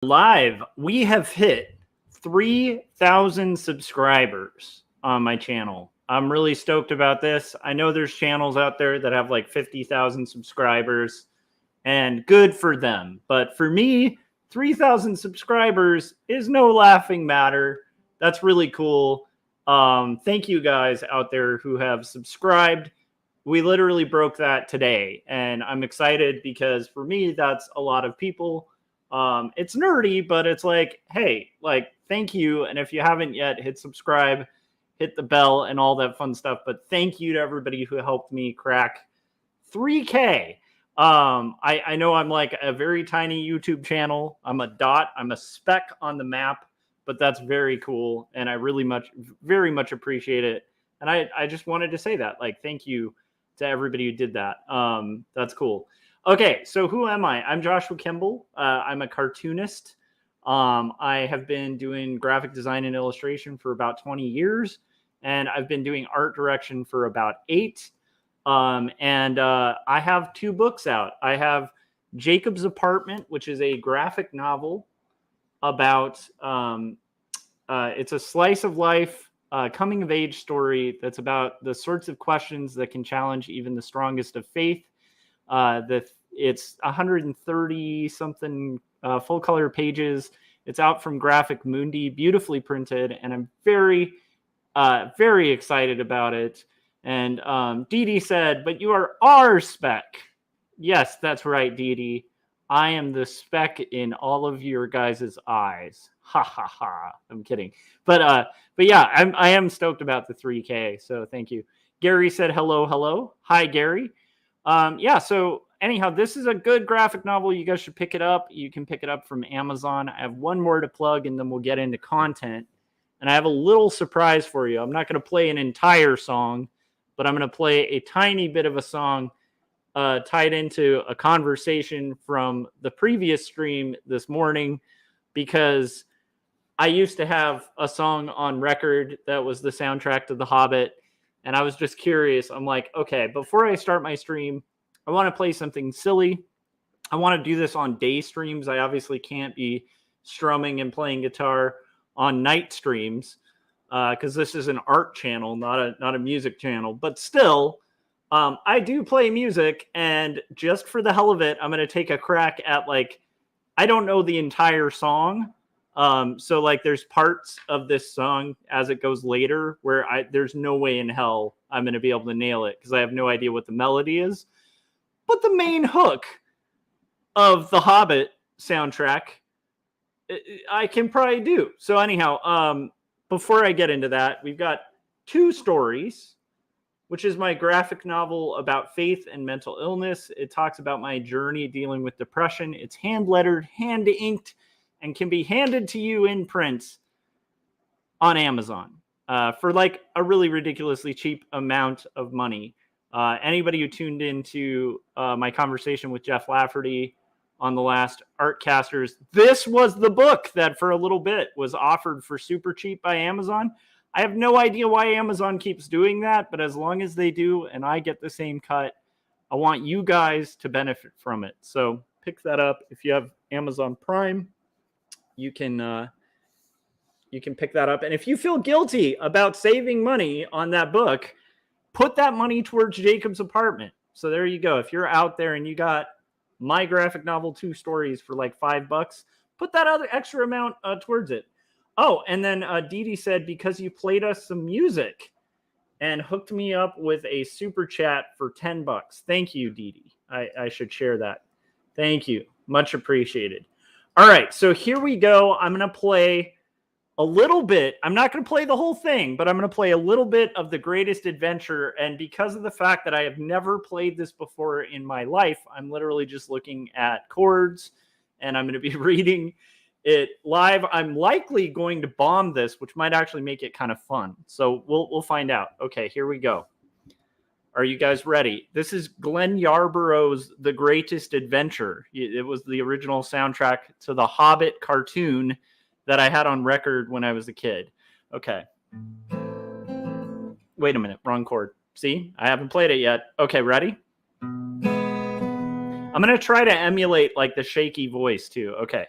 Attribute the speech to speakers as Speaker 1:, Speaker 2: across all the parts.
Speaker 1: Live, we have hit 3,000 subscribers on my channel. I'm really stoked about this. I know there's channels out there that have like 50,000 subscribers, and good for them. But for me, 3,000 subscribers is no laughing matter. That's really cool. Thank you guys out there who have subscribed. We literally broke that today, and I'm excited because for me, that's a lot of people. It's nerdy, but it's like, hey, like, thank you. And if you haven't yet, hit subscribe, hit the bell, and all that fun stuff. But thank you to everybody who helped me crack 3K. I know I'm like a very tiny YouTube channel. I'm a dot. I'm a speck on the map, but that's very cool. And I really very much appreciate it. And I just wanted to say that, like, thank you to everybody who did that. That's cool. Okay, so who am I? I'm Joshua Kemble. I'm a cartoonist. I have been doing graphic design and illustration for about 20 years, and I've been doing art direction for about 8. I have 2 books out. I have Jacob's Apartment, which is a graphic novel about, it's a slice of life, coming of age story that's about the sorts of questions that can challenge even the strongest of faith. It's 130 something full color pages. It's out from Graphic Mundi, beautifully printed, and I'm very, very excited about it. And Dee Dee said, "But you are our spec." Yes, that's right, Dee Dee. I am the speck in all of your guys' eyes. Ha ha ha. I'm kidding. But yeah, I am stoked about the 3K. So thank you. Gary said hello, hello. Hi, Gary. Yeah, so anyhow, this is a good graphic novel. You guys should pick it up. You can pick it up from Amazon. I have one more to plug, and then we'll get into content. And I have a little surprise for you. I'm not going to play an entire song, but I'm going to play a tiny bit of a song tied into a conversation from the previous stream this morning, because I used to have a song on record that was the soundtrack to The Hobbit. And I was just curious. I'm like, okay, before I start my stream, I want to play something silly. I want to do this on day streams. I obviously can't be strumming and playing guitar on night streams because this is an art channel, not a music channel. But still, I do play music, and just for the hell of it, I'm going to take a crack at, like, I don't know the entire song. So like there's parts of this song as it goes later where there's no way in hell I'm going to be able to nail it because I have no idea what the melody is. But the main hook of the Hobbit soundtrack, I can probably do. So anyhow, before I get into that, we've got 2 stories, which is my graphic novel about faith and mental illness. It talks about my journey dealing with depression. It's hand-lettered, hand-inked, and can be handed to you in print on Amazon for like a really ridiculously cheap amount of money. Anybody who tuned into my conversation with Jeff Lafferty on the last Artcasters, this was the book that for a little bit was offered for super cheap by Amazon. I have no idea why Amazon keeps doing that, but as long as they do and I get the same cut, I want you guys to benefit from it. So pick that up. If you have Amazon Prime, you can pick that up. And if you feel guilty about saving money on that book, put that money towards Jacob's Apartment. So there you go. If you're out there and you got my graphic novel 2 stories for like $5, put that other extra amount towards it. Oh, and then Dee Dee said, because you played us some music and hooked me up with a super chat for $10. Thank you, Dee Dee. I should share that. Thank you. Much appreciated. All right, so here we go. I'm going to play a little bit. I'm not going to play the whole thing, but I'm going to play a little bit of The Greatest Adventure. And because of the fact that I have never played this before in my life, I'm literally just looking at chords, and I'm going to be reading it live. I'm likely going to bomb this, which might actually make it kind of fun. So we'll find out. Okay, here we go. Are you guys ready? This is Glenn Yarborough's The Greatest Adventure. It was the original soundtrack to the Hobbit cartoon that I had on record when I was a kid. Okay. Wait a minute. Wrong chord. See? I haven't played it yet. Okay, ready? I'm going to try to emulate like the shaky voice too. Okay.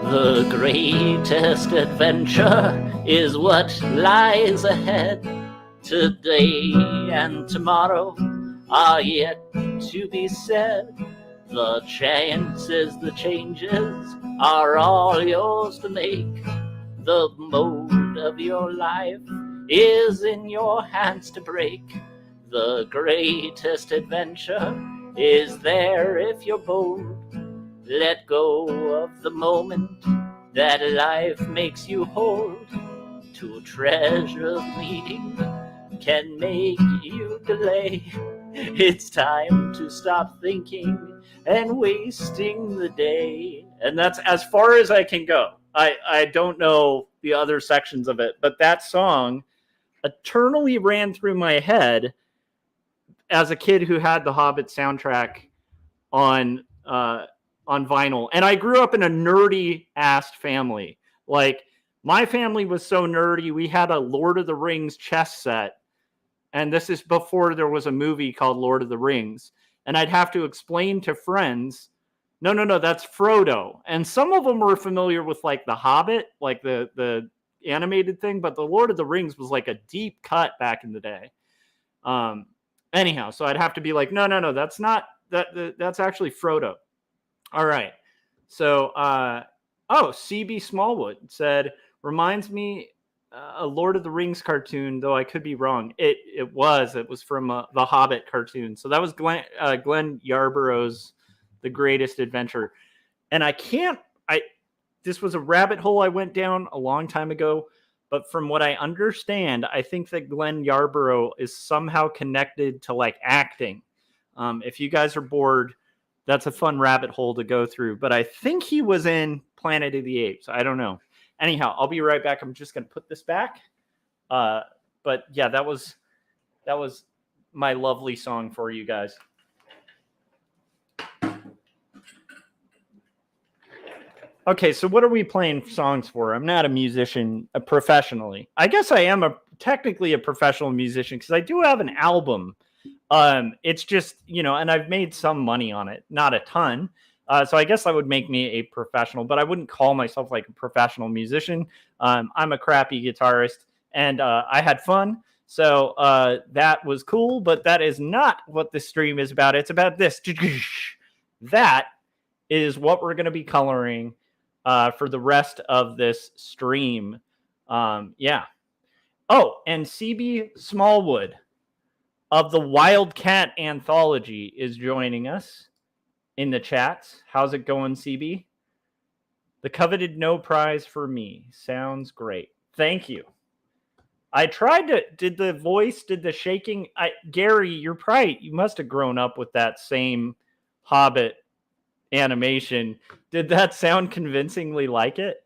Speaker 1: The greatest adventure is what lies ahead. Today and tomorrow are yet to be said. The chances, the changes are all yours to make. The mode of your life is in your hands to break. The greatest adventure is there if you're bold. Let go of the moment that life makes you hold. To treasure fleeting can make you delay. It's time to stop thinking and wasting the day. And that's as far as I can go. I don't know the other sections of it, but that song eternally ran through my head as a kid who had the Hobbit soundtrack on vinyl. And I grew up in a nerdy ass family. Like, my family was so nerdy, we had a Lord of the Rings chess set. And this is before there was a movie called Lord of the Rings. And I'd have to explain to friends, no, that's Frodo. And some of them were familiar with like The Hobbit, like the animated thing, but the Lord of the Rings was like a deep cut back in the day. Anyhow, so I'd have to be like, no, that's not that's actually Frodo. All right. So, CB Smallwood said, reminds me a Lord of the Rings cartoon, though I could be wrong. It was from the Hobbit cartoon. So that was Glenn Yarborough's The Greatest Adventure. And this was a rabbit hole I went down a long time ago, but from what I understand, I think that Glenn Yarborough is somehow connected to like acting. If you guys are bored, that's a fun rabbit hole to go through. But I think he was in Planet of the Apes. I don't know. Anyhow, I'll be right back. I'm just going to put this back. But yeah, that was my lovely song for you guys. Okay, so what are we playing songs for? I'm not a musician professionally. I guess I am technically a professional musician because I do have an album. It's just, and I've made some money on it, not a ton. So I guess that would make me a professional, but I wouldn't call myself like a professional musician. I'm a crappy guitarist, and I had fun. So that was cool, but that is not what the stream is about. It's about this. That is what we're going to be coloring for the rest of this stream. Yeah. Oh, and CB Smallwood of the Wildcat Anthology is joining us in the chats. How's it going, CB? The coveted no prize for me. Sounds great. Thank you. I tried to, did the shaking? Gary, you're right. You must have grown up with that same Hobbit animation. Did that sound convincingly like it?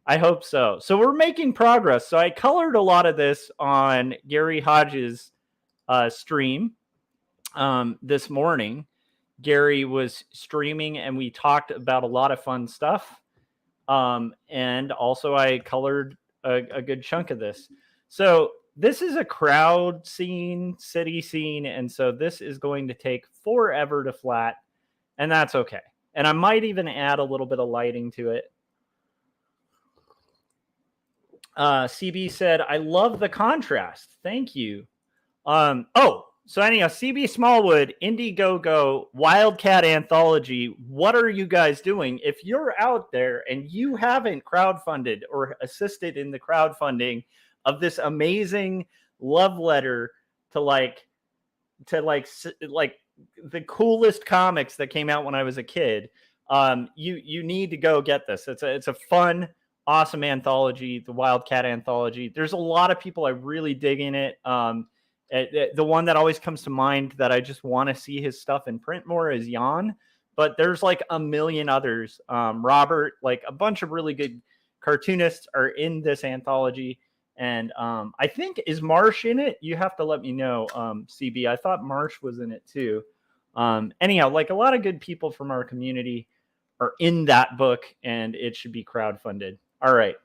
Speaker 1: I hope so. So we're making progress. So I colored a lot of this on Gary Hodges' stream this morning. Gary was streaming and we talked about a lot of fun stuff. And also I colored a good chunk of this. So this is a crowd scene, city scene. And so this is going to take forever to flat, and that's okay. And I might even add a little bit of lighting to it. CB said, I love the contrast. Thank you. So anyhow, CB Smallwood, Indiegogo, Wildcat Anthology. What are you guys doing? If you're out there and you haven't crowdfunded or assisted in the crowdfunding of this amazing love letter to like the coolest comics that came out when I was a kid, you need to go get this. It's a fun, awesome anthology, the Wildcat Anthology. There's a lot of people I really dig in it. The one that always comes to mind that I just want to see his stuff in print more is Jan, but there's like a million others. Robert, like a bunch of really good cartoonists are in this anthology. And I think, is Marsh in it? You have to let me know, CB. I thought Marsh was in it too. Anyhow, like a lot of good people from our community are in that book, and it should be crowdfunded. All right.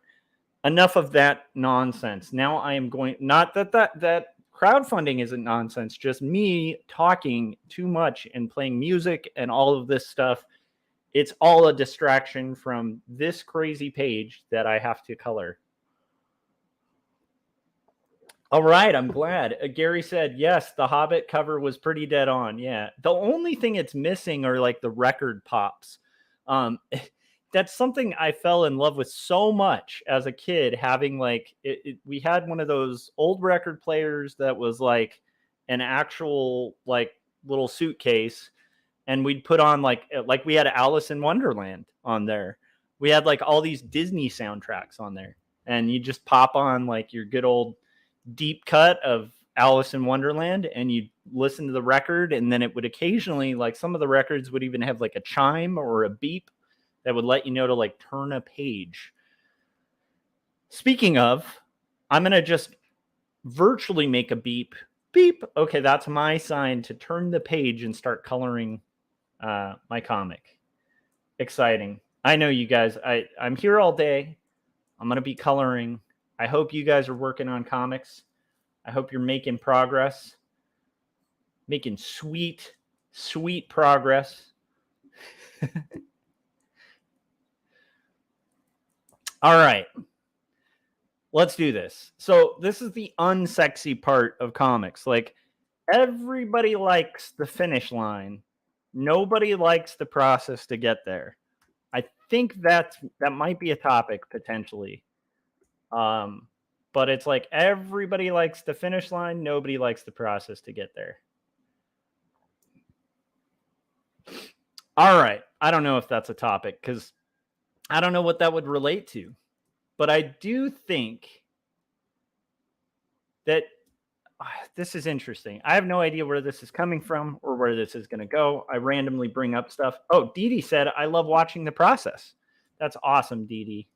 Speaker 1: Enough of that nonsense. Now I am going, not that crowdfunding isn't nonsense, just me talking too much and playing music and all of this stuff it's all a distraction from this crazy page that I have to color. All right, I'm glad. Gary said, yes, the Hobbit cover was pretty dead on. Yeah. The only thing it's missing are like the record pops. Um, that's something I fell in love with so much as a kid, having like, we had one of those old record players that was like an actual like little suitcase. And we'd put on like we had Alice in Wonderland on there. We had like all these Disney soundtracks on there. And you just pop on like your good old deep cut of Alice in Wonderland and you'd listen to the record, and then it would occasionally, like some of the records would even have like a chime or a beep that would let you know to like turn a page. Speaking of, I'm going to just virtually make a beep. Beep. Okay, that's my sign to turn the page and start coloring my comic. Exciting. I know you guys, I'm here all day. I'm going to be coloring. I hope you guys are working on comics. I hope you're making progress. Making sweet, sweet progress. All right. Let's do this. So this is the unsexy part of comics. Like, everybody likes the finish line. Nobody likes the process to get there. I think that might be a topic potentially. But it's like everybody likes the finish line. Nobody likes the process to get there. All right. I don't know if that's a topic because I don't know what that would relate to. But I do think that this is interesting. I have no idea where this is coming from or where this is going to go. I randomly bring up stuff. Oh, Dee Dee said, I love watching the process. That's awesome, Dee Dee.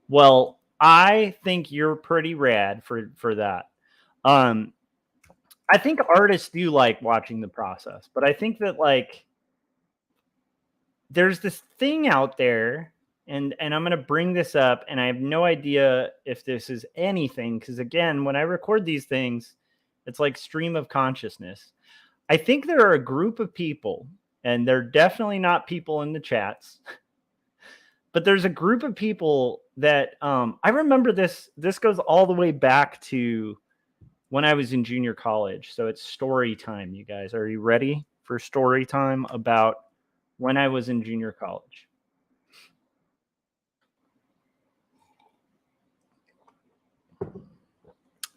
Speaker 1: Well, I think you're pretty rad for that. I think artists do like watching the process, but I think that like there's this thing out there, and I'm going to bring this up, and I have no idea if this is anything, because again, when I record these things, it's like stream of consciousness. I think there are a group of people, and they're definitely not people in the chats, but there's a group of people that I remember this goes all the way back to when I was in junior college. So it's story time, you guys. Are you ready for story time about when I was in junior college?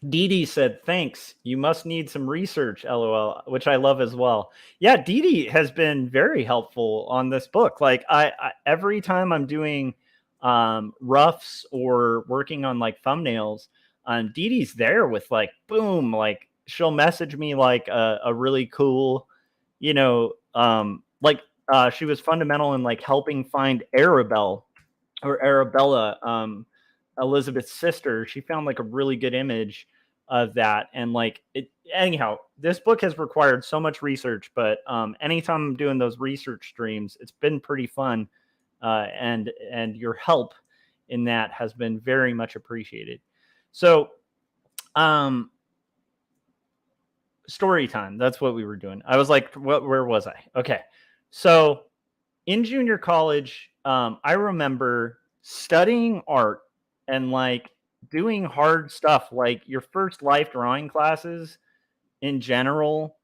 Speaker 1: Dee Dee said, thanks. You must need some research, LOL, which I love as well. Yeah, Dee Dee has been very helpful on this book. Like I every time I'm doing roughs or working on like thumbnails, Dee Dee's there with like, boom, like she'll message me like a really cool, you know, she was fundamental in like helping find Arabelle or Arabella, Elizabeth's sister. She found like a really good image of that. And like it, anyhow, this book has required so much research, but anytime I'm doing those research streams, it's been pretty fun. And your help in that has been very much appreciated. So, story time. That's what we were doing. I was like, where was I? Okay. So in junior college, I remember studying art and like doing hard stuff. Like your first life drawing classes in general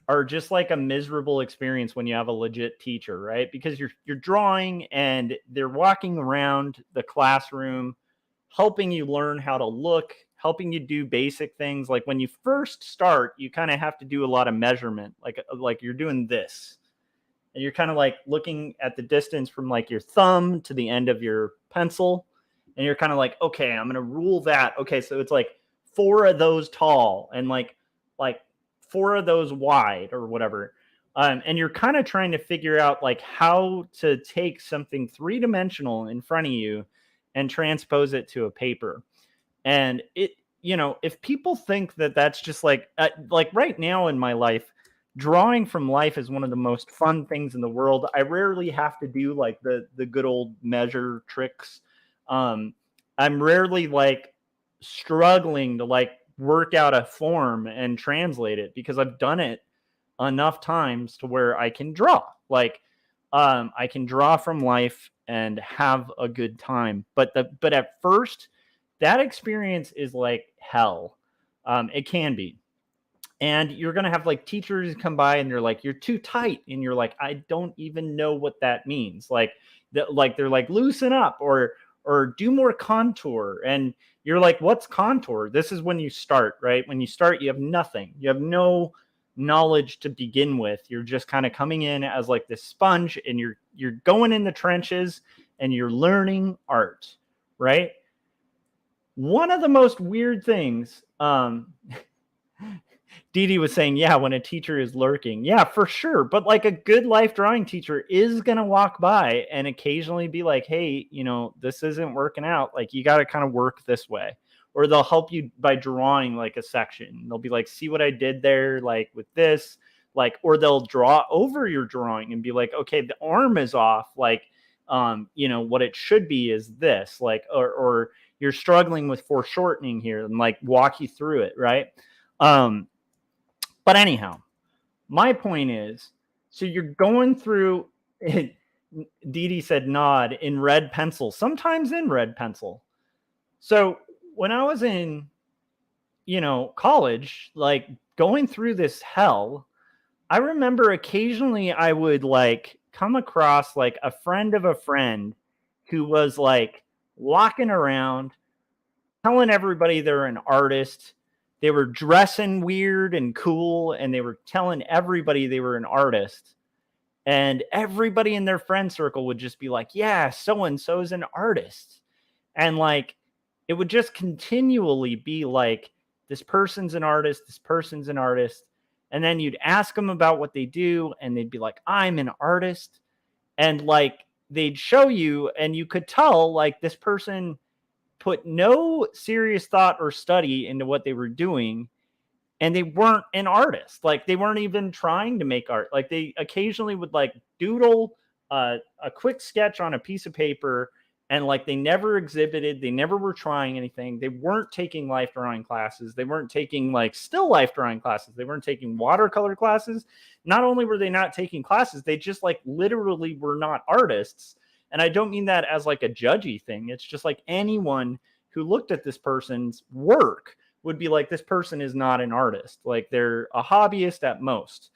Speaker 1: are just like a miserable experience when you have a legit teacher, right? Because you're drawing and they're walking around the classroom helping you learn how to look, helping you do basic things. Like when you first start, you kind of have to do a lot of measurement. Like you're doing this and you're kind of like looking at the distance from like your thumb to the end of your pencil. And you're kind of like, okay, I'm going to rule that. Okay. So it's like 4 of those tall and like 4 of those wide or whatever. And you're kind of trying to figure out like how to take something 3-dimensional in front of you and transpose it to a paper. And it, you know, if people think that that's just like right now in my life, drawing from life is one of the most fun things in the world. I rarely have to do like the good old measure tricks. I'm rarely like struggling to like work out a form and translate it because I've done it enough times to where I can draw. Like I can draw from life and have a good time. But at first, that experience is like hell. It can be. And you're going to have like teachers come by and they're like, you're too tight. And you're like, I don't even know what that means. Like, they're like, loosen up or do more contour. And you're like, what's contour? This is when you start, right? When you start, you have nothing. You have no knowledge to begin with. You're just kind of coming in as like this sponge, and you're going in the trenches and you're learning art, right? One of the most weird things, Dee Dee was saying, yeah, when a teacher is lurking. Yeah, for sure. But like a good life drawing teacher is going to walk by and occasionally be like, hey, this isn't working out. Like, you got to kind of work this way. Or they'll help you by drawing like a section. They'll be like, see what I did there, like with this, like, or they'll draw over your drawing and be like, okay, the arm is off. Like, what it should be is this, like, or you're struggling with foreshortening here, and like walk you through it. Right. But anyhow, my point is, so you're going through it. Dee Dee said nod in red pencil, sometimes in red pencil. So when I was in, college, like going through this hell, I remember occasionally I would like come across like a friend of a friend who was like walking around telling everybody they're an artist. They were dressing weird and cool, and they were telling everybody they were an artist. And everybody in their friend circle would just be like, yeah, so-and-so is an artist. And like, it would just continually be like, this person's an artist, this person's an artist. And then you'd ask them about what they do, and they'd be like, I'm an artist. And like, they'd show you, and you could tell like this person put no serious thought or study into what they were doing, and they weren't an artist. Like, they weren't even trying to make art. Like, they occasionally would like doodle a quick sketch on a piece of paper, and like they never exhibited, they never were trying anything. They weren't taking life drawing classes. They weren't taking like still life drawing classes. They weren't taking watercolor classes. Not only were they not taking classes, they just like literally were not artists. And I don't mean that as like a judgy thing. It's just like anyone who looked at this person's work would be like, this person is not an artist. Like, they're a hobbyist at most.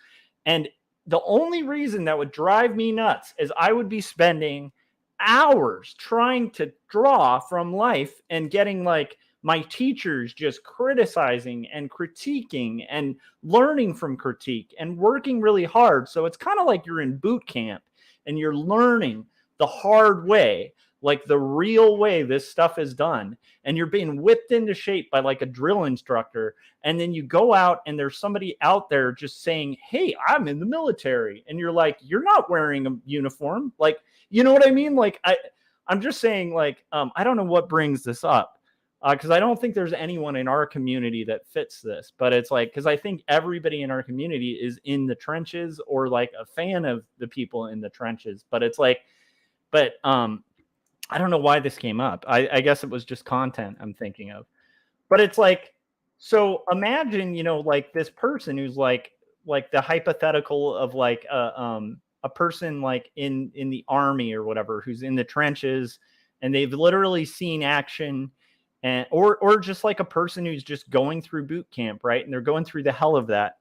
Speaker 1: And the only reason that would drive me nuts is I would be spending hours trying to draw from life and getting like my teachers just criticizing and critiquing and learning from critique and working really hard. So it's kind of like you're in boot camp and you're learning the hard way, like the real way this stuff is done. And you're being whipped into shape by like a drill instructor. And then you go out and there's somebody out there just saying, hey, I'm in the military. And you're like, you're not wearing a uniform. Like, you know what I mean? Like, I'm just saying, like, I don't know what brings this up, because I don't think there's anyone in our community that fits this. But it's like, because I think everybody in our community is in the trenches or like a fan of the people in the trenches. But it's like, but I don't know why this came up. I guess it was just content I'm thinking of. But it's like, so imagine, like this person who's like the hypothetical of like a person like in the army or whatever, who's in the trenches and they've literally seen action, and or just like a person who's just going through boot camp, right? And they're going through the hell of that.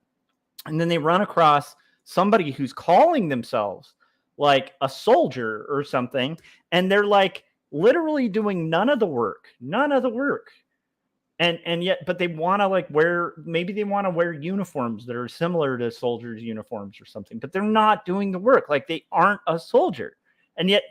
Speaker 1: And then they run across somebody who's calling themselves like a soldier or something, and they're like literally doing none of the work. And yet, but they want to like maybe they want to wear uniforms that are similar to soldiers' uniforms or something, but they're not doing the work. Like, they aren't a soldier. And yet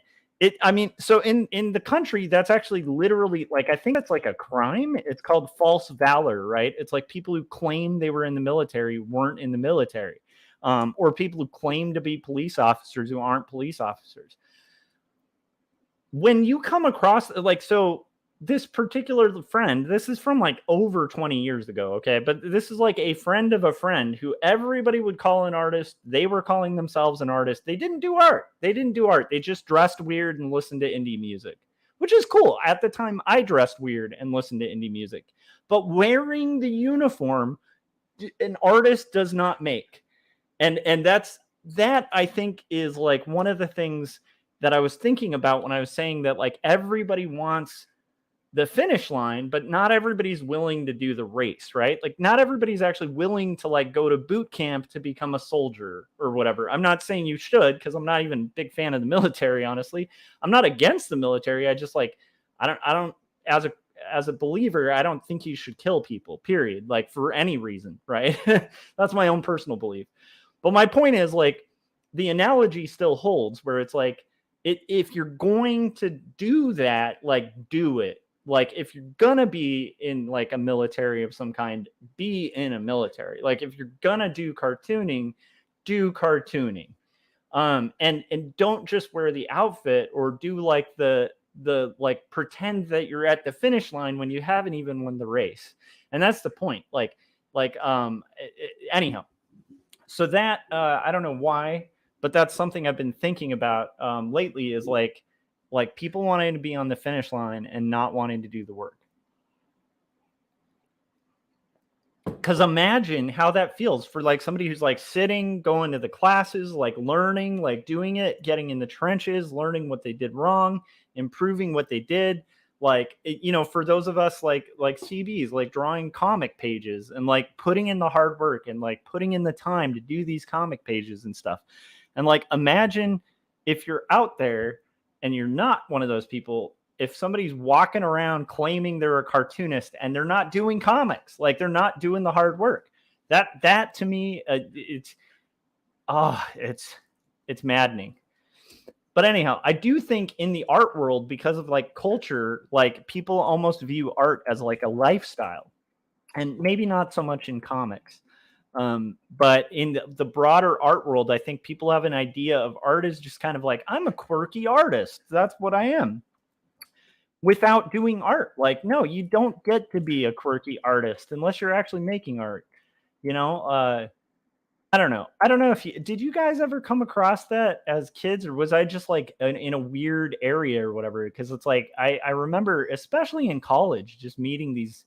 Speaker 1: so in the country, that's actually literally, like, I think it's like a crime. It's called false valor, right? It's like people who claim they were in the military weren't in the military, or people who claim to be police officers who aren't police officers. When you come across like, so this particular friend, this is from like over 20 years ago. Okay. But this is like a friend of a friend who everybody would call an artist. They were calling themselves an artist. They didn't do art. They just dressed weird and listened to indie music, which is cool. At the time, I dressed weird and listened to indie music. But wearing the uniform, an artist does not make. And that's that I think is like one of the things that I was thinking about when I was saying that like everybody wants the finish line, but not everybody's willing to do the race, right? Like not everybody's actually willing to like go to boot camp to become a soldier or whatever. I'm not saying you should, because I'm not even a big fan of the military, honestly. I'm not against the military. I just like I don't as a believer, I don't think you should kill people, period. Like for any reason, right? That's my own personal belief. But my point is like the analogy still holds where it's like if you're going to do that, like do it. Like if you're gonna be in like a military of some kind, be in a military. Like if you're gonna do cartooning, do cartooning. And don't just wear the outfit or do like the like pretend that you're at the finish line when you haven't even won the race. And that's the point. Anyhow, so that I don't know why, but that's something I've been thinking about lately. Is like people wanting to be on the finish line and not wanting to do the work. Because imagine how that feels for like somebody who's like sitting, going to the classes, like learning, like doing it, getting in the trenches, learning what they did wrong, improving what they did. Like, for those of us like CBs, like drawing comic pages and like putting in the hard work and like putting in the time to do these comic pages and stuff. And like, imagine if you're out there and you're not one of those people, if somebody's walking around claiming they're a cartoonist and they're not doing comics, like they're not doing the hard work, that to me, it's maddening. But anyhow, I do think in the art world, because of like culture, like people almost view art as like a lifestyle, and maybe not so much in comics. But in the broader art world, I think people have an idea of art as just kind of like, I'm a quirky artist. That's what I am. Without doing art. Like, no, you don't get to be a quirky artist unless you're actually making art. You know, I don't know. I don't know if did you guys ever come across that as kids, or was I just like in a weird area or whatever? Because it's like I remember, especially in college, just meeting these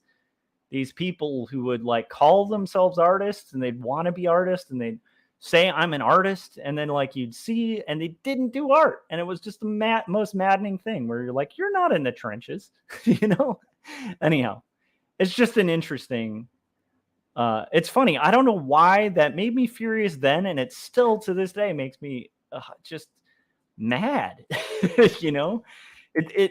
Speaker 1: people who would like call themselves artists and they'd want to be artists and they'd say I'm an artist, and then like you'd see and they didn't do art, and it was just the most maddening thing where you're like, you're not in the trenches. Anyhow, it's just an interesting it's funny, I don't know why that made me furious then, and it still to this day makes me just mad. you know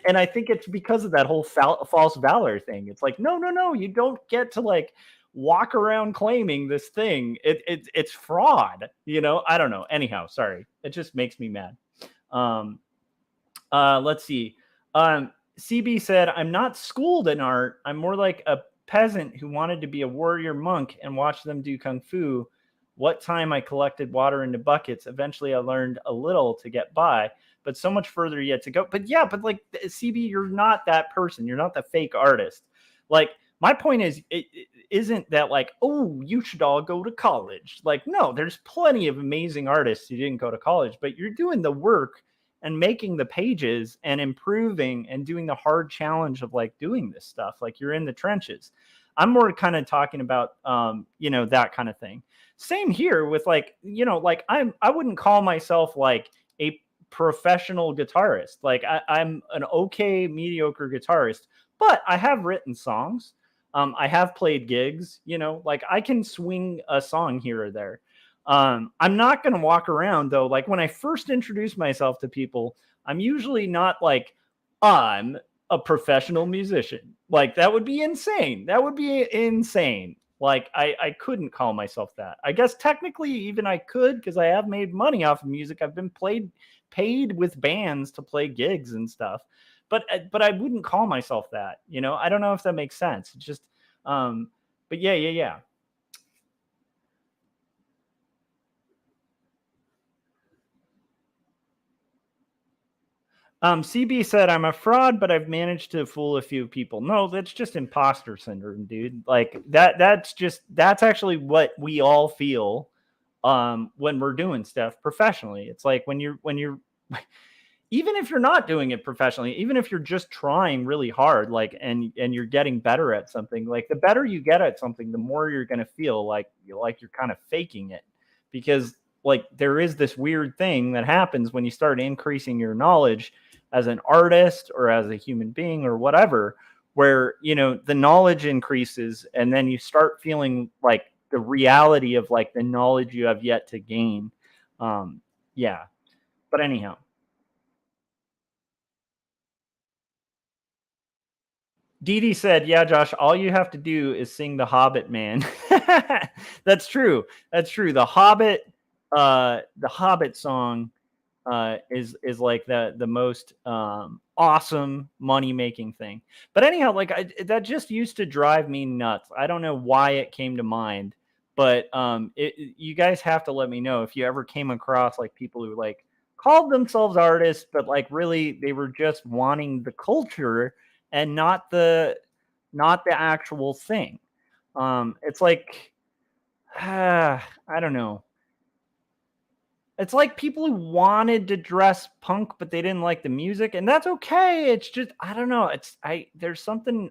Speaker 1: and I think it's because of that whole false valor thing. It's like, no, you don't get to like walk around claiming this thing. It's fraud. I don't know. Anyhow, sorry. It just makes me mad. Let's see. CB said, I'm not schooled in art. I'm more like a peasant who wanted to be a warrior monk and watch them do kung fu. What time I collected water into buckets. Eventually I learned a little to get by, but so much further yet to go. But like CB, you're not that person. You're not the fake artist. Like, my point is, it isn't that like, oh, you should all go to college. Like, no, there's plenty of amazing artists who didn't go to college, but you're doing the work and making the pages and improving and doing the hard challenge of like doing this stuff. Like, you're in the trenches. I'm more kind of talking about, that kind of thing. Same here with like, like I wouldn't call myself like a professional guitarist. Like I'm an okay, mediocre guitarist, but I have written songs. I have played gigs, like I can swing a song here or there. I'm not going to walk around though. Like when I first introduce myself to people, I'm usually not like, I'm a professional musician. Like that would be insane. Like I couldn't call myself that. I guess technically even I could, because I have made money off of music. I've been paid with bands to play gigs and stuff. But I wouldn't call myself that. I don't know if that makes sense. It's just but yeah. CB said, I'm a fraud, but I've managed to fool a few people. No, that's just imposter syndrome, dude. Like that's actually what we all feel when we're doing stuff professionally. It's like when you're even if you're not doing it professionally, even if you're just trying really hard, like and you're getting better at something, like the better you get at something, the more you're going to feel like you're kind of faking it, because like there is this weird thing that happens when you start increasing your knowledge as an artist or as a human being or whatever, where, you know, the knowledge increases and then you start feeling like the reality of like the knowledge you have yet to gain. Yeah. But anyhow, Dee Dee said, "Yeah, Josh, all you have to do is sing The Hobbit, man." That's true. That's true. The Hobbit song is like the most awesome money making thing. But anyhow, like that just used to drive me nuts. I don't know why it came to mind, but you guys have to let me know if you ever came across like people who like called themselves artists, but like really they were just wanting the culture and not the actual thing. It's like I don't know. It's like people who wanted to dress punk, but they didn't like the music, and that's okay. It's just I don't know. It's I there's something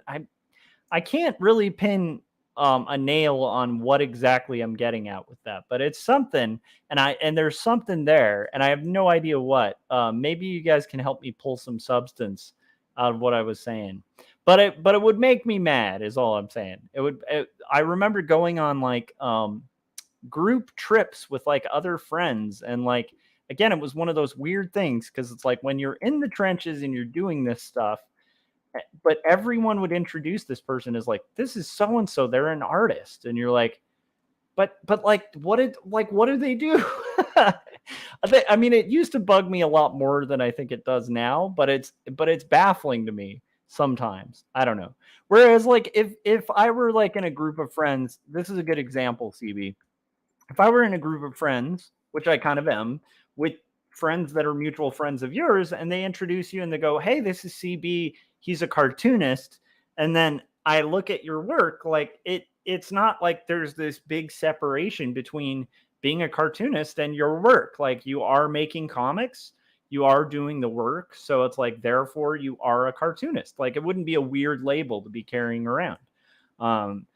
Speaker 1: I can't really pin a nail on what exactly I'm getting at with that, but it's something, and there's something there, and I have no idea what. Maybe you guys can help me pull some substance out of what I was saying, but it would make me mad, is all I'm saying. I remember going on like group trips with like other friends, and like again it was one of those weird things because it's like when you're in the trenches and you're doing this stuff, but everyone would introduce this person as like, this is so and so, they're an artist, and you're like, but like what do they do? I mean, it used to bug me a lot more than I think it does now, but it's baffling to me sometimes. I don't know. Whereas like if I were like in a group of friends, this is a good example, CB. If I were in a group of friends, which I kind of am, with friends that are mutual friends of yours, and they introduce you and they go, "Hey, this is CB. He's a cartoonist," and then I look at your work, like it's not like there's this big separation between being a cartoonist and your work. Like you are making comics, you are doing the work, so it's like therefore you are a cartoonist. Like it wouldn't be a weird label to be carrying around. Um,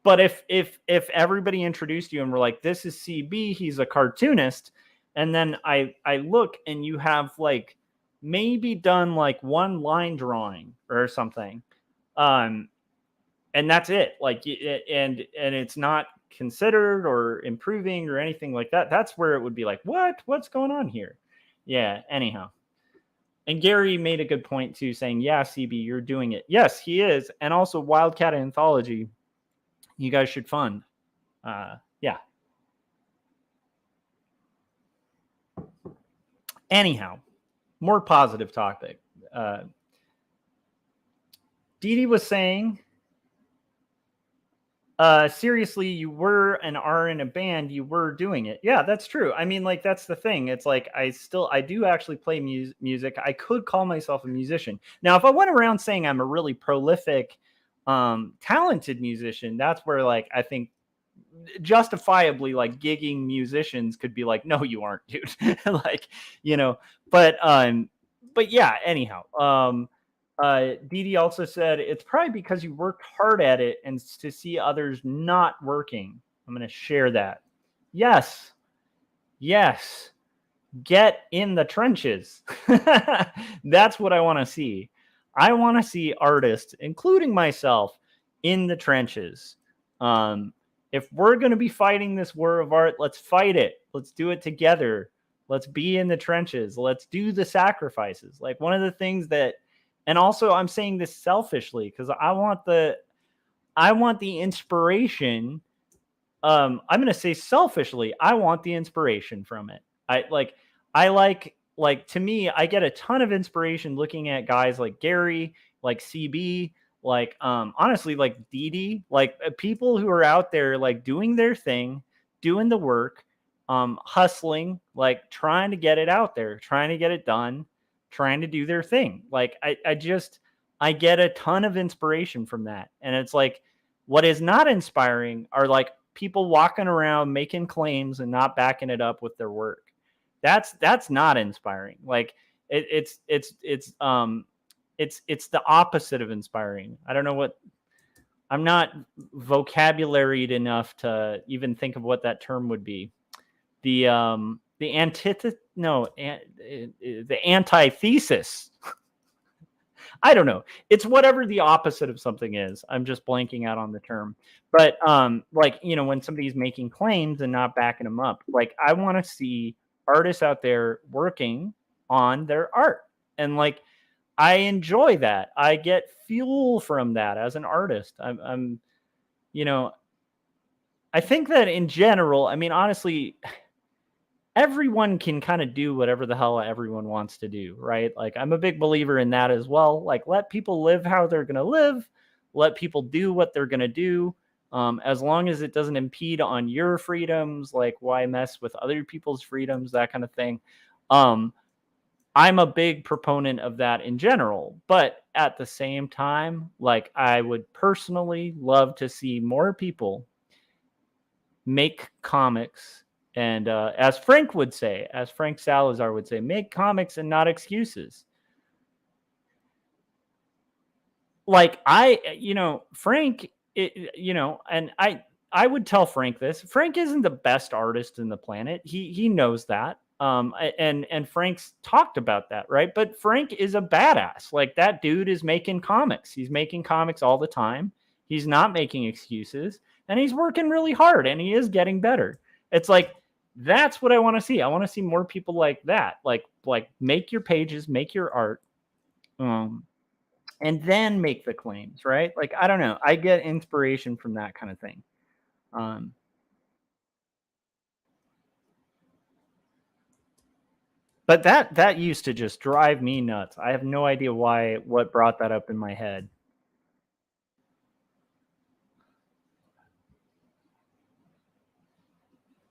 Speaker 1: but if everybody introduced you and were like, this is CB, he's a cartoonist, and then I look and you have like maybe done like one line drawing or something, um and that's it, like and it's not considered or improving or anything like that, that's where it would be like, what's going on here? Yeah, anyhow. And Gary made a good point too, saying, yeah, CB, you're doing it. Yes, he is. And also Wildcat Anthology, you guys should fund. Yeah. Anyhow, more positive topic. Dee Dee was saying, seriously, you were and are in a band, you were doing it. Yeah, that's true. I mean, like, that's the thing. It's like, I do actually play music. I could call myself a musician. Now, if I went around saying I'm a really prolific, talented musician, that's where, like, I think justifiably like gigging musicians could be like, no, you aren't, dude. Like, you know, but yeah, anyhow. Dee Dee also said it's probably because you worked hard at it and to see others not working. I'm going to share that. Yes. Yes. Get in the trenches. That's what I want to see. I want to see artists, including myself, in the trenches. If we're going to be fighting this war of art, let's fight it. Let's do it together. Let's be in the trenches. Let's do the sacrifices. Like one of the things that, and also I'm saying this selfishly because I want the inspiration. I'm going to say selfishly, I want the inspiration from it. I like to me, I get a ton of inspiration looking at guys like Gary, like CB, like honestly, like Dee Dee, like people who are out there like doing their thing, doing the work, hustling, like trying to get it out there, trying to get it done, trying to do their thing. Like I get a ton of inspiration from that. And it's like what is not inspiring are like people walking around making claims and not backing it up with their work. That's not inspiring. Like it's the opposite of inspiring. I don't know what, I'm not vocabularied enough to even think of what that term would be. the antithesis, no, the antithesis. I don't know. It's whatever the opposite of something is. I'm just blanking out on the term. But like, you know, when somebody's making claims and not backing them up, like I want to see artists out there working on their art. And like I enjoy that. I get fuel from that as an artist. I'm you know, I think that in general, I mean, honestly, everyone can kind of do whatever the hell everyone wants to do, right? Like I'm a big believer in that as well. Like let people live how they're going to live, let people do what they're going to do. As long as it doesn't impede on your freedoms, like why mess with other people's freedoms, that kind of thing. I'm a big proponent of that in general, but at the same time, like I would personally love to see more people make comics. And as Frank would say, as Frank Salazar would say, make comics and not excuses. Like Frank, and I would tell Frank this. Frank isn't the best artist in the planet. He knows that. And Frank's talked about that, right? But Frank is a badass. Like that dude is making comics. He's making comics all the time. He's not making excuses, and he's working really hard, and he is getting better. It's like that's what I want to see. I want to see more people like that. Like make your pages, make your art, and then make the claims, right? Like I don't know. I get inspiration from that kind of thing. But that used to just drive me nuts. I have no idea what brought that up in my head.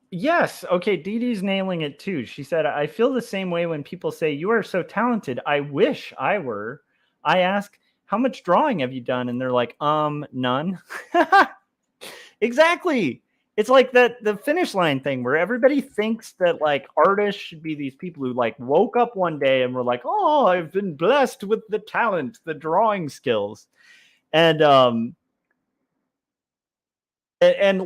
Speaker 1: Yes. Okay. Dee Dee's nailing it too. She said, I feel the same way when people say, you are so talented. I wish I were. I ask, how much drawing have you done? And they're like, none. Exactly. It's like the finish line thing where everybody thinks that like artists should be these people who like woke up one day and were like, oh, I've been blessed with the talent, the drawing skills. And and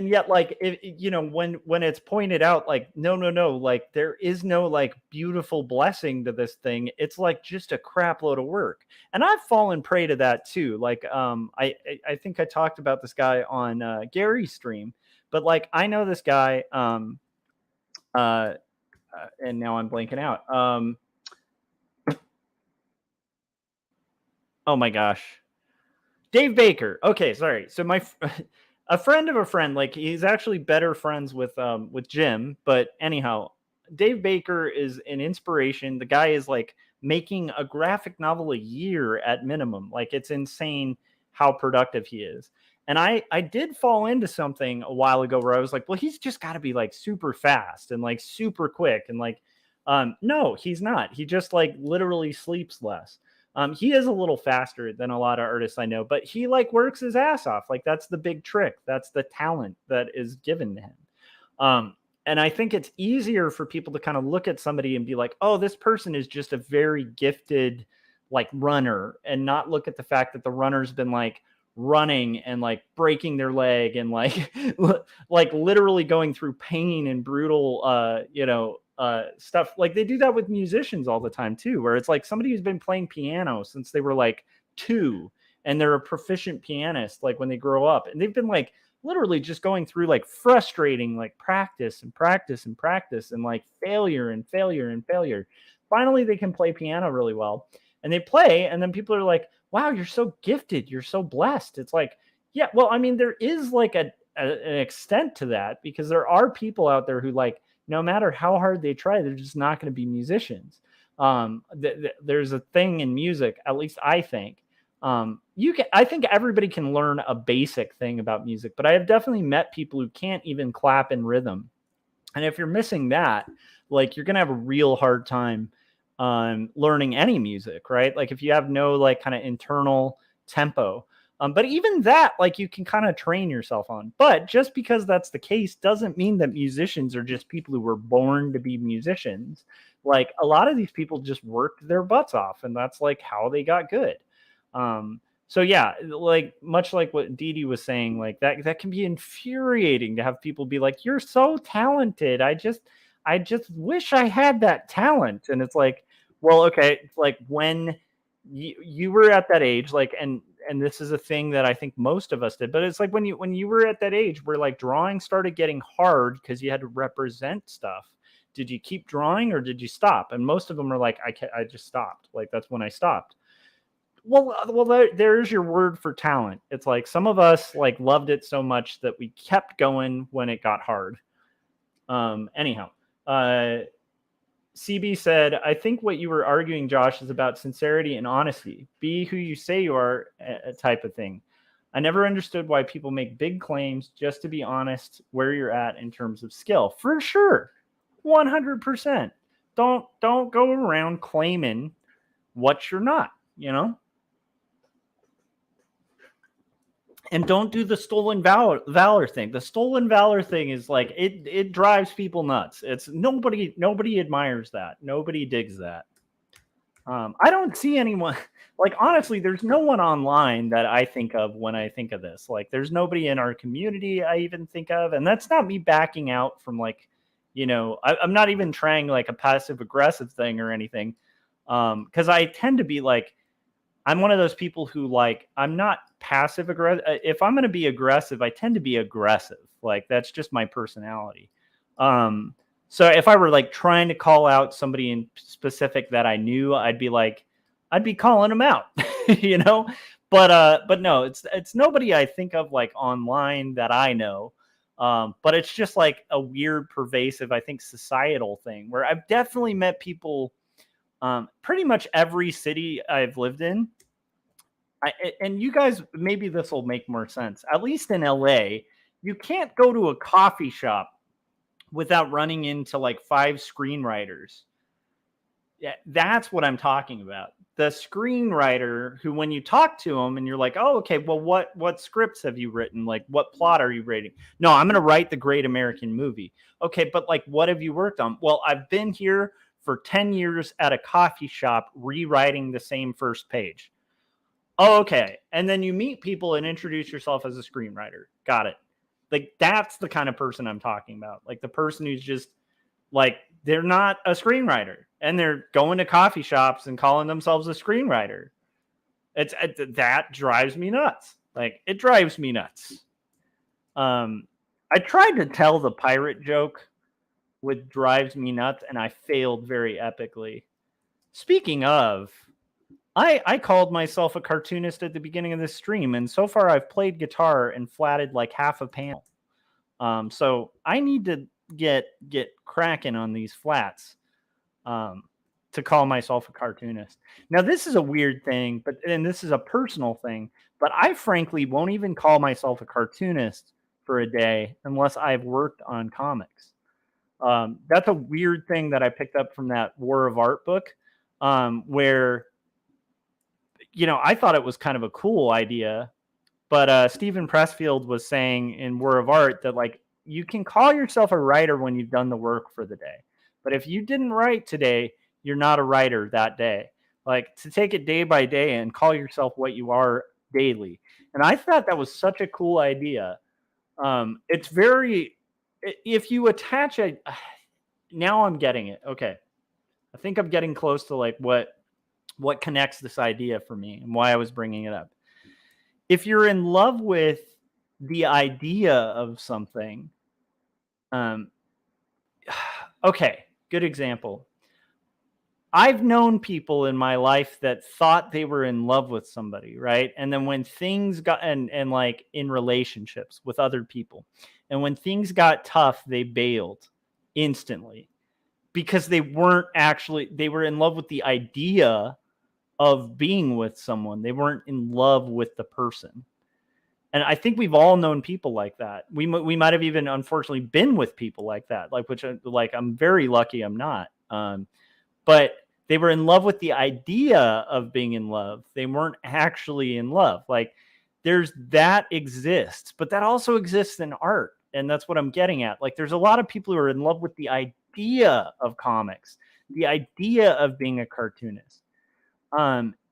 Speaker 1: yet like when it's pointed out like no like there is no like beautiful blessing to this thing. It's like just a crap load of work, and I've fallen prey to that too. Like I think I talked about this guy on Gary's stream, but like I know this guy and now I'm blanking out. Oh my gosh, Dave Baker. Okay, sorry. So a friend of a friend, like he's actually better friends with Jim, but anyhow, Dave Baker is an inspiration. The guy is like making a graphic novel a year at minimum. Like it's insane how productive he is. And I did fall into something a while ago where I was like, well, he's just got to be like super fast and like super quick and like no, he's not. He just like literally sleeps less. He is a little faster than a lot of artists I know, but he like works his ass off. Like that's the big trick. That's the talent that is given to him. And I think it's easier for people to kind of look at somebody and be like, oh, this person is just a very gifted like runner, and not look at the fact that the runner's been like running and like breaking their leg and like like literally going through pain and brutal stuff. Like they do that with musicians all the time too, where it's like somebody who's been playing piano since they were like 2 and they're a proficient pianist like when they grow up, and they've been like literally just going through like frustrating like practice and practice and practice and like failure and failure and failure. Finally they can play piano really well, and they play, and then people are like, wow, you're so gifted, you're so blessed. It's like, yeah, well, I mean, there is like an extent to that, because there are people out there who like no matter how hard they try, they're just not going to be musicians. There's a thing in music, at least I think. I think everybody can learn a basic thing about music, but I have definitely met people who can't even clap in rhythm. And if you're missing that, like you're going to have a real hard time learning any music, right? Like if you have no like kind of internal tempo. But even that, like you can kind of train yourself on. But just because that's the case doesn't mean that musicians are just people who were born to be musicians. Like a lot of these people just worked their butts off, and that's like how they got good. So yeah, like much like what Dee Dee was saying, like that can be infuriating to have people be like, "You're so talented. I just wish I had that talent." And it's like, well, okay, it's like when you were at that age, like, and this is a thing that I think most of us did, but it's like when you were at that age where like drawing started getting hard because you had to represent stuff. Did you keep drawing or did you stop? And most of them are like, I just stopped. Like that's when I stopped. Well, there's your word for talent. It's like some of us like loved it so much that we kept going when it got hard. Anyhow, CB said, I think what you were arguing, Josh, is about sincerity and honesty. Be who you say you are, a type of thing. I never understood why people make big claims just to be honest where you're at in terms of skill. For sure, 100%. Don't go around claiming what you're not. You know. And don't do the stolen valor thing. The stolen valor thing is like it drives people nuts. It's nobody admires that. Nobody digs that. I don't see anyone like honestly. There's no one online that I think of when I think of this. Like there's nobody in our community I even think of, and that's not me backing out from like, I'm not even trying like a passive aggressive thing or anything, because I tend to be like. I'm one of those people who like, I'm not passive aggressive. If I'm going to be aggressive, I tend to be aggressive. Like that's just my personality. So if I were like trying to call out somebody in specific that I knew, I'd be calling them out, but no, it's nobody I think of like online that I know. But it's just like a weird, pervasive, I think societal thing where I've definitely met people, pretty much every city I've lived in. And you guys, maybe this will make more sense. At least in LA, you can't go to a coffee shop without running into like 5 screenwriters. Yeah, that's what I'm talking about. The screenwriter who, when you talk to them and you're like, oh, okay, well, what scripts have you written? Like, what plot are you writing? No, I'm going to write the Great American Movie. Okay, but like, what have you worked on? Well, I've been here for 10 years at a coffee shop rewriting the same first page. Oh, okay. And then you meet people and introduce yourself as a screenwriter. Got it. Like, that's the kind of person I'm talking about. Like the person who's just like, they're not a screenwriter and they're going to coffee shops and calling themselves a screenwriter. That drives me nuts. Like it drives me nuts. I tried to tell the pirate joke with drives me nuts and I failed very epically. Speaking of, I called myself a cartoonist at the beginning of this stream, and so far I've played guitar and flatted like half a panel. So I need to get cracking on these flats to call myself a cartoonist. Now this is a weird thing, and this is a personal thing, but I frankly won't even call myself a cartoonist for a day unless I've worked on comics. That's a weird thing that I picked up from that War of Art book, where I thought it was kind of a cool idea, but Stephen Pressfield was saying in War of Art that like you can call yourself a writer when you've done the work for the day. But if you didn't write today, you're not a writer that day. Like to take it day by day and call yourself what you are daily. And I thought that was such a cool idea. It's very, if you attach a, now I'm getting it. Okay. I think I'm getting close to like what connects this idea for me and why I was bringing it up. If you're in love with the idea of something, okay, good example. I've known people in my life that thought they were in love with somebody, right? And then when things got, and like in relationships with other people, and when things got tough, they bailed instantly because they were in love with the idea of being with someone. They weren't in love with the person. And I think we've all known people like that. We might have even unfortunately been with people like that, which I'm very lucky I'm not. But they were in love with the idea of being in love. They weren't actually in love. Like that exists, but that also exists in art. And that's what I'm getting at. Like there's a lot of people who are in love with the idea of comics, the idea of being a cartoonist.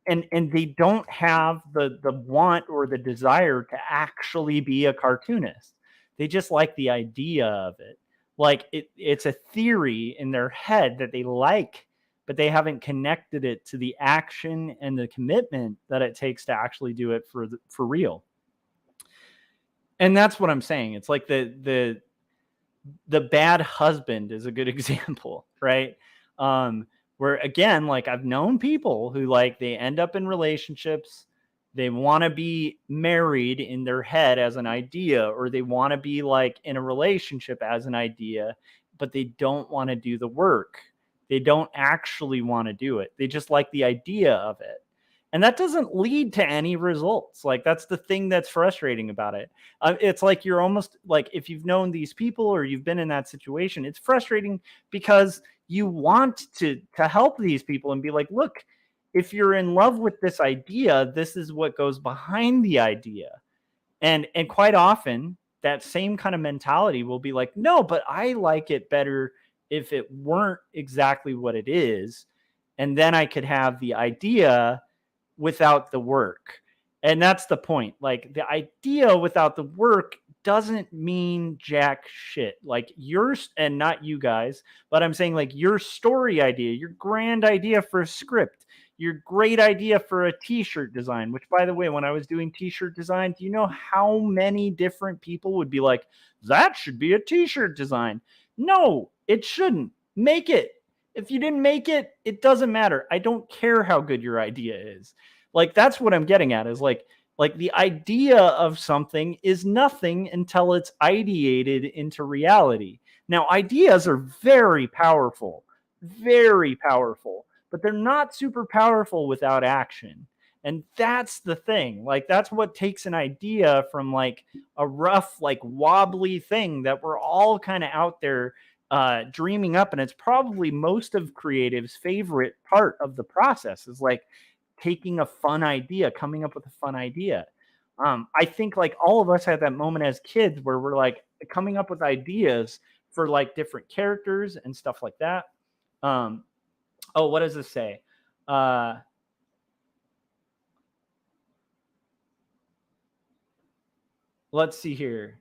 Speaker 1: and they don't have the want or the desire to actually be a cartoonist. They just like the idea of it. Like it's a theory in their head that they like, but they haven't connected it to the action and the commitment that it takes to actually do it for real. And that's what I'm saying. It's like the bad husband is a good example, right? Where again, like I've known people who like they end up in relationships, they want to be married in their head as an idea, or they want to be like in a relationship as an idea, but they don't want to do the work. They don't actually want to do it. They just like the idea of it. And that doesn't lead to any results. Like that's the thing that's frustrating about it. It's like you're almost like if you've known these people or you've been in that situation, it's frustrating because you want to help these people and be like, look, if you're in love with this idea, this is what goes behind the idea. And quite often that same kind of mentality will be like, no, but I like it better if it weren't exactly what it is. And then I could have the idea without the work. And that's the point. Like the idea without the work doesn't mean jack shit. Like yours, and not you guys, but I'm saying like your story idea, your grand idea for a script, your great idea for a t-shirt design, which by the way, when I was doing t-shirt design, do you know how many different people would be like, that should be a t-shirt design? No, it shouldn't. Make it. If you didn't make it, it doesn't matter. I don't care how good your idea is. Like that's what I'm getting at is like the idea of something is nothing until it's ideated into reality. Now, ideas are very powerful, but they're not super powerful without action. And that's the thing. Like that's what takes an idea from like a rough, like wobbly thing that we're all kind of out there dreaming up. And it's probably most of creatives' favorite part of the process is like taking a fun idea, coming up with a fun idea. I think like all of us had that moment as kids where we're like coming up with ideas for like different characters and stuff like that. Oh, what does this say? Let's see here.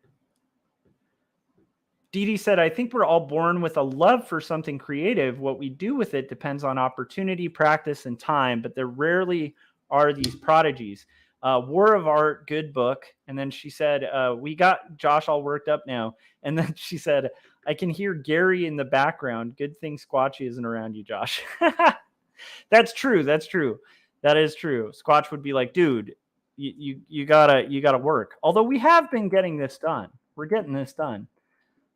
Speaker 1: Dee Dee said, I think we're all born with a love for something creative. What we do with it depends on opportunity, practice, and time, but there rarely are these prodigies. War of Art, good book. And then she said, we got Josh all worked up now. And then she said, I can hear Gary in the background. Good thing Squatchy isn't around you, Josh. That's true. That's true. That is true. Squatch would be like, dude, you gotta work. Although we have been getting this done. We're getting this done.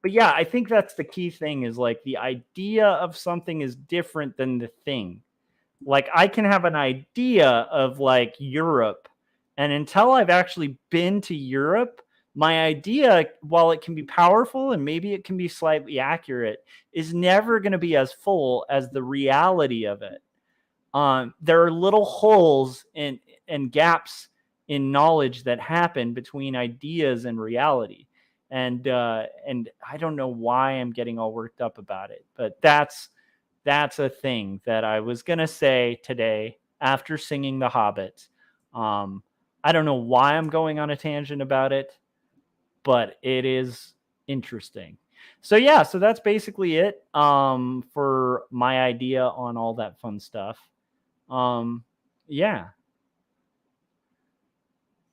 Speaker 1: But yeah, I think that's the key thing is like the idea of something is different than the thing. Like I can have an idea of like Europe, and until I've actually been to Europe, my idea, while it can be powerful and maybe it can be slightly accurate, is never going to be as full as the reality of it. There are little holes and gaps in knowledge that happen between ideas and reality. And I don't know why I'm getting all worked up about it, but that's a thing that I was gonna say today after singing The Hobbit. I don't know why I'm going on a tangent about it, but it is interesting. So yeah, so that's basically it for my idea on all that fun stuff. Yeah.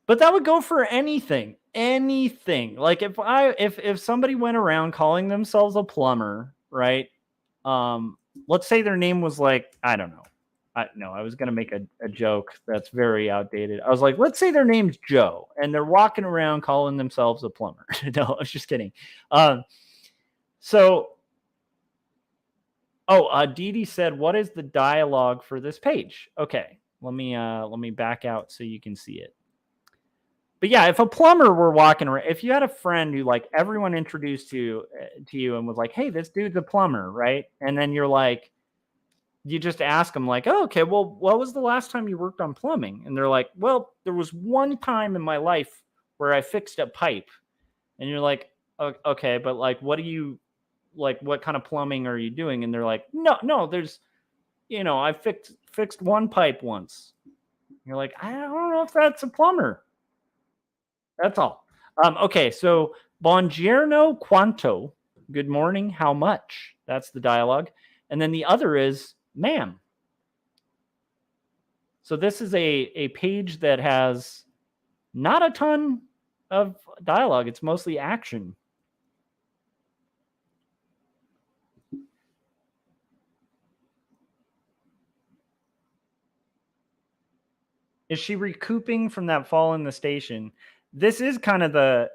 Speaker 1: But that would go for anything. Like if somebody went around calling themselves a plumber, right? Let's say their name was like, I don't know. I was going to make a joke that's very outdated. I was like, let's say their name's Joe and they're walking around calling themselves a plumber. No, I was just kidding. Dee Dee said, what is the dialogue for this page? Okay, let me back out so you can see it. But yeah, if a plumber were walking around, if you had a friend who like everyone introduced to you and was like, hey, this dude's a plumber, right? And then you're like, you just ask them like, oh, okay, well, what was the last time you worked on plumbing? And they're like, well, there was one time in my life where I fixed a pipe. And you're like, okay, but like, what kind of plumbing are you doing? And they're like, no, there's, I fixed one pipe once. You're like, I don't know if that's a plumber. That's all. Okay, so Buongiorno quanto. Good morning, how much? That's the dialogue. And then the other is ma'am. So this is a page that has not a ton of dialogue. It's mostly action. Is she recouping from that fall in the station? This is kind of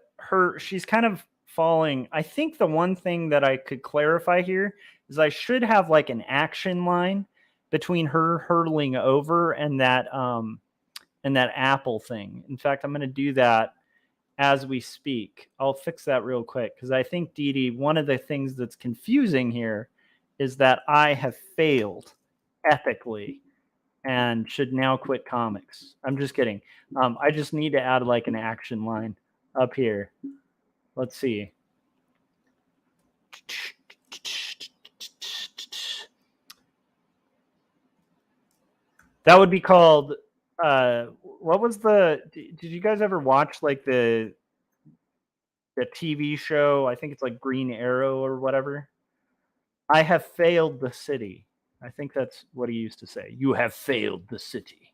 Speaker 1: she's kind of falling. I think the one thing that I could clarify here is I should have like an action line between her hurtling over and that apple thing. In fact, I'm going to do that as we speak. I'll fix that real quick because I think, Dee Dee, one of the things that's confusing here is that I have failed epically and should now quit comics. I'm just kidding. I just need to add like an action line up here. Let's see. That would be called what was did you guys ever watch like the TV show? I think it's like Green Arrow or whatever. I have failed the city. I think that's what he used to say. You have failed the city.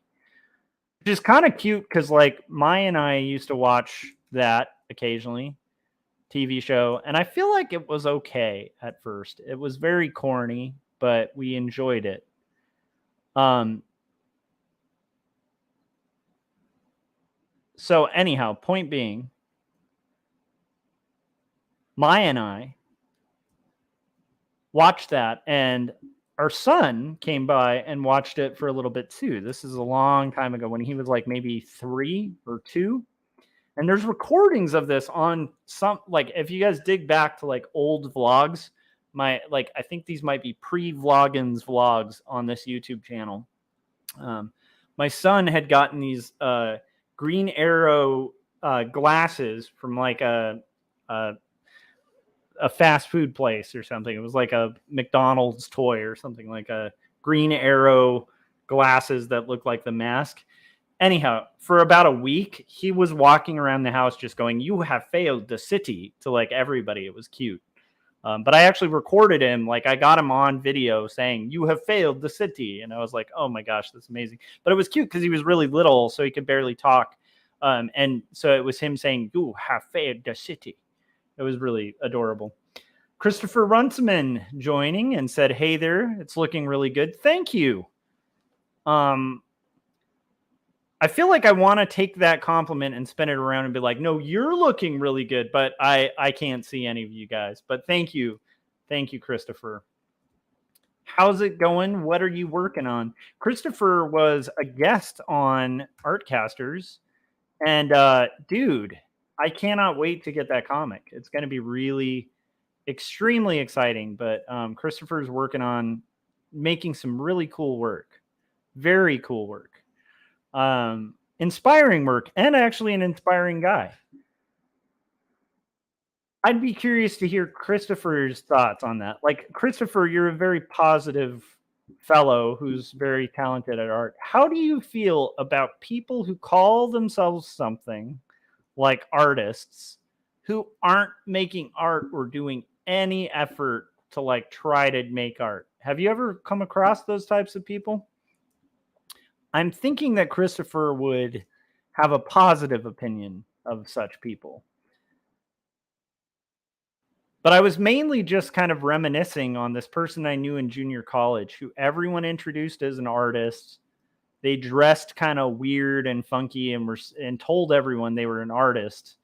Speaker 1: Which is kind of cute because like Maya and I used to watch that occasionally, TV show, and I feel like it was okay at first. It was very corny, but we enjoyed it. So anyhow, point being, Maya and I watched that, and our son came by and watched it for a little bit too. This is a long time ago when he was like maybe 3 or 2. And there's recordings of this on some, like, if you guys dig back to like old vlogs, I think these might be pre-vloggins vlogs on this YouTube channel. My son had gotten these Green Arrow glasses from like a fast food place or something. It was like a McDonald's toy or something, like a Green Arrow glasses that looked like the mask. Anyhow, for about a week, he was walking around the house just going, "You have failed the city," to like everybody. It was cute. But I actually recorded him. Like I got him on video saying, "You have failed the city." And I was like, oh my gosh, that's amazing. But it was cute because he was really little, so he could barely talk. And so it was him saying, "You have failed the city." It was really adorable. Christopher Runciman joining and said, "Hey there, it's looking really good." Thank you. I feel like I want to take that compliment and spin it around and be like, "No, you're looking really good," but I can't see any of you guys. But thank you, Christopher. How's it going? What are you working on? Christopher was a guest on Artcasters, and dude, I cannot wait to get that comic. It's going to be really extremely exciting. But Christopher's working on making some really cool work, very cool work. Inspiring work, and actually an inspiring guy. I'd be curious to hear Christopher's thoughts on that. Like, Christopher, you're a very positive fellow who's very talented at art. How do you feel about people who call themselves something like artists who aren't making art or doing any effort to like try to make art? Have you ever come across those types of people? I'm thinking that Christopher would have a positive opinion of such people. But I was mainly just kind of reminiscing on this person I knew in junior college who everyone introduced as an artist. They dressed kind of weird and funky and told everyone they were an artist.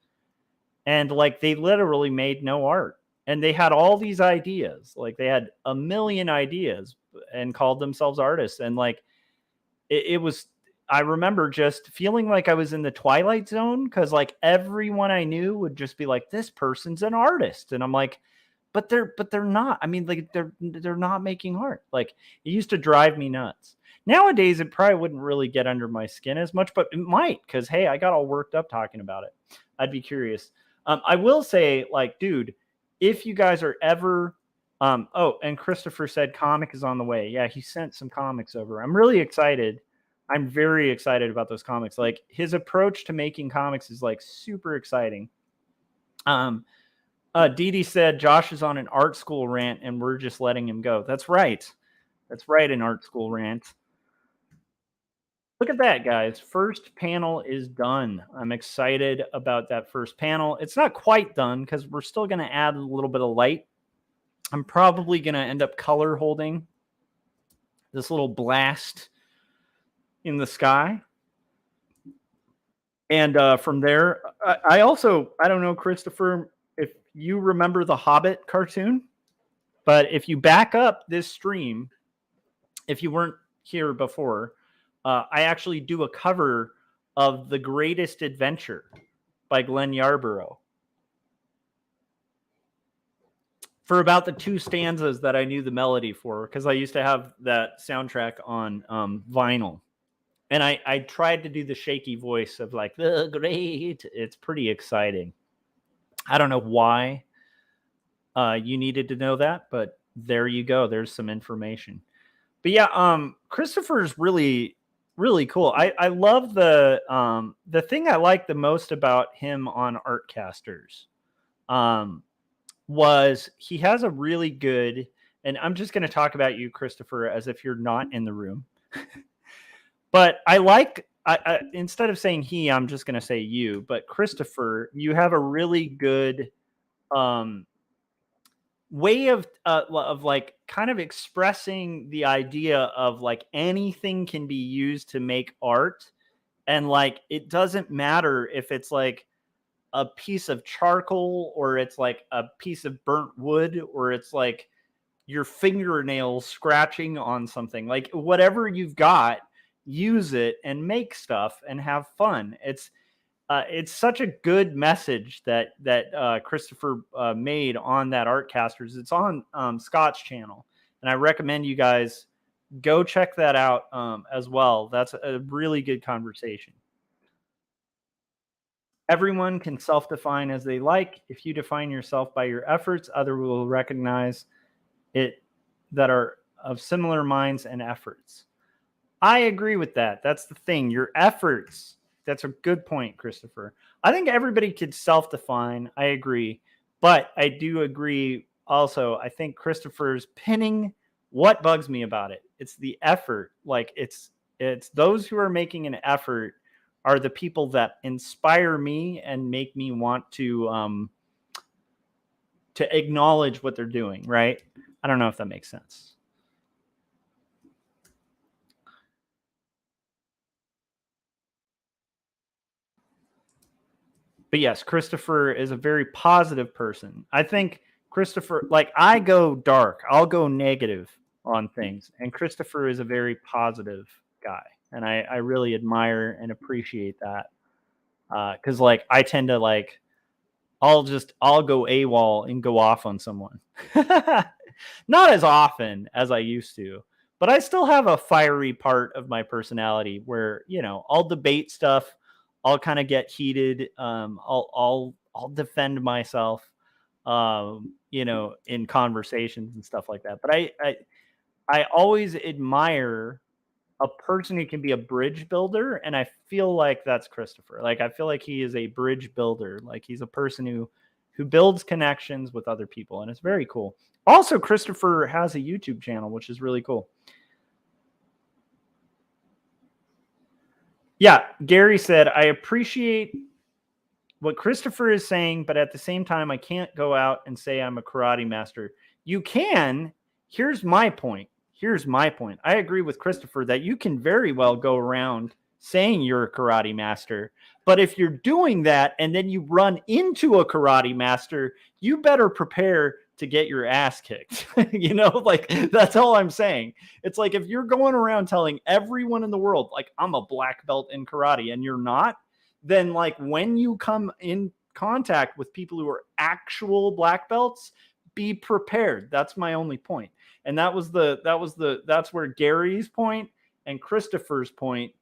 Speaker 1: And like they literally made no art. And they had all these ideas. Like they had a million ideas and called themselves artists. And like it was, I remember just feeling like I was in the Twilight Zone because like everyone I knew would just be like, "This person's an artist," and I'm like, but they're not. I mean, like they're not making art. Like it used to drive me nuts. Nowadays, it probably wouldn't really get under my skin as much, but it might because hey, I got all worked up talking about it. I'd be curious. I will say, like, dude, if you guys are ever oh, and Christopher said comic is on the way. Yeah, he sent some comics over. I'm really excited. I'm very excited about those comics. Like his approach to making comics is like super exciting. Dee Dee said Josh is on an art school rant and we're just letting him go. That's right. That's right, an art school rant. Look at that, guys. First panel is done. I'm excited about that first panel. It's not quite done because we're still going to add a little bit of light. I'm probably going to end up color holding this little blast in the sky. And from there, I don't know, Christopher, if you remember the Hobbit cartoon, but if you back up this stream, if you weren't here before, I actually do a cover of The Greatest Adventure by Glenn Yarborough for about the 2 stanzas that I knew the melody for, because I used to have that soundtrack on vinyl. And I tried to do the shaky voice of like, the great. It's pretty exciting. I don't know why you needed to know that, but there you go. There's some information. But yeah, Christopher's really, really cool. I love the thing I like the most about him on Artcasters was he has a really good, and I'm just going to talk about you, Christopher, as if you're not in the room. But I like, instead of saying he, I'm just going to say you. But Christopher, you have a really good way of like kind of expressing the idea of like anything can be used to make art, and like it doesn't matter if it's like a piece of charcoal or it's like a piece of burnt wood or it's like your fingernails scratching on something. Like whatever you've got, use it and make stuff and have fun. It's such a good message that Christopher made on that Artcasters. It's on Scott's channel, and I recommend you guys go check that out as well. That's a really good conversation. Everyone can self-define as they like. If you define yourself by your efforts, others will recognize it that are of similar minds and efforts. I agree with that. That's the thing. Your efforts. That's a good point, Christopher. I think everybody could self-define. I agree. But I do agree also. I think Christopher's pinning what bugs me about it. It's the effort. Like it's those who are making an effort are the people that inspire me and make me want to acknowledge what they're doing, right? I don't know if that makes sense. But yes, Christopher is a very positive person. I think Christopher, like I go dark, I'll go negative on things, and Christopher is a very positive guy, and I really admire and appreciate that. Because like I tend to like, I'll go AWOL and go off on someone. Not as often as I used to, but I still have a fiery part of my personality where, you know, I'll debate stuff. I'll kind of get heated. I'll defend myself, you know, in conversations and stuff like that. But I always admire a person who can be a bridge builder, and I feel like that's Christopher. Like I feel like he is a bridge builder. Like he's a person who builds connections with other people, and it's very cool. Also, Christopher has a YouTube channel, which is really cool. Yeah, Gary said, I appreciate what Christopher is saying, but at the same time, I can't go out and say I'm a karate master. You can. Here's my point. I agree with Christopher that you can very well go around saying you're a karate master. But if you're doing that and then you run into a karate master, you better prepare to get your ass kicked. You know, like that's all I'm saying. It's like if you're going around telling everyone in the world, like I'm a black belt in karate and you're not, then like when you come in contact with people who are actual black belts, be prepared. That's my only point. And that's where Gary's point and Christopher's point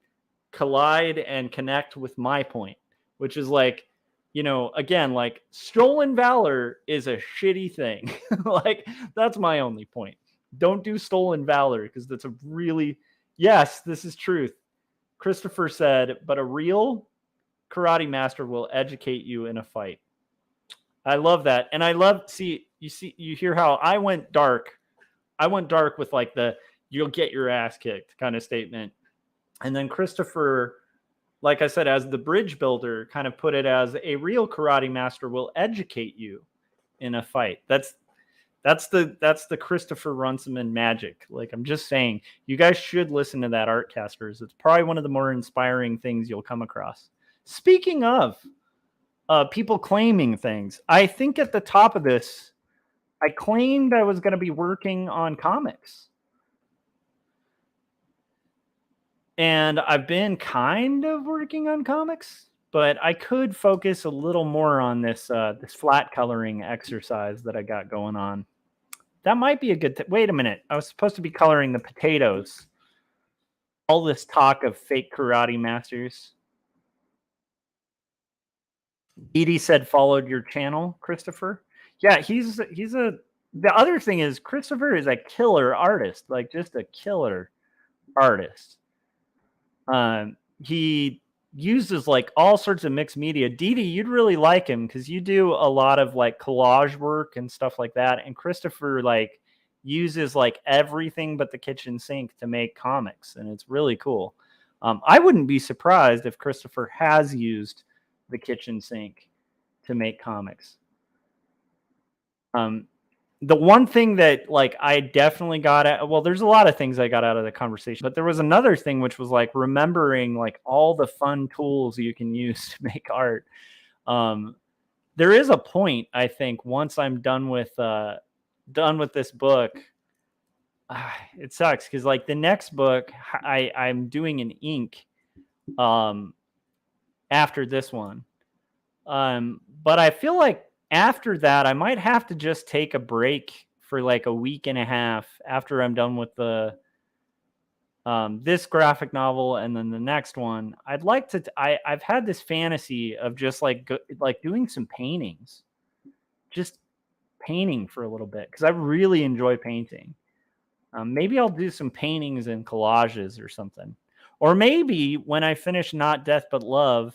Speaker 1: collide and connect with my point, which is like, you know, again, like stolen valor is a shitty thing. Like that's my only point. Don't do stolen valor because that's a really, yes, this is truth. Christopher said, but a real karate master will educate you in a fight. I love that. And I love, you hear how I went dark. I went dark with like the, you'll get your ass kicked kind of statement. And then Christopher, like I said, as the bridge builder, kind of put it as a real karate master will educate you in a fight. That's the Christopher Runciman magic. Like, I'm just saying, you guys should listen to that Artcasters. It's probably one of the more inspiring things you'll come across. Speaking of people claiming things, I think at the top of this, I claimed I was going to be working on comics. And I've been kind of working on comics, but I could focus a little more on this this flat coloring exercise that I got going on. That might be a good wait a minute. I was supposed to be coloring the potatoes. All this talk of fake karate masters. Edie said followed your channel, Christopher. Yeah, he's a the other thing is Christopher is a killer artist, like just a killer artist. He uses like all sorts of mixed media. Didi, you'd really like him because you do a lot of like collage work and stuff like that. And Christopher like uses like everything but the kitchen sink to make comics, and it's really cool. I wouldn't be surprised if Christopher has used the kitchen sink to make comics. The one thing that like I definitely got at, well, there's a lot of things I got out of the conversation, but there was another thing which was like remembering like all the fun tools you can use to make art. There is a point, I think, once I'm done with this book, it sucks because like the next book I'm doing in ink after this one. But I feel like after that, I might have to just take a break for like a week and a half after I'm done with the this graphic novel and then the next one. I'd like to. I've had this fantasy of just like doing some paintings, just painting for a little bit because I really enjoy painting. Maybe I'll do some paintings and collages or something, or maybe when I finish Not Death But Love,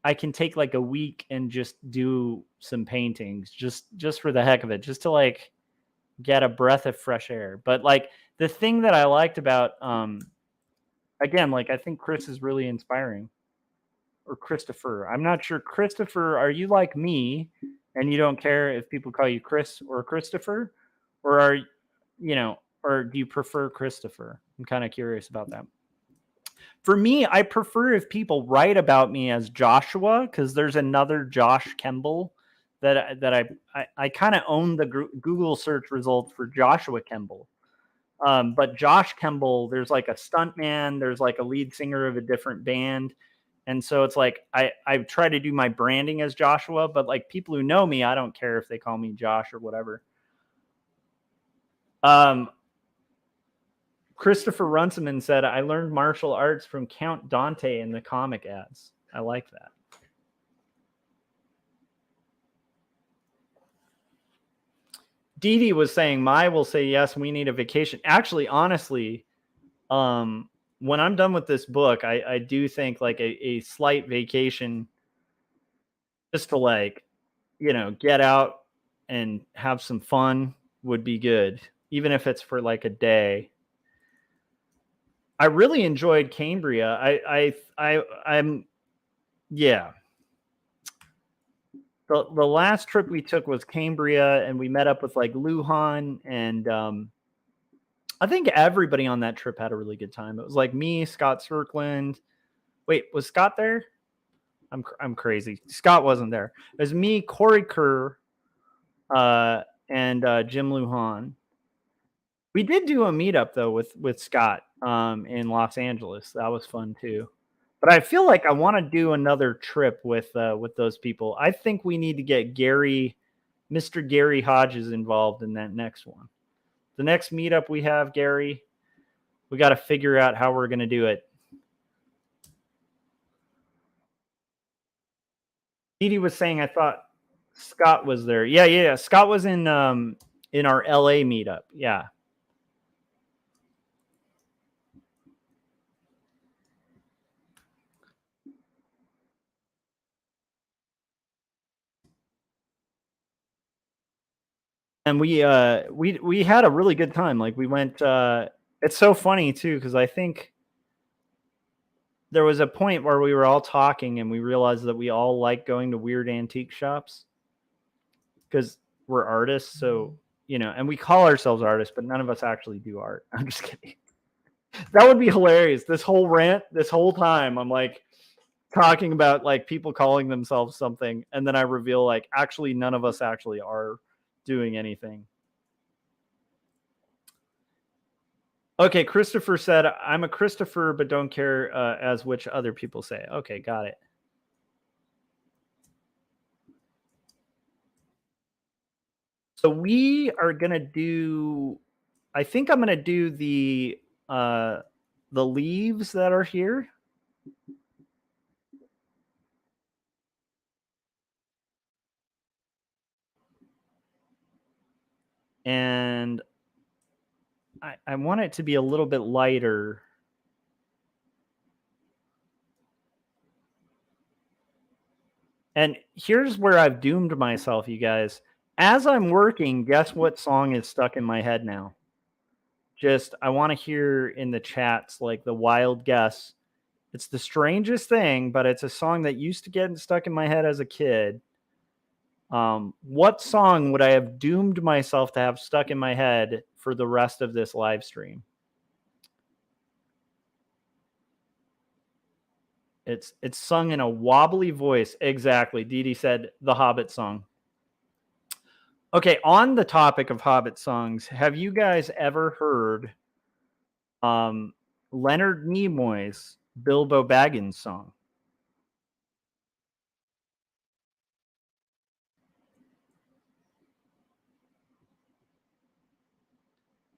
Speaker 1: I can take like a week and just do some paintings just for the heck of it, just to like get a breath of fresh air. But like the thing that I liked about, again, like I think Chris is really inspiring, or Christopher. I'm not sure. Christopher, are you like me and you don't care if people call you Chris or Christopher, or are, or do you prefer Christopher? I'm kind of curious about that. For me, I prefer if people write about me as Joshua, because there's another Josh Kemble that I kind of own the Google search results for Joshua Kemble. But Josh Kemble, there's like a stuntman, there's like a lead singer of a different band. And so it's like I try to do my branding as Joshua, but like people who know me, I don't care if they call me Josh or whatever. Christopher Runciman said, I learned martial arts from Count Dante in the comic ads. I like that. Didi was saying, Mai will say, yes, we need a vacation. Actually, honestly, when I'm done with this book, I do think like a slight vacation just to like, get out and have some fun would be good, even if it's for like a day. I really enjoyed Cambria. I'm yeah. The last trip we took was Cambria, and we met up with like Lujan, and I think everybody on that trip had a really good time. It was like me, Scott Cirkland. Wait, was Scott there? I'm crazy. Scott wasn't there. It was me, Corey Kerr, and Jim Lujan. We did do a meetup though with Scott in Los Angeles. That was fun too. But I feel like I want to do another trip with those people. I think we need to get Mr. Gary Hodges involved in that next one. The next meetup we have, Gary, we got to figure out how we're going to do it. Edie was saying, I thought Scott was there. Yeah. Scott was in our LA meetup. Yeah. And we had a really good time. Like we went. It's so funny too because I think there was a point where we were all talking and we realized that we all like going to weird antique shops because we're artists. So and we call ourselves artists, but none of us actually do art. I'm just kidding. That would be hilarious. This whole rant, this whole time, I'm like talking about like people calling themselves something, and then I reveal like actually none of us actually are doing anything. Okay, Christopher said, I'm a Christopher, but don't care as which other people say. Okay, got it. So we are going to do, I think I'm going to do the leaves that are here. And I want it to be a little bit lighter. And here's where I've doomed myself, you guys. As I'm working, guess what song is stuck in my head now? Just, I want to hear in the chats like the wild guess. It's the strangest thing, but it's a song that used to get stuck in my head as a kid. What song would I have doomed myself to have stuck in my head for the rest of this live stream? It's sung in a wobbly voice. Exactly. Dee Dee said the Hobbit song. Okay, on the topic of Hobbit songs, have you guys ever heard Leonard Nimoy's Bilbo Baggins song?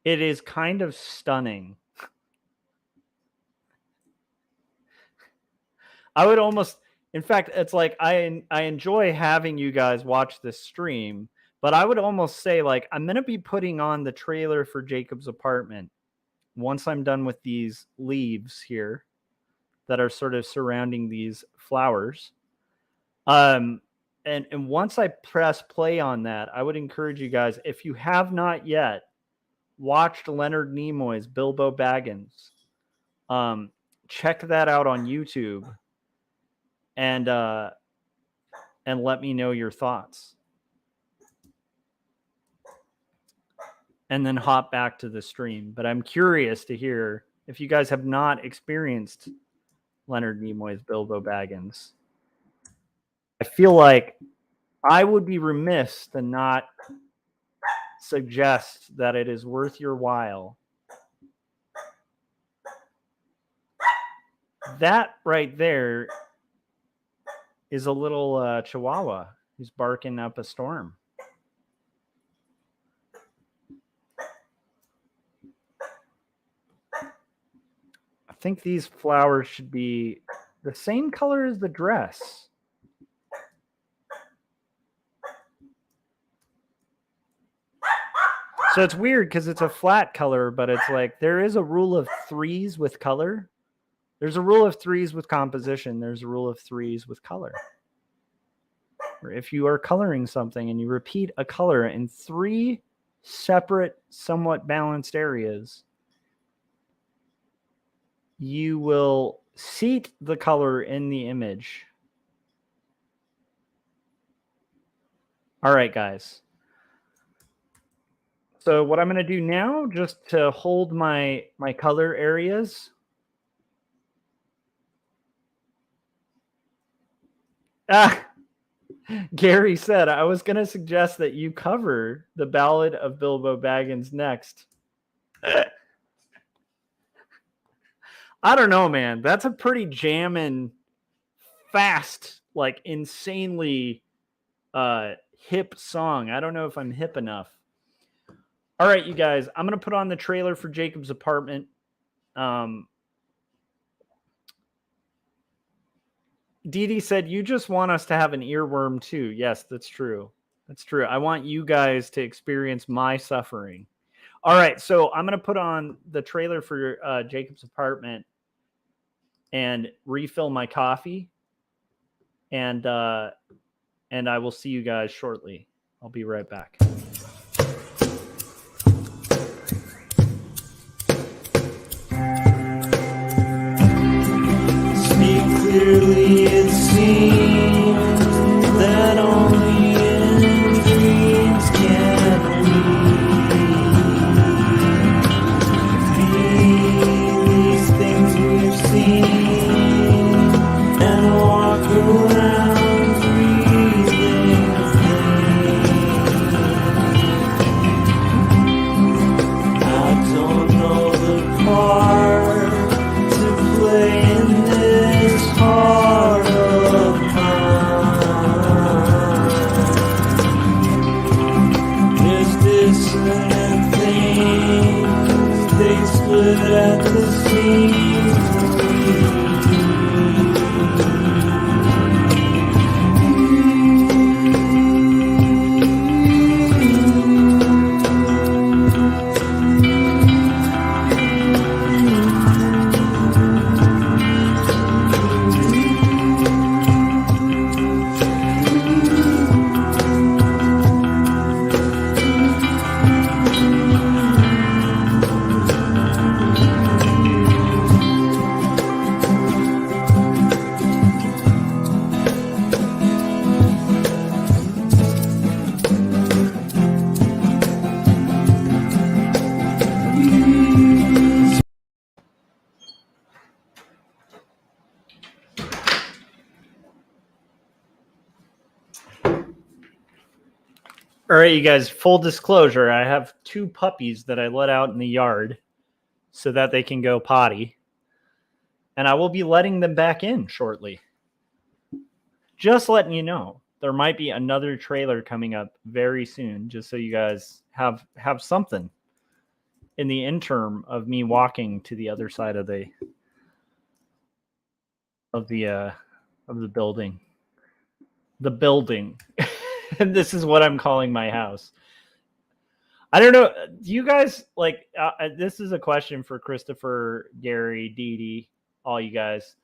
Speaker 1: It is kind of stunning. I would almost, in fact, it's like I enjoy having you guys watch this stream, but I would almost say like I'm going to be putting on the trailer for Jacob's Apartment once I'm done with these leaves here that are sort of surrounding these flowers. And once I press play on that, I would encourage you guys, if you have not yet watched Leonard Nimoy's Bilbo Baggins, check that out on YouTube and let me know your thoughts. And then hop back to the stream. But I'm curious to hear if you guys have not experienced Leonard Nimoy's Bilbo Baggins. I feel like I would be remiss to not suggest that it is worth your while. That right there is a little chihuahua who's barking up a storm. I think these flowers should be the same color as the dress. So it's weird because it's a flat color, but it's like there is a rule of threes with color. There's a rule of threes with composition. There's a rule of threes with color. Or if you are coloring something and you repeat a color in three separate, somewhat balanced areas, you will seat the color in the image. All right, guys. So what I'm going to do now, just to hold my color areas. Gary said, I was going to suggest that you cover the Ballad of Bilbo Baggins next. I don't know, man. That's a pretty jammin', fast, like insanely hip song. I don't know if I'm hip enough. All right, you guys, I'm going to put on the trailer for Jacob's Apartment. Dee Dee said, you just want us to have an earworm too. Yes, that's true. That's true. I want you guys to experience my suffering. All right, so I'm going to put on the trailer for Jacob's Apartment and refill my coffee. And I will see you guys shortly. I'll be right back. All right, you guys, full disclosure, I have 2 puppies that I let out in the yard so that they can go potty. And I will be letting them back in shortly. Just letting you know. There might be another trailer coming up very soon, just so you guys have something in the interim of me walking to the other side of the building. The building. And this is what I'm calling my house. I don't know. Do you guys like? This is a question for Christopher, Gary, Dee Dee, all you guys.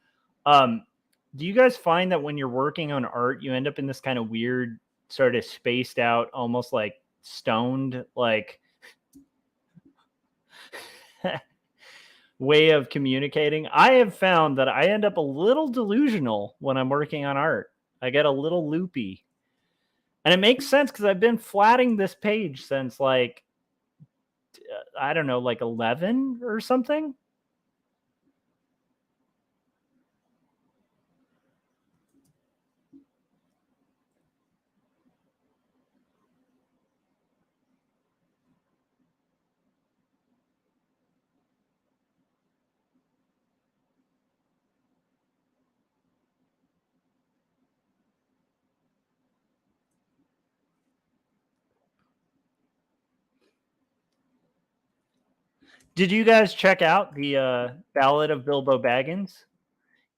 Speaker 1: Do you guys find that when you're working on art, you end up in this kind of weird, sort of spaced out, almost like stoned, like way of communicating? I have found that I end up a little delusional when I'm working on art. I get a little loopy. And it makes sense because I've been flatting this page since like, I don't know, like 11 or something. Did you guys check out the Ballad of Bilbo Baggins?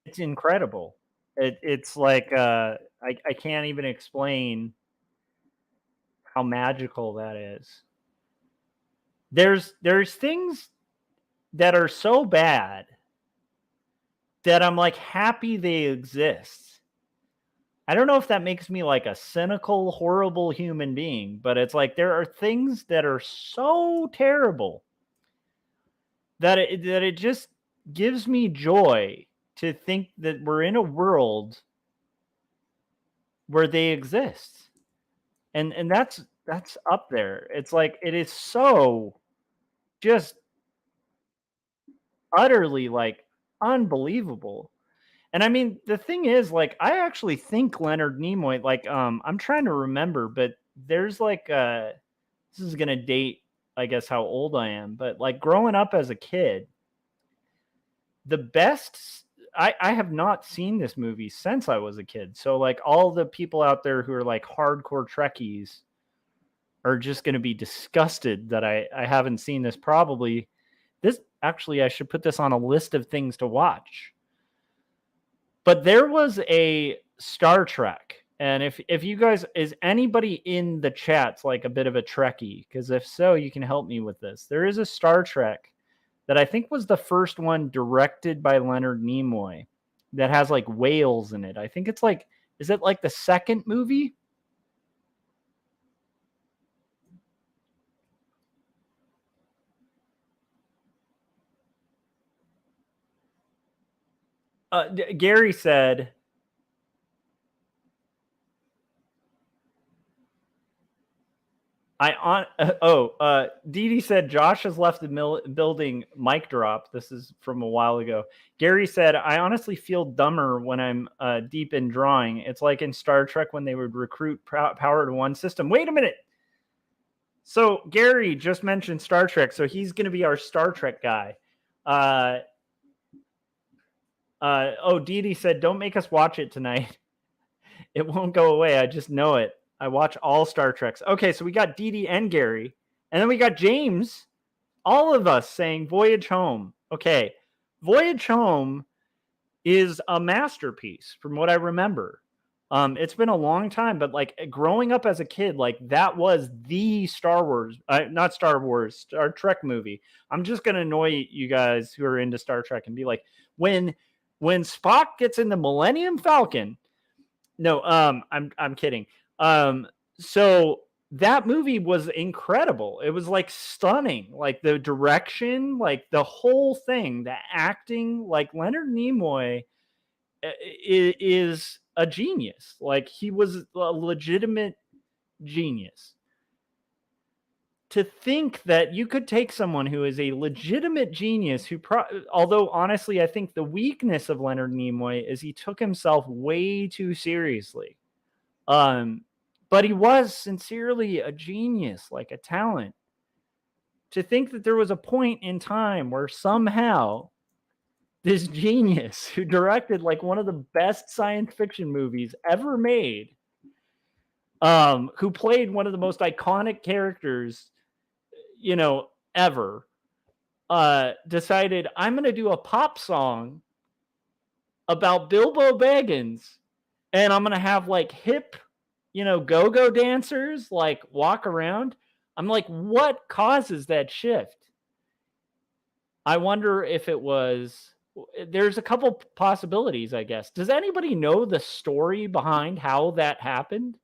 Speaker 1: It's incredible. It's like I can't even explain how magical that is. There's things that are so bad that I'm like happy they exist. I don't know if that makes me like a cynical, horrible human being, but it's like there are things that are so terrible that it just gives me joy to think that we're in a world where they exist. And that's up there. It's like it is so just utterly like unbelievable. And I mean, the thing is, like, I actually think Leonard Nimoy, like, I'm trying to remember, but there's like this is gonna date, I guess, how old I am, but like growing up as a kid, the best I have not seen this movie since I was a kid. So like all the people out there who are like hardcore Trekkies are just gonna be disgusted that I haven't seen this. Probably this actually I should put this on a list of things to watch. But there was a Star Trek. And if you guys, is anybody in the chats like a bit of a Trekkie? Because if so, you can help me with this. There is a Star Trek that I think was the first one directed by Leonard Nimoy that has like whales in it. I think it's like, is it like the second movie? Gary said, Dee Dee said Josh has left the building. Mic drop. This is from a while ago. Gary said, I honestly feel dumber when I'm deep in drawing. It's like in Star Trek when they would recruit power to one system. Wait a minute. So Gary just mentioned Star Trek, so he's going to be our Star Trek guy. Dee Dee said, don't make us watch it tonight. It won't go away. I just know it. I watch all Star Treks. Okay, so we got Dee Dee and Gary. And then we got James. All of us saying Voyage Home. Okay, Voyage Home is a masterpiece from what I remember. It's been a long time, but like growing up as a kid, like that was the Star Trek movie. I'm just gonna annoy you guys who are into Star Trek and be like, when Spock gets in the Millennium Falcon. No, I'm kidding. So that movie was incredible. It was like stunning, like the direction, like the whole thing, the acting. Like Leonard Nimoy is a genius. Like he was a legitimate genius. To think that you could take someone who is a legitimate genius, although honestly, I think the weakness of Leonard Nimoy is he took himself way too seriously. But he was sincerely a genius, like a talent. To think that there was a point in time where somehow this genius who directed like one of the best science fiction movies ever made, who played one of the most iconic characters, ever, decided, I'm going to do a pop song about Bilbo Baggins, and I'm going to have like hip, go-go dancers like walk around. I'm like, what causes that shift? I wonder if it was, there's a couple possibilities, I guess. Does anybody know the story behind how that happened?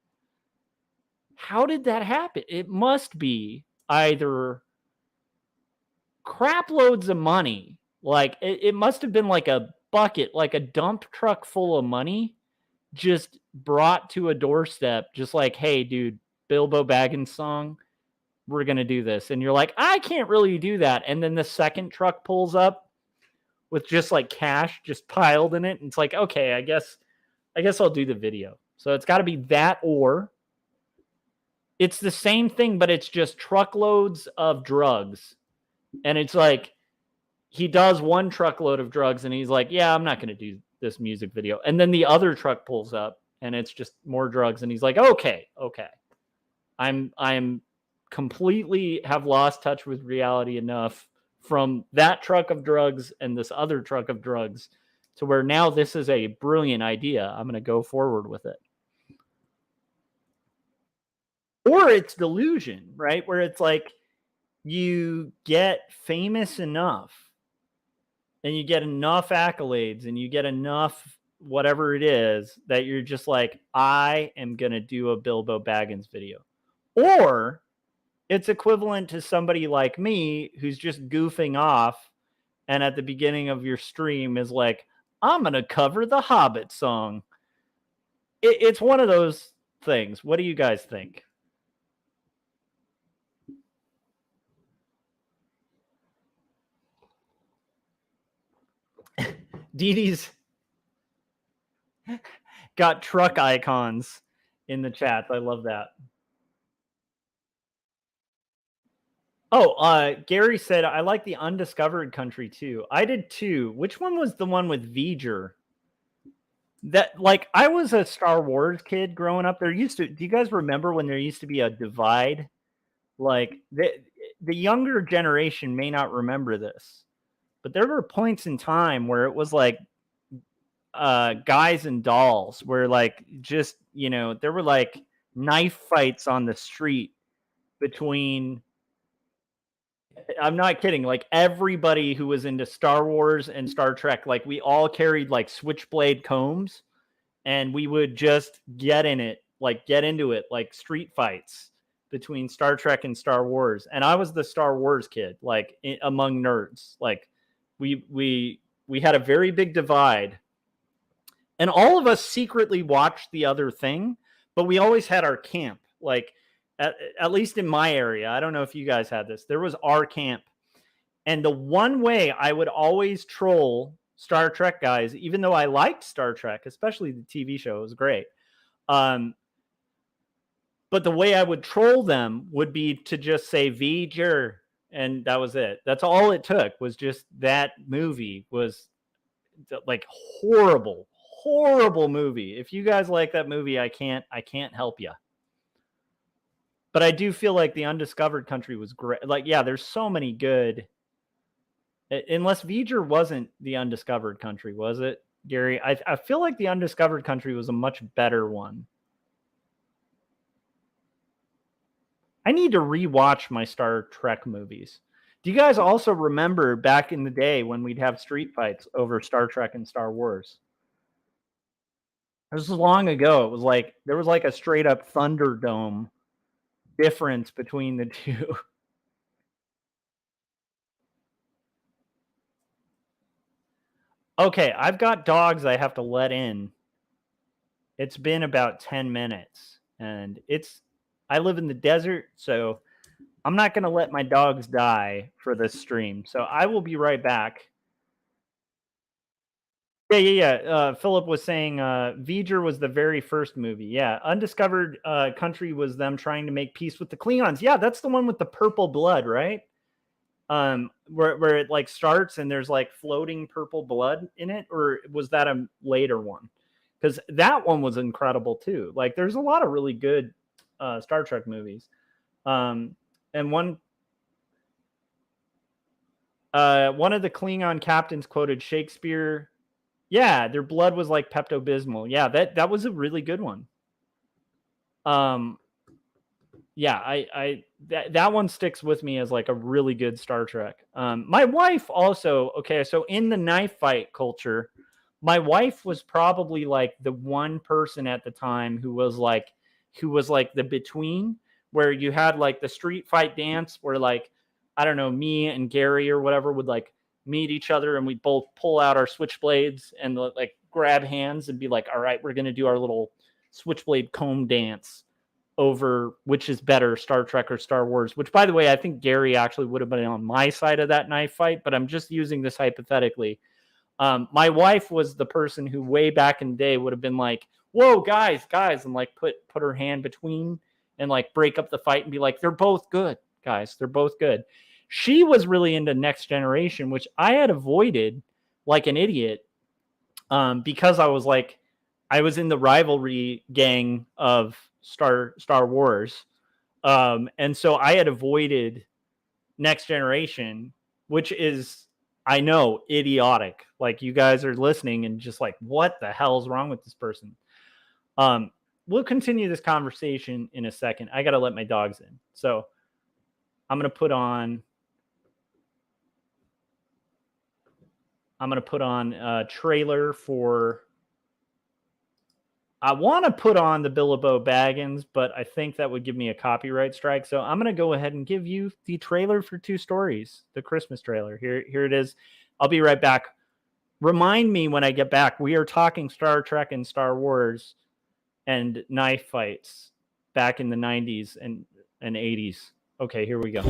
Speaker 1: How did that happen? It must be either crap loads of money. Like it must have been like a bucket, like a dump truck full of money just brought to a doorstep, just like, hey, dude, Bilbo Baggins song, we're going to do this. And you're like, I can't really do that. And then the second truck pulls up with just like cash just piled in it. And it's like, okay, I guess I'll do the video. So it's got to be that, or it's the same thing, but it's just truckloads of drugs. And it's like, he does one truckload of drugs and he's like, yeah, I'm not going to do this music video. And then the other truck pulls up and it's just more drugs. And he's like, okay. I'm completely have lost touch with reality enough from that truck of drugs and this other truck of drugs to where now this is a brilliant idea. I'm going to go forward with it. Or it's delusion, right? Where it's like you get famous enough and you get enough accolades and you get enough whatever it is that you're just like, I am going to do a Bilbo Baggins video. Or it's equivalent to somebody like me who's just goofing off and at the beginning of your stream is like, I'm going to cover the Hobbit song. It's one of those things. What do you guys think? Dee Dee's got truck icons in the chat. I love that. Oh, Gary said, I like the Undiscovered Country too. I did too. Which one was the one with V'ger? That, like, I was a Star Wars kid growing up. Do you guys remember when there used to be a divide? Like, the younger generation may not remember this, but there were points in time where it was like guys and dolls, where like just, there were like knife fights on the street between, I'm not kidding, like everybody who was into Star Wars and Star Trek, like we all carried like switchblade combs and we would just get into it, like street fights between Star Trek and Star Wars. And I was the Star Wars kid, like among nerds. Like we had a very big divide. And all of us secretly watched the other thing, but we always had our camp. Like at least in my area, I don't know if you guys had this. There was our camp. And the one way I would always troll Star Trek guys, even though I liked Star Trek, especially the TV show, it was great. But the way I would troll them would be to just say V'ger, and that was it. That's all it took, was just that movie was like horrible movie. If you guys like that movie, I can't help you. But I do feel like the Undiscovered Country was great. Like, yeah, there's so many good. Unless V'ger wasn't the Undiscovered Country, was it, Gary? I feel like the Undiscovered Country was a much better one. I need to rewatch my Star Trek movies. Do you guys also remember back in the day when we'd have street fights over Star Trek and Star Wars? This was long ago. It was like there was like a straight up Thunderdome difference between the two. Okay, I've got dogs I have to let in. It's been about 10 minutes and I live in the desert, so I'm not going to let my dogs die for this stream. So I will be right back. Yeah. Philip was saying V'ger was the very first movie. Yeah. Undiscovered Country was them trying to make peace with the Klingons. Yeah, that's the one with the purple blood, right? Where it like starts and there's like floating purple blood in it, or was that a later one? Because that one was incredible too. Like there's a lot of really good Star Trek movies. And one of the Klingon captains quoted Shakespeare. Yeah, their blood was like Pepto-Bismol. Yeah, that was a really good one. Yeah, that one sticks with me as like a really good Star Trek. My wife also, okay, so in the knife fight culture, my wife was probably like the one person at the time who was like the between, where you had like the street fight dance where like, I don't know, me and Gary or whatever would like meet each other and we'd both pull out our switchblades and like grab hands and be like, all right, we're gonna do our little switchblade comb dance over which is better, Star Trek or Star Wars, which, by the way, I think Gary actually would have been on my side of that knife fight, but I'm just using this hypothetically. My wife was the person who way back in the day would have been like, whoa, guys, and like put her hand between and like break up the fight and be like, they're both good, guys. They're both good. She was really into Next Generation, which I had avoided like an idiot because I was in the rivalry gang of Star Wars. And so I had avoided Next Generation, which is, I know, idiotic. Like you guys are listening and just like, what the hell's wrong with this person? We'll continue this conversation in a second. I got to let my dogs in. So I'm going to put on a trailer for, I want to put on the Bilbo Baggins, but I think that would give me a copyright strike. So I'm going to go ahead and give you the trailer for Two Stories, the Christmas trailer. Here it is. I'll be right back. Remind me when I get back. We are talking Star Trek and Star Wars and knife fights back in the 90s and 80s. Okay, here we go.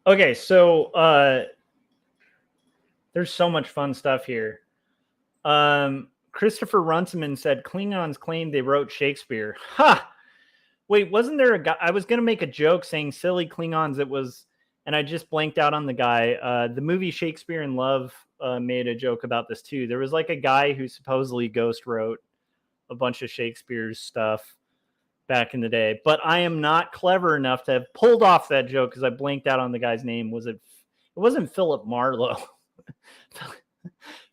Speaker 1: Okay, so there's so much fun stuff here. Christopher Runciman said Klingons claimed they wrote Shakespeare. Ha! Wait, wasn't there a guy? I was going to make a joke saying silly Klingons. It was, and I just blanked out on the guy. The movie Shakespeare in Love made a joke about this too. There was like a guy who supposedly ghost wrote a bunch of Shakespeare's stuff back in the day, but I am not clever enough to have pulled off that joke because I blanked out on the guy's name. It wasn't Philip Marlowe.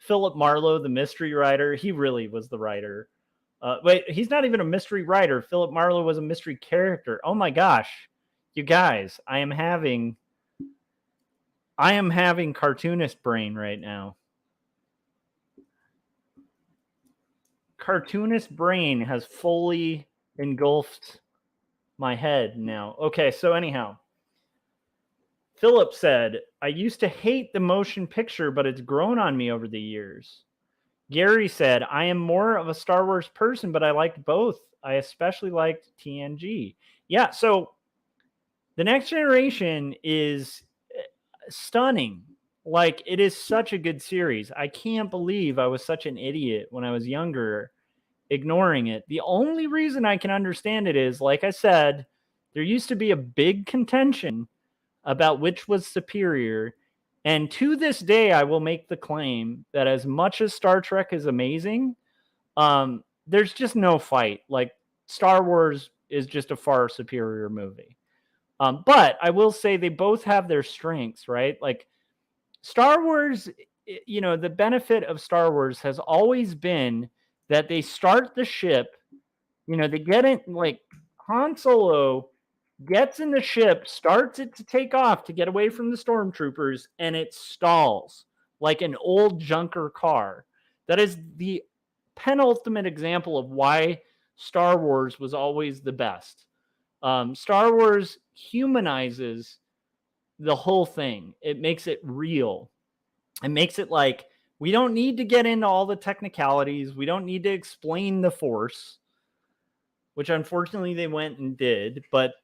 Speaker 1: Philip Marlowe, the mystery writer. He really was the writer. Wait, he's not even a mystery writer. Philip Marlowe was a mystery character. Oh my gosh, you guys, I am having cartoonist brain right now. Cartoonist brain has fully engulfed my head now. Okay, so anyhow, Philip said, I used to hate the motion picture, but it's grown on me over the years. Gary said, I am more of a Star Wars person, but I liked both. I especially liked TNG. Yeah, so The Next Generation is stunning. Like, it is such a good series. I can't believe I was such an idiot when I was younger, ignoring it. The only reason I can understand it is, like I said, there used to be a big contention about which was superior. And to this day, I will make the claim that as much as Star Trek is amazing, there's just no fight. Like, Star Wars is just a far superior movie. But I will say they both have their strengths, right? Like, Star Wars, the benefit of Star Wars has always been that they start the ship, they get in, like, Han Solo gets in the ship, starts it to take off to get away from the stormtroopers, and it stalls like an old junker car. That is the penultimate example of why Star Wars was always the best. Star Wars humanizes the whole thing. It makes it real. It makes it like we don't need to get into all the technicalities. We don't need to explain the Force, which unfortunately they went and did. But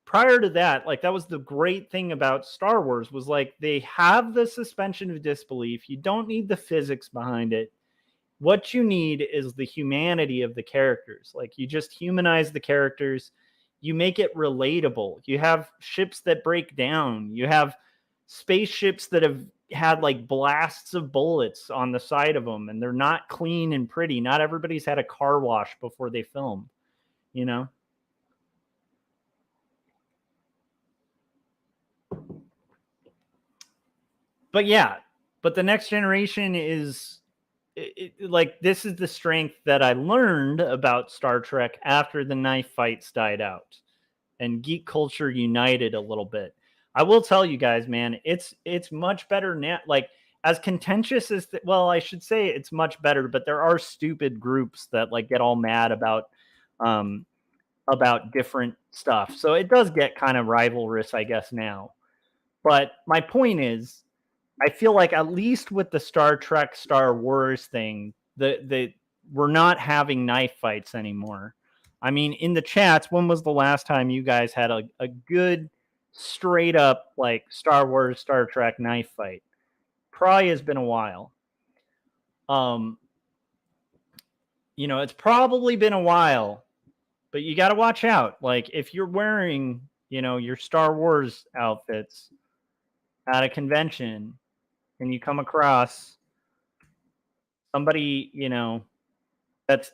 Speaker 1: prior to that, like, that was the great thing about Star Wars, was like they have the suspension of disbelief. You don't need the physics behind it. What you need is the humanity of the characters. Like, you just humanize the characters. You make it relatable. You have ships that break down. You have spaceships that have had like blasts of bullets on the side of them, and they're not clean and pretty. Not everybody's had a car wash before they film, But yeah, but the Next Generation is like, this is the strength that I learned about Star Trek after the knife fights died out and geek culture united a little bit. I will tell you guys, man, it's much better now. Like, as contentious as well, I should say it's much better, but there are stupid groups that like get all mad about different stuff. So it does get kind of rivalrous, I guess, now. But my point is, I feel like at least with the Star Trek, Star Wars thing, we're not having knife fights anymore. I mean, in the chats, when was the last time you guys had a good, straight up, like, Star Wars, Star Trek knife fight? Probably has been a while. It's probably been a while, but you got to watch out. Like, if you're wearing, your Star Wars outfits at a convention, and you come across somebody, that's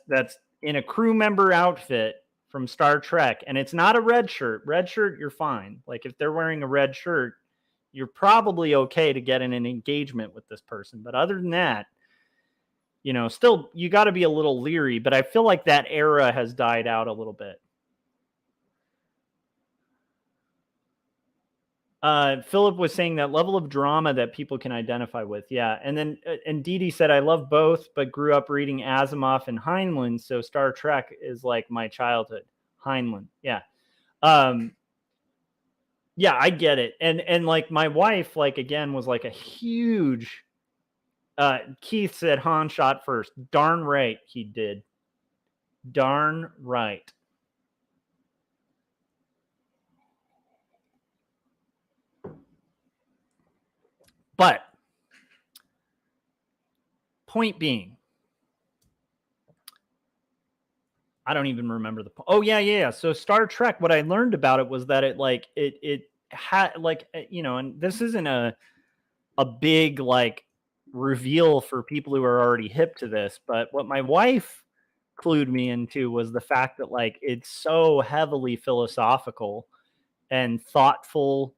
Speaker 1: in a crew member outfit from Star Trek, and it's not a red shirt. Red shirt, you're fine. Like, if they're wearing a red shirt, you're probably okay to get in an engagement with this person. But other than that, still, you got to be a little leery. But I feel like that era has died out a little bit. Philip was saying that level of drama that people can identify with. Yeah. And then, and Dee Dee said, I love both, but grew up reading Asimov and Heinlein. So Star Trek is like my childhood. Heinlein. Yeah. Yeah, I get it. And like, my wife, like, again, was like a huge, Keith said Han shot first. Darn right he did. Darn right. But point being, I don't even remember oh yeah. So Star Trek, what I learned about it was that it had, like, and this isn't a big, like, reveal for people who are already hip to this, but what my wife clued me into was the fact that, like, it's so heavily philosophical and thoughtful.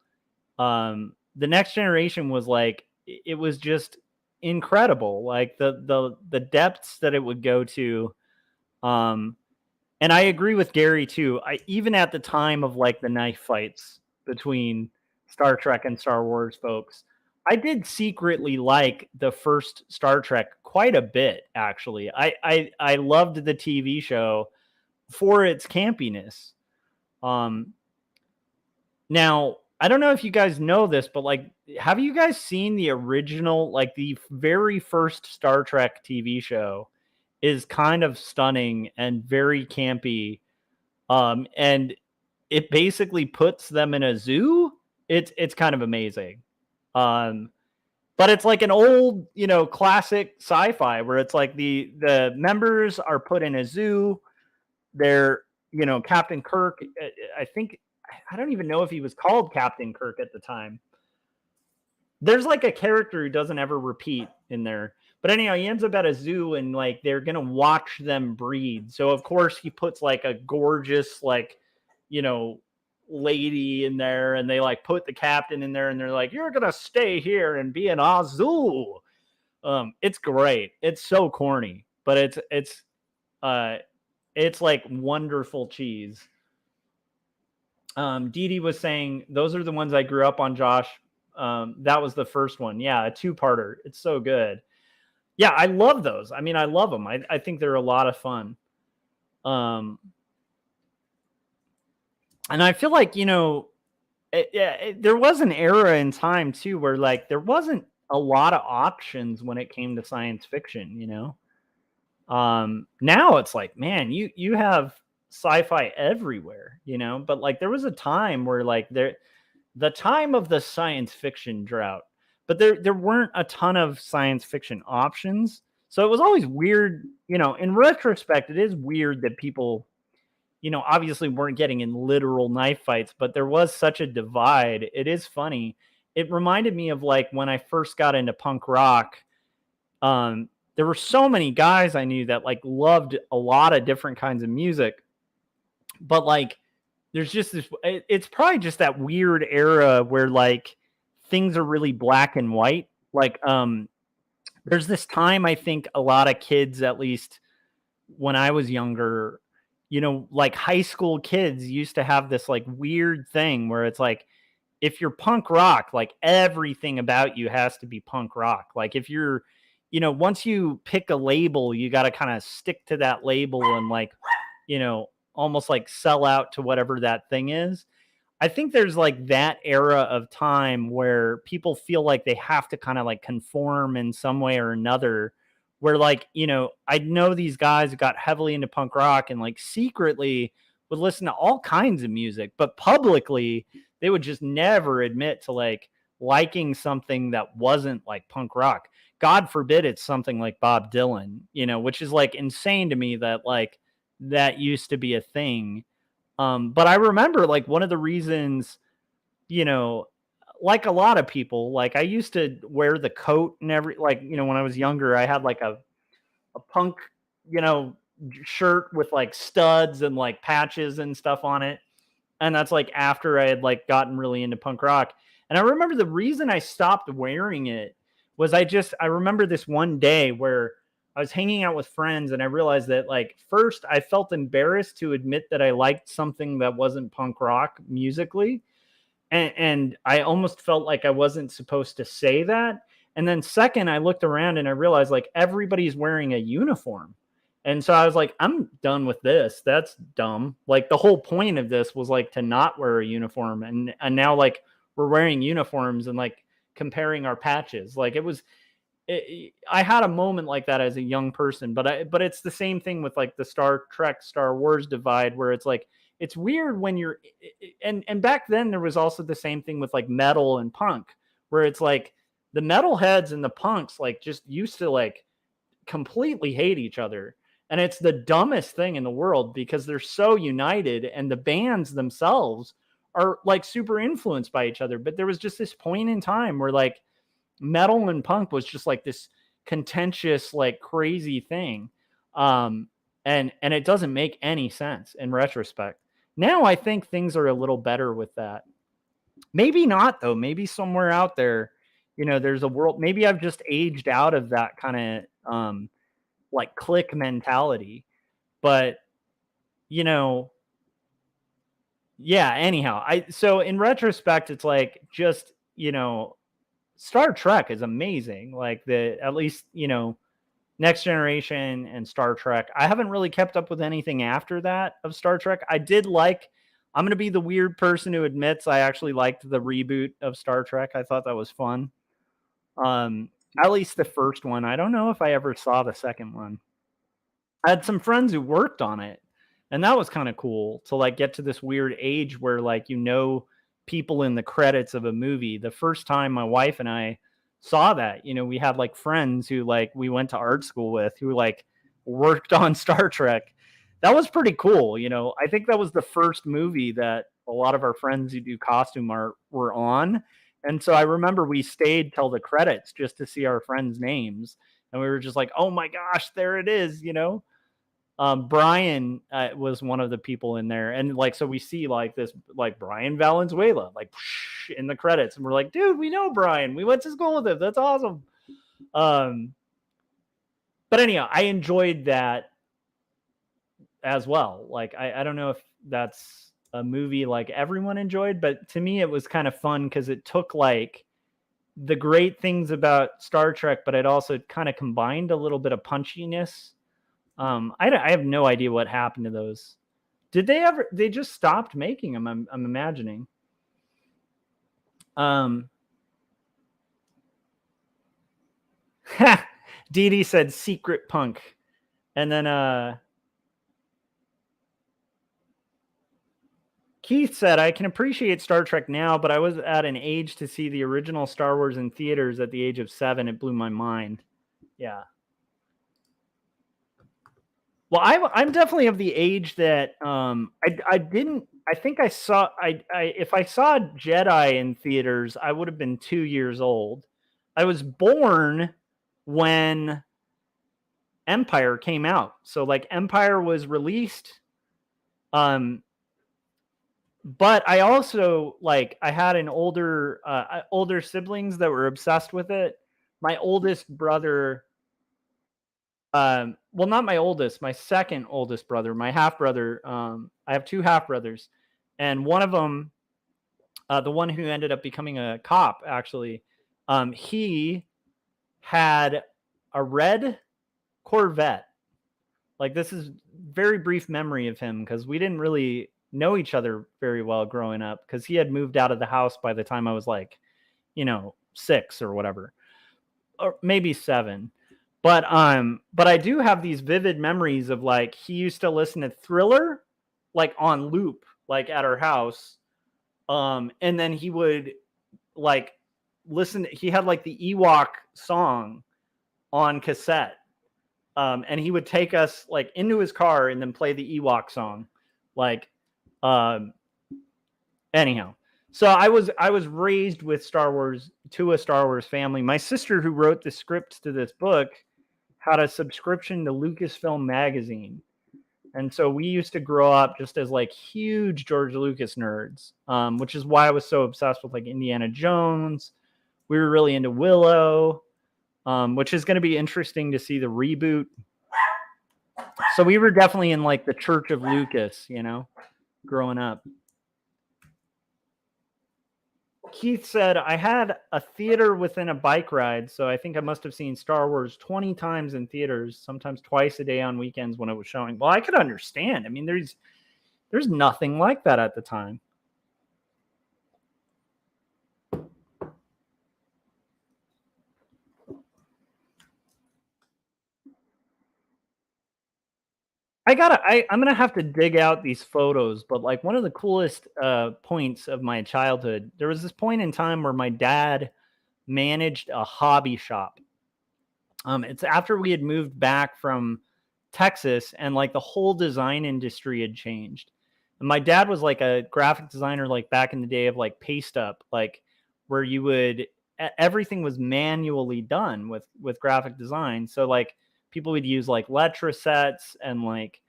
Speaker 1: The Next Generation was like, it was just incredible, like the depths that it would go to. And I agree with Gary too. Even at the time of, like, the knife fights between Star Trek and Star Wars folks, I did secretly like the first Star Trek quite a bit, actually. I loved the TV show for its campiness. Now, I don't know if you guys know this, but, like, have you guys seen the original, like, the very first Star Trek TV show is kind of stunning and very campy. And it basically puts them in a zoo. It's kind of amazing. But it's like an old, classic sci-fi where it's like the members are put in a zoo. They're, Captain Kirk. I think I don't even know if he was called Captain Kirk at the time. There's like a character who doesn't ever repeat in there. But anyhow, he ends up at a zoo and like they're gonna watch them breed. So of course he puts like a gorgeous like, you know, lady in there, and they like put the captain in there, and they're like, "You're gonna stay here and be an Azul." It's great. It's so corny, but uh it's like wonderful cheese. Dee Dee was saying those are the ones I grew up on, Josh. That was the first one. Yeah, a two-parter. It's so good. Yeah, I love those. I mean, I love them. I think they're a lot of fun. And I feel like, there was an era in time too where like there wasn't a lot of options when it came to science fiction. Now it's like, man, you have sci-fi everywhere, but like there was a time where like the time of the science fiction drought, but there weren't a ton of science fiction options. So it was always weird, in retrospect, it is weird that people, obviously weren't getting in literal knife fights, but there was such a divide. It is funny. It reminded me of like when I first got into punk rock. There were so many guys I knew that like loved a lot of different kinds of music, but like there's just this, it's probably just that weird era where like things are really black and white. Like there's this time I think a lot of kids, at least when I was younger, like high school kids used to have this like weird thing where it's like if you're punk rock, like everything about you has to be punk rock. Like if you're, once you pick a label, you got to kind of stick to that label and like, almost like sell out to whatever that thing is. I think there's like that era of time where people feel like they have to kind of like conform in some way or another. Where like, I know these guys who got heavily into punk rock and like secretly would listen to all kinds of music, but publicly they would just never admit to like liking something that wasn't like punk rock. God forbid it's something like Bob Dylan, which is like insane to me that like that used to be a thing. But I remember like one of the reasons, like a lot of people, like I used to wear the coat and like, when I was younger, I had like a punk, you know, shirt with like studs and like patches and stuff on it. And that's like after I had like gotten really into punk rock. And I remember the reason I stopped wearing it was I remember this one day where I was hanging out with friends and I realized that like first I felt embarrassed to admit that I liked something that wasn't punk rock musically. And I almost felt like I wasn't supposed to say that. And then second, I looked around and I realized like everybody's wearing a uniform. And so I was like, I'm done with this. That's dumb. Like the whole point of this was like to not wear a uniform. And now like we're wearing uniforms and like comparing our patches. Like I had a moment like that as a young person, but it's the same thing with like the Star Trek, Star Wars divide where it's like, it's weird when you're, and back then there was also the same thing with like metal and punk where it's like the metal heads and the punks like just used to like completely hate each other. And it's the dumbest thing in the world because they're so united and the bands themselves are like super influenced by each other. But there was just this point in time where like metal and punk was just like this contentious, like crazy thing. And it doesn't make any sense in retrospect. Now I think things are a little better with that. Maybe not though. Maybe somewhere out there, there's a world. Maybe I've just aged out of that kind of like clique mentality. But yeah. Anyhow, so in retrospect, it's like just Star Trek is amazing. Like at least Next Generation and Star Trek. I haven't really kept up with anything after that of Star Trek. I'm going to be the weird person who admits I actually liked the reboot of Star Trek. I thought that was fun. At least the first one. I don't know if I ever saw the second one. I had some friends who worked on it, and that was kind of cool to like get to this weird age where like people in the credits of a movie. The first time my wife and I saw that. You know, we had like friends who like we went to art school with who like worked on Star Trek. That was pretty cool. You know, I think that was the first movie that a lot of our friends who do costume art were on. And so I remember we stayed till the credits just to see our friends' names. And we were just like, oh my gosh, there it is, you know? Brian was one of the people in there. And like, so we see like this, like Brian Valenzuela, like in the credits. And we're like, dude, we know Brian. We went to school with him. That's awesome. But anyhow, I enjoyed that as well. Like, I don't know if that's a movie like everyone enjoyed, but to me, it was kind of fun because it took like the great things about Star Trek, but it also kind of combined a little bit of punchiness. I have no idea what happened to those. Did they ever? They just stopped making them. I'm imagining. Dee Dee said secret punk, and then Keith said, I can appreciate Star Trek now, but I was at an age to see the original Star Wars in theaters at the age of 7. It blew my mind. Yeah. Well, I'm definitely of the age that I didn't. I think I saw. If I saw Jedi in theaters, I would have been 2 years old. I was born when Empire came out, so like Empire was released. But I also like I had an older siblings that were obsessed with it. My oldest brother, well, not my oldest, my second oldest brother, my half brother. I have 2 half brothers, and one of them, the one who ended up becoming a cop, actually, he had a red Corvette. Like, this is very brief memory of him because we didn't really know each other very well growing up because he had moved out of the house by the time I was like, 6 or whatever, or maybe 7. But I do have these vivid memories of like he used to listen to Thriller like on loop, like at our house. And then he would like listen. He had like the Ewok song on cassette. And he would take us like into his car and then play the Ewok song. Like, anyhow, so I was raised with Star Wars, to a Star Wars family. My sister, who wrote the script to this book, had a subscription to Lucasfilm magazine. And so we used to grow up just as like huge George Lucas nerds, which is why I was so obsessed with like Indiana Jones. We were really into Willow, which is going to be interesting to see the reboot. So we were definitely in like the Church of Lucas, growing up. Keith said, I had a theater within a bike ride, so I think I must have seen Star Wars 20 times in theaters, sometimes twice a day on weekends when it was showing. Well, I could understand. I mean, there's nothing like that at the time. I'm going to have to dig out these photos, but like one of the coolest points of my childhood, there was this point in time where my dad managed a hobby shop. It's after we had moved back from Texas and like the whole design industry had changed. And my dad was like a graphic designer, like back in the day of like Paste Up, like where you would, everything was manually done with graphic design. So like people would use like letra sets and like,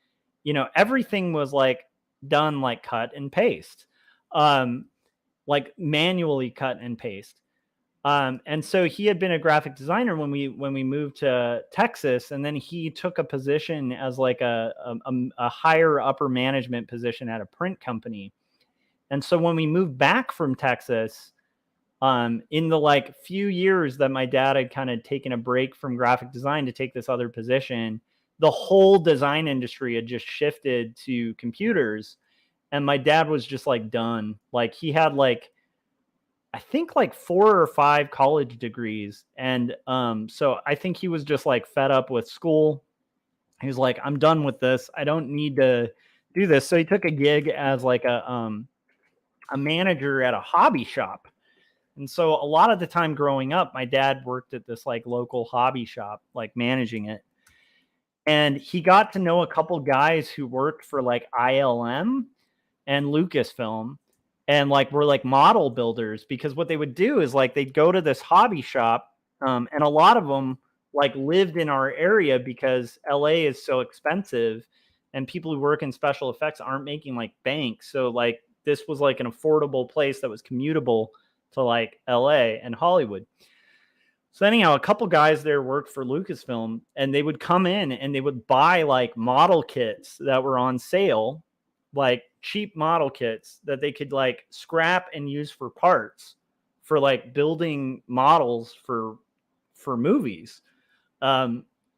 Speaker 1: everything was like done like cut and paste, like manually cut and paste. And so he had been a graphic designer when we moved to Texas, and then he took a position as like a higher upper management position at a print company. And so when we moved back from Texas, in the like few years that my dad had kind of taken a break from graphic design to take this other position, the whole design industry had just shifted to computers, and my dad was just like done. Like he had like, I think like 4 or 5 college degrees. And so I think he was just like fed up with school. He was like, I'm done with this. I don't need to do this. So he took a gig as like a manager at a hobby shop. And so a lot of the time growing up, my dad worked at this like local hobby shop, like managing it. And he got to know a couple guys who worked for like ILM and Lucasfilm and like were like model builders, because what they would do is like they'd go to this hobby shop, and a lot of them like lived in our area because LA is so expensive and people who work in special effects aren't making like bank. So like this was like an affordable place that was commutable to like LA and Hollywood. So anyhow, a couple guys there worked for Lucasfilm, and they would come in and they would buy like model kits that were on sale, like cheap model kits that they could like scrap and use for parts for like building models for movies.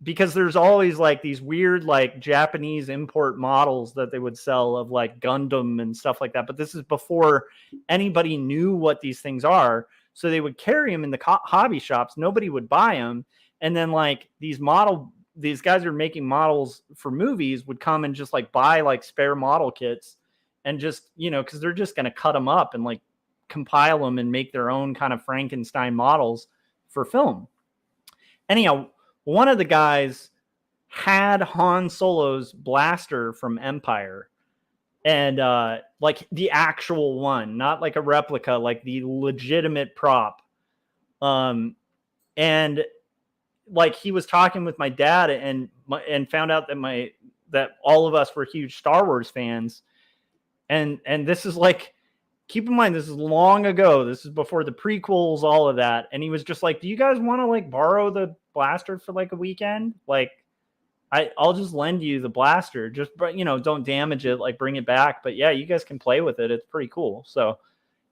Speaker 1: Because there's always like these weird like Japanese import models that they would sell of like Gundam and stuff like that. But this is before anybody knew what these things are. So they would carry them in the hobby shops. Nobody would buy them. And then like these guys who are making models for movies would come and just like buy like spare model kits and just, because they're just going to cut them up and like compile them and make their own kind of Frankenstein models for film. Anyhow, one of the guys had Han Solo's blaster from Empire, and like the actual one, not like a replica, like the legitimate prop. And like he was talking with my dad and found out that all of us were huge Star Wars fans. And this is like, keep in mind, this is long ago. This is before the prequels, all of that. And he was just like, do you guys want to like borrow the blaster for like a weekend? Like, I'll just lend you the blaster. Just, don't damage it, like bring it back. But yeah, you guys can play with it. It's pretty cool. So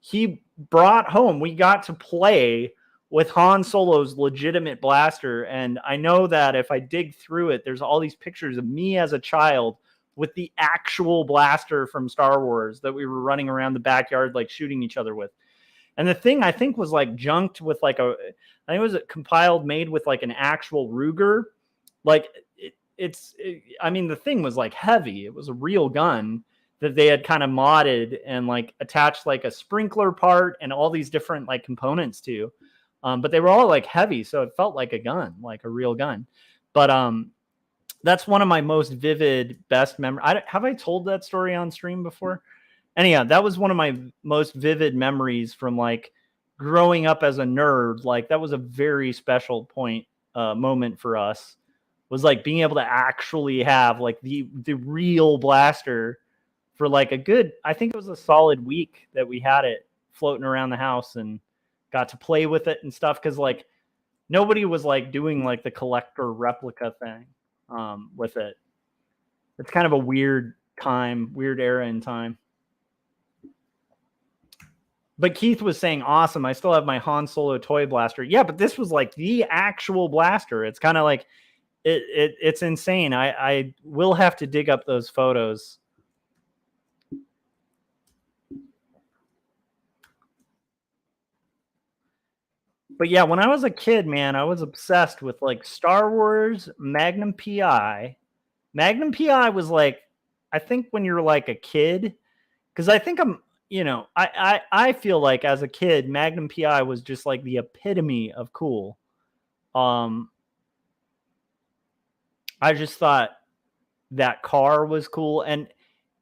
Speaker 1: he brought home, we got to play with Han Solo's legitimate blaster. And I know that if I dig through it, there's all these pictures of me as a child with the actual blaster from Star Wars that we were running around the backyard, like shooting each other with. And the thing I think was like junked with like I think it was compiled, made with like an actual Ruger. Like I mean, the thing was like heavy. It was a real gun that they had kind of modded and like attached like a sprinkler part and all these different like components to. But they were all like heavy. So it felt like a gun, like a real gun. But that's one of my most vivid, best memories. Have I told that story on stream before? Anyhow, that was one of my most vivid memories from like growing up as a nerd. Like that was a very special moment for us, was like being able to actually have like the real blaster for like a good, I think it was a solid week that we had it floating around the house and got to play with it and stuff. Cause like nobody was like doing like the collector replica thing with it. It's kind of a weird era in time. But Keith was saying, awesome, I still have my Han Solo toy blaster. Yeah, but this was like the actual blaster. It's kind of like, it's insane. I will have to dig up those photos. But yeah, when I was a kid, man, I was obsessed with like Star Wars, Magnum PI. Magnum PI was like, I think when you're like a kid, because I think I feel like as a kid, Magnum PI was just like the epitome of cool. I just thought that car was cool. And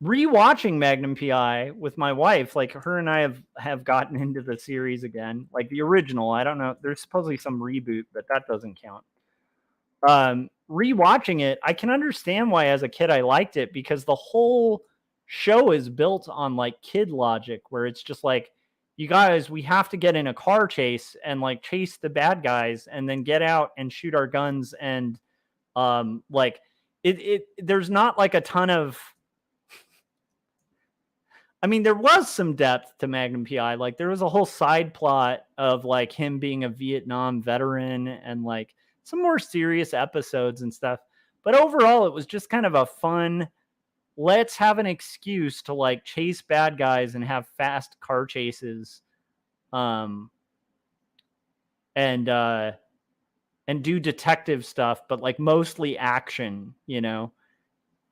Speaker 1: rewatching Magnum PI with my wife, like her and I have gotten into the series again, like the original. I don't know. There's supposedly some reboot, but that doesn't count. Rewatching it, I can understand why as a kid I liked it, because the whole show is built on like kid logic, where it's just like, you guys, we have to get in a car chase and like chase the bad guys and then get out and shoot our guns. And like there's not like a ton of, I mean, there was some depth to Magnum PI. Like there was a whole side plot of like him being a Vietnam veteran and like some more serious episodes and stuff. But overall, it was just kind of a fun, let's have an excuse to like chase bad guys and have fast car chases. And do detective stuff, but like mostly action,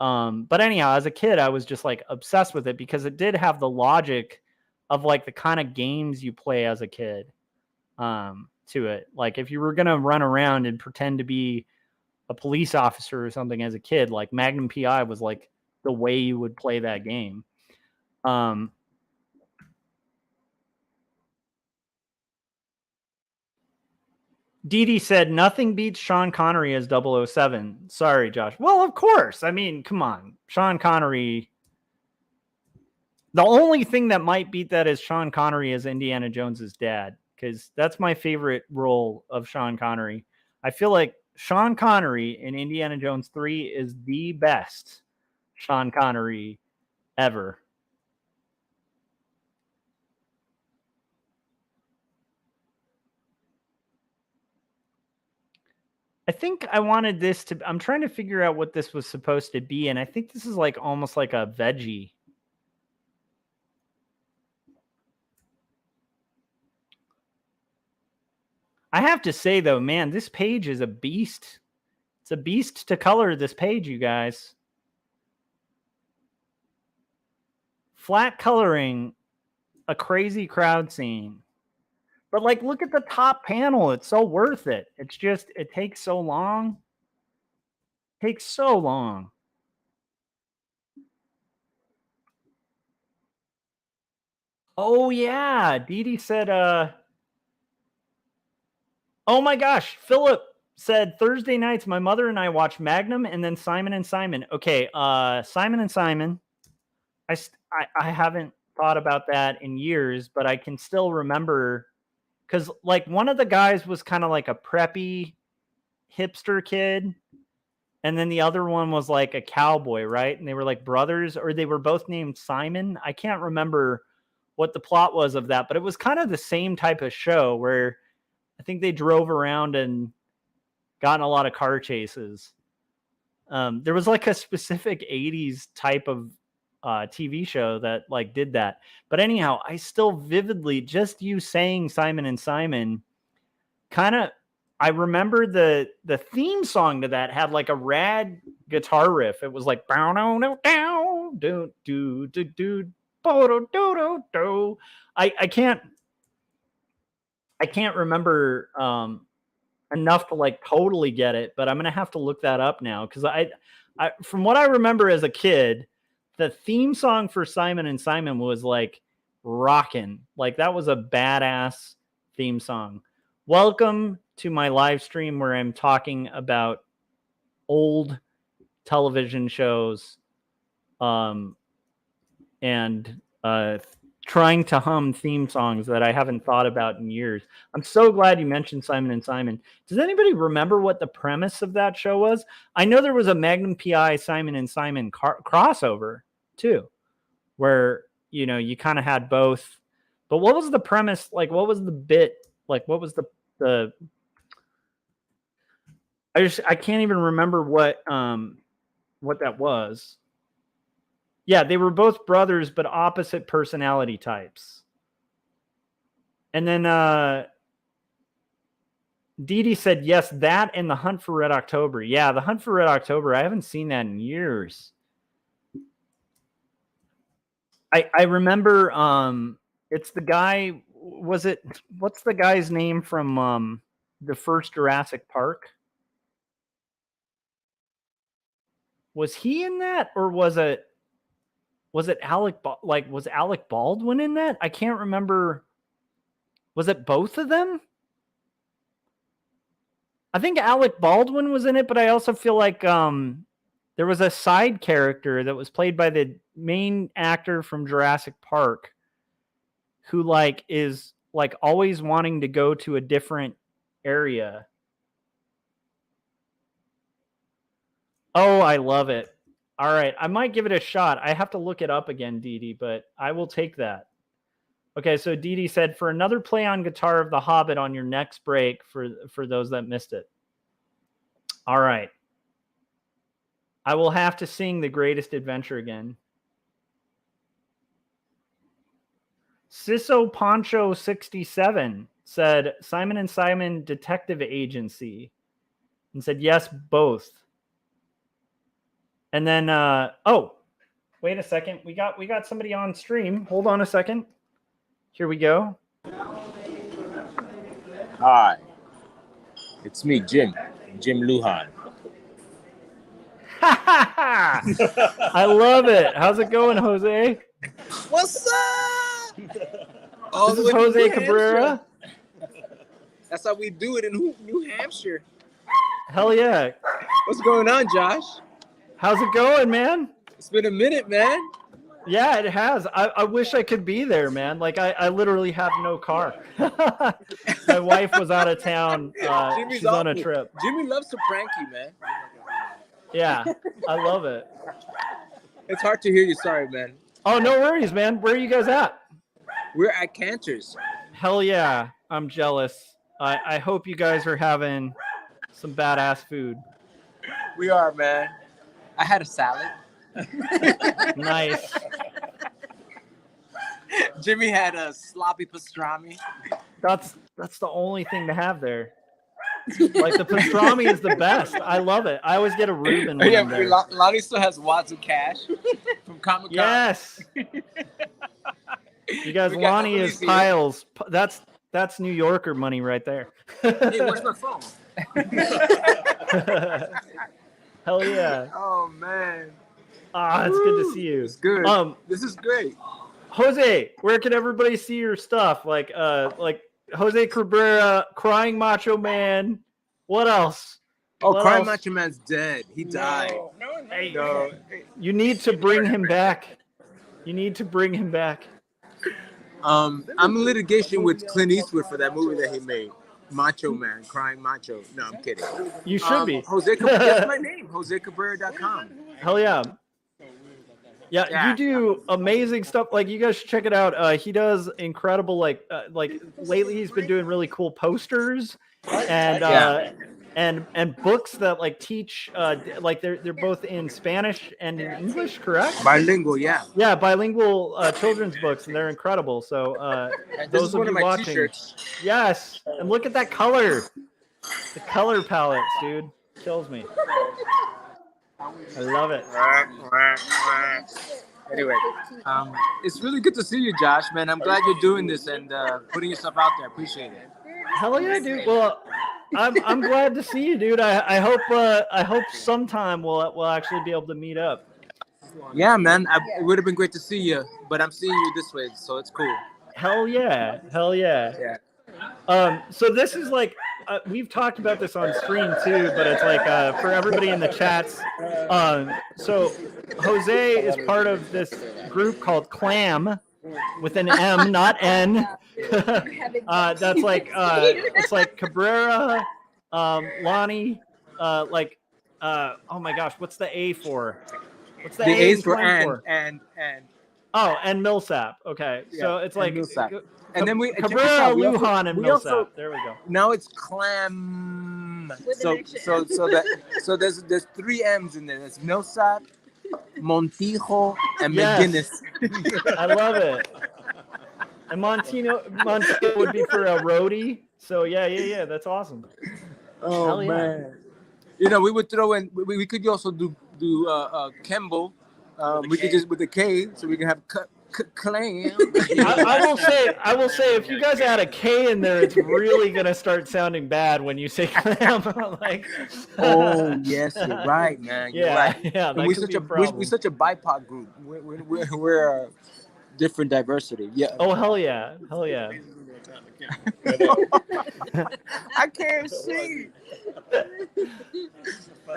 Speaker 1: But anyhow, as a kid, I was just like obsessed with it because it did have the logic of like the kind of games you play as a kid. to it. Like if you were going to run around and pretend to be a police officer or something as a kid, like Magnum PI was like the way you would play that game. Dee said nothing beats Sean Connery as 007. Sorry, Josh. Well, of course. I mean, come on. Sean Connery. The only thing that might beat that is Sean Connery as Indiana Jones's dad, because that's my favorite role of Sean Connery. I feel like Sean Connery in Indiana Jones 3 is the best Sean Connery ever. I think I wanted this to, I'm trying to figure out what this was supposed to be, and I think this is like almost like a veggie. I have to say though, man, this page is a beast. It's a beast to color this page, you guys. Flat coloring, a crazy crowd scene. But like, look at the top panel. It's so worth it. It's just, it takes so long. It takes so long. Oh yeah. Dee said, oh my gosh, Philip said Thursday nights my mother and I watch Magnum and then Simon and Simon. Okay, Simon and Simon. I haven't thought about that in years, but I can still remember because like one of the guys was kind of like a preppy hipster kid, and then the other one was like a cowboy, right? And they were like brothers, or they were both named Simon. I can't remember what the plot was of that, but it was kind of the same type of show where I think they drove around and got in a lot of car chases. There was like a specific 80s type of TV show that like did that. But anyhow, I still vividly, just you saying Simon and Simon, kind of, I remember the theme song to that had like a rad guitar riff. It was like bow no no down do do do do do do do. I can't remember enough to like totally get it, but I'm gonna have to look that up now because I from what I remember as a kid, the theme song for Simon and Simon was like rocking. Like that was a badass theme song. Welcome to my live stream where I'm talking about old television shows and trying to hum theme songs that I haven't thought about in years. I'm so glad you mentioned Simon and Simon. Does anybody remember what the premise of that show was? I know there was a Magnum PI Simon and Simon crossover too, where, you know, you kind of had both. But what was the premise? Like, what was the bit? Like, what was the I can't even remember what that was. Yeah, they were both brothers, but opposite personality types. And then Dee said, yes, that and The Hunt for Red October. Yeah, The Hunt for Red October. I haven't seen that in years. I remember it's the guy, what's the guy's name from the first Jurassic Park? Was he in that, or was it Alec, was Alec Baldwin in that? I can't remember. Was it both of them? I think Alec Baldwin was in it, but I also feel like there was a side character that was played by the main actor from Jurassic Park who like is like always wanting to go to a different area. Oh, I love it. All right, I might give it a shot. I have to look it up again, Dee, but I will take that. Okay, so Dee said, for another play on guitar of The Hobbit on your next break for those that missed it. All right. I will have to sing The Greatest Adventure again. Ciso Poncho 67 said Simon and Simon Detective Agency and said yes, both. And then oh, wait a second. We got somebody on stream. Hold on a second. Here we go.
Speaker 2: Hi. It's me, Jim Lujan.
Speaker 1: I love it. How's it going, Jose?
Speaker 2: What's up?
Speaker 1: This is Jose Cabrera.
Speaker 2: That's how we do it in New Hampshire.
Speaker 1: Hell yeah.
Speaker 2: What's going on, Josh?
Speaker 1: How's it going, man?
Speaker 2: It's been a minute, man.
Speaker 1: Yeah, it has. I wish I could be there, man. Like, I literally have no car. My wife was out of town. She's on a trip.
Speaker 2: Jimmy loves to prank you, man.
Speaker 1: Yeah, I love it.
Speaker 2: It's hard to hear you. Sorry, man.
Speaker 1: Oh, no worries, man. Where are you guys at?
Speaker 2: We're at Cantor's.
Speaker 1: Hell yeah. I'm jealous. I hope you guys are having some badass food.
Speaker 2: We are, man. I had a salad.
Speaker 1: Nice.
Speaker 2: Jimmy had a sloppy pastrami.
Speaker 1: That's the only thing to have there. Like, the pastrami is the best. I love it. I always get a Reuben when I'm there.
Speaker 2: Lonnie still has wads of cash from Comic-Con.
Speaker 1: Yes. You guys, Lonnie is piles. That's New Yorker money right there.
Speaker 2: Hey, where's my phone?
Speaker 1: Hell yeah.
Speaker 2: Oh man.
Speaker 1: It's good to see you.
Speaker 2: It's good. This is great.
Speaker 1: Jose, where can everybody see your stuff? Like Jose Cabrera, Crying Macho Man. What else?
Speaker 2: Oh, Crying Macho Man's dead. He died.
Speaker 1: No. You need to bring him back.
Speaker 2: I'm in litigation with Clint Eastwood for that movie that he made. Macho Man, Crying Macho. No, I'm kidding.
Speaker 1: You should be.
Speaker 2: Jose Cabrera, that's my name. JoseCabrera.com.
Speaker 1: Hell yeah. Yeah, you do amazing stuff. Like, you guys should check it out. He does incredible, like lately he's been doing really cool posters and books that like teach like they're both in Spanish and in English, correct?
Speaker 2: Bilingual, yeah.
Speaker 1: Yeah, bilingual children's books, and they're incredible. So those of you watching, t-shirts. Yes, and look at that color. The color palettes, dude, kills me. I love it.
Speaker 2: Anyway, it's really good to see you, Josh, man. I'm glad you're doing this and putting yourself out there. Appreciate it.
Speaker 1: Hell yeah, dude. Well, I'm glad to see you, dude. I hope sometime we'll actually be able to meet up.
Speaker 2: Yeah, man. It would have been great to see you, but I'm seeing you this way, so it's cool.
Speaker 1: Hell yeah.
Speaker 2: Yeah.
Speaker 1: So this is like we've talked about this on stream too, but it's like for everybody in the chats. So Jose is part of this group called Clam with an M, not N. That's like it's like Cabrera, Lonnie, oh my gosh, what's the A for? What's the A
Speaker 2: for and
Speaker 1: oh, and Millsap. Okay, yeah, so it's like
Speaker 2: Millsap. And then we
Speaker 1: Cabrera, Lujan, and Millsap. There we go.
Speaker 2: Now it's Clam. So there's 3 M's in there. There's Millsap, Montijo, and McGinnis.
Speaker 1: I love it. And Montino would be for a roadie. So yeah. That's awesome.
Speaker 2: Oh hell man. You know, we would throw in. We could also do Kemble. We could just with a K, so we can have Clam.
Speaker 1: I will say, if you guys add a K in there, it's really gonna start sounding bad when you say Clam. Like,
Speaker 2: oh yes, you're right, man. You're right.
Speaker 1: Yeah.
Speaker 2: We're such a BIPOC group. We're different diversity. Yeah.
Speaker 1: Oh hell yeah.
Speaker 2: I can't see.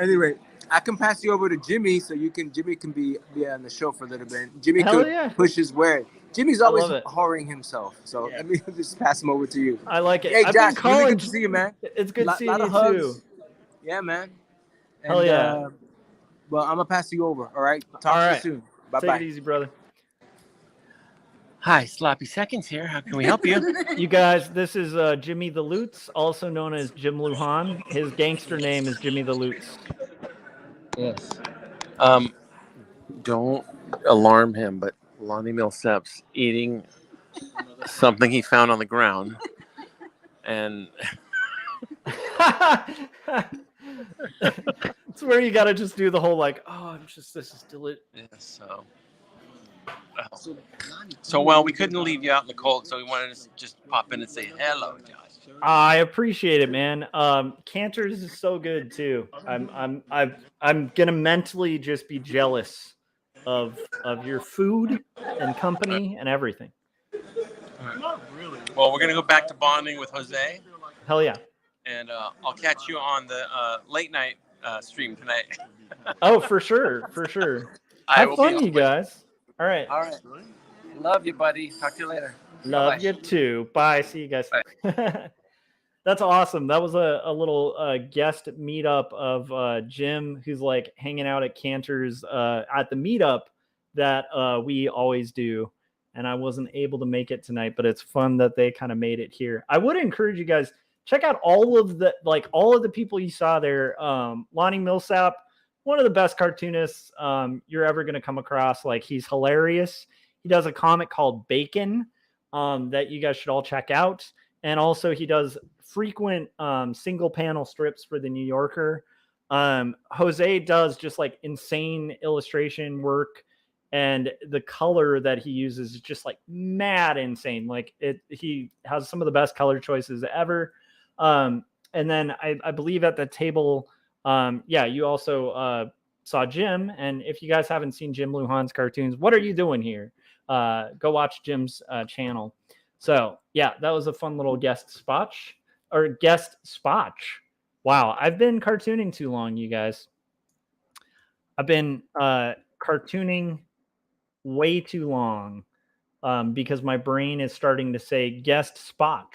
Speaker 2: Anyway, I can pass you over to Jimmy so Jimmy can be on the show for a little bit. Jimmy could push his way. Jimmy's always whoring himself. So let me just pass him over to you.
Speaker 1: I like it.
Speaker 2: Hey, Josh, really good to see you, man.
Speaker 1: It's good seeing you too.
Speaker 2: Yeah, man. And,
Speaker 1: hell yeah.
Speaker 2: Well, I'm going to pass you over, all right? Talk to you soon. Bye-bye.
Speaker 1: Take it easy, brother.
Speaker 3: Hi, Sloppy Seconds here. How can we help you?
Speaker 1: You guys, this is Jimmy the Lutz, also known as Jim Lujan. His gangster name is Jimmy the Lutz.
Speaker 3: Yes. Don't alarm him, but Lonnie Millsap's eating something he found on the ground. And
Speaker 1: it's where you got to just do the whole like, this is delicious.
Speaker 3: Yes, so well, we couldn't leave you out in the cold, so we wanted to just pop in and say hello, Josh.
Speaker 1: I appreciate it, man. Cantor's is so good too. I'm gonna mentally just be jealous of your food and company and everything.
Speaker 3: Not really. Well, we're gonna go back to bonding with Jose.
Speaker 1: Hell yeah.
Speaker 3: And I'll catch you on the late night stream tonight.
Speaker 1: Oh, for sure, for sure. Have fun, you guys. All right.
Speaker 2: All right. Love you, buddy. Talk to you later.
Speaker 1: Love
Speaker 2: Bye-bye.
Speaker 1: you too. Bye. See you guys. That's awesome. That was a little guest meetup of Jim, who's like hanging out at Cantor's at the meetup that we always do. And I wasn't able to make it tonight, but it's fun that they kind of made it here. I would encourage you guys, check out all of the people you saw there. Lonnie Millsap, one of the best cartoonists you're ever going to come across. Like, he's hilarious. He does a comic called Bacon that you guys should all check out. And also he does frequent single panel strips for the New Yorker. Jose does just like insane illustration work, and the color that he uses is just like mad insane. Like he has some of the best color choices ever. And then I believe at the table, you also saw Jim. And if you guys haven't seen Jim Lujan's cartoons, what are you doing here? Go watch Jim's channel. So yeah, that was a fun little guest spot. Wow, I've been cartooning too long, you guys. I've been cartooning way too long because my brain is starting to say guest spot.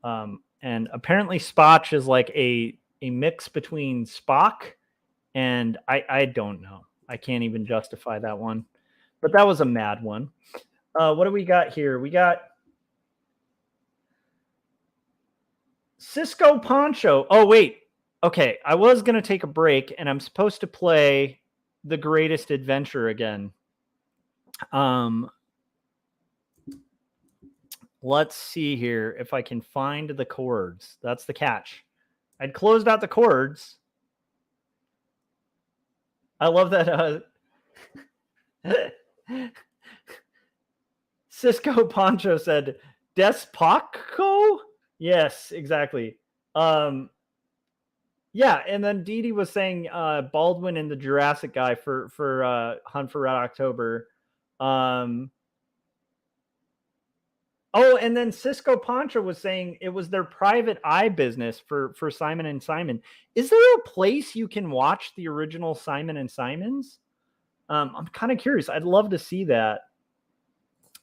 Speaker 1: And apparently Spotch is like a mix between Spock and I don't know. I can't even justify that one. But that was a mad one. What do we got here? We got Cisco Poncho. Oh, wait. Okay, I was going to take a break, and I'm supposed to play The Greatest Adventure again. Let's see here if I can find the chords. That's the catch. I'd closed out the chords. I love that. Cisco Poncho said, Despoco? Yes, exactly. Yeah, and then Dee Dee was saying Baldwin and the Jurassic guy for Hunt for Red October. Oh, and then Cisco Poncho was saying it was their private eye business for Simon and Simon. Is there a place you can watch the original Simon and Simons? I'm kind of curious. I'd love to see that.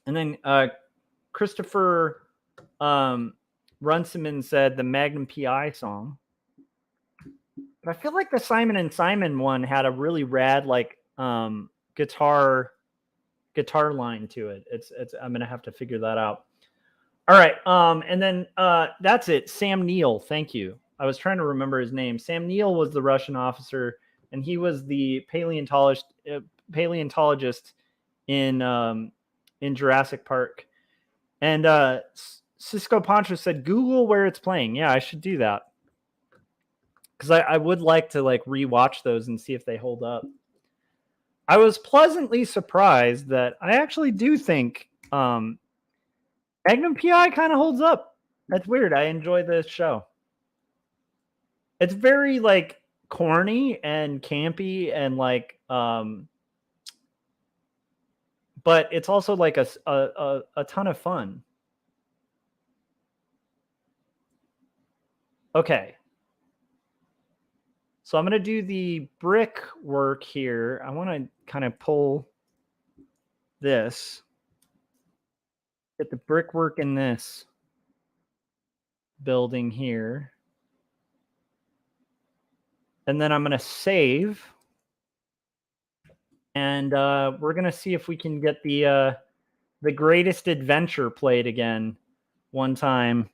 Speaker 1: And then Christopher Runciman said the Magnum PI song. But I feel like the Simon and Simon one had a really rad guitar line to it. It's I'm gonna have to figure that out. All right. And then that's it. Sam Neill. Thank you. I was trying to remember his name. Sam Neill was the Russian officer, and he was the paleontologist in Jurassic Park. And Cisco Poncho said, Google where it's playing. Yeah, I should do that. Because I would like to rewatch those and see if they hold up. I was pleasantly surprised that I actually do think Magnum PI kind of holds up. That's weird. I enjoy this show. It's very corny and campy and but it's also a ton of fun. Okay. So I'm going to do the brick work here. I want to kind of pull this. Get the brickwork in this building here. And then I'm going to save. And we're going to see if we can get the Greatest Adventure played again one time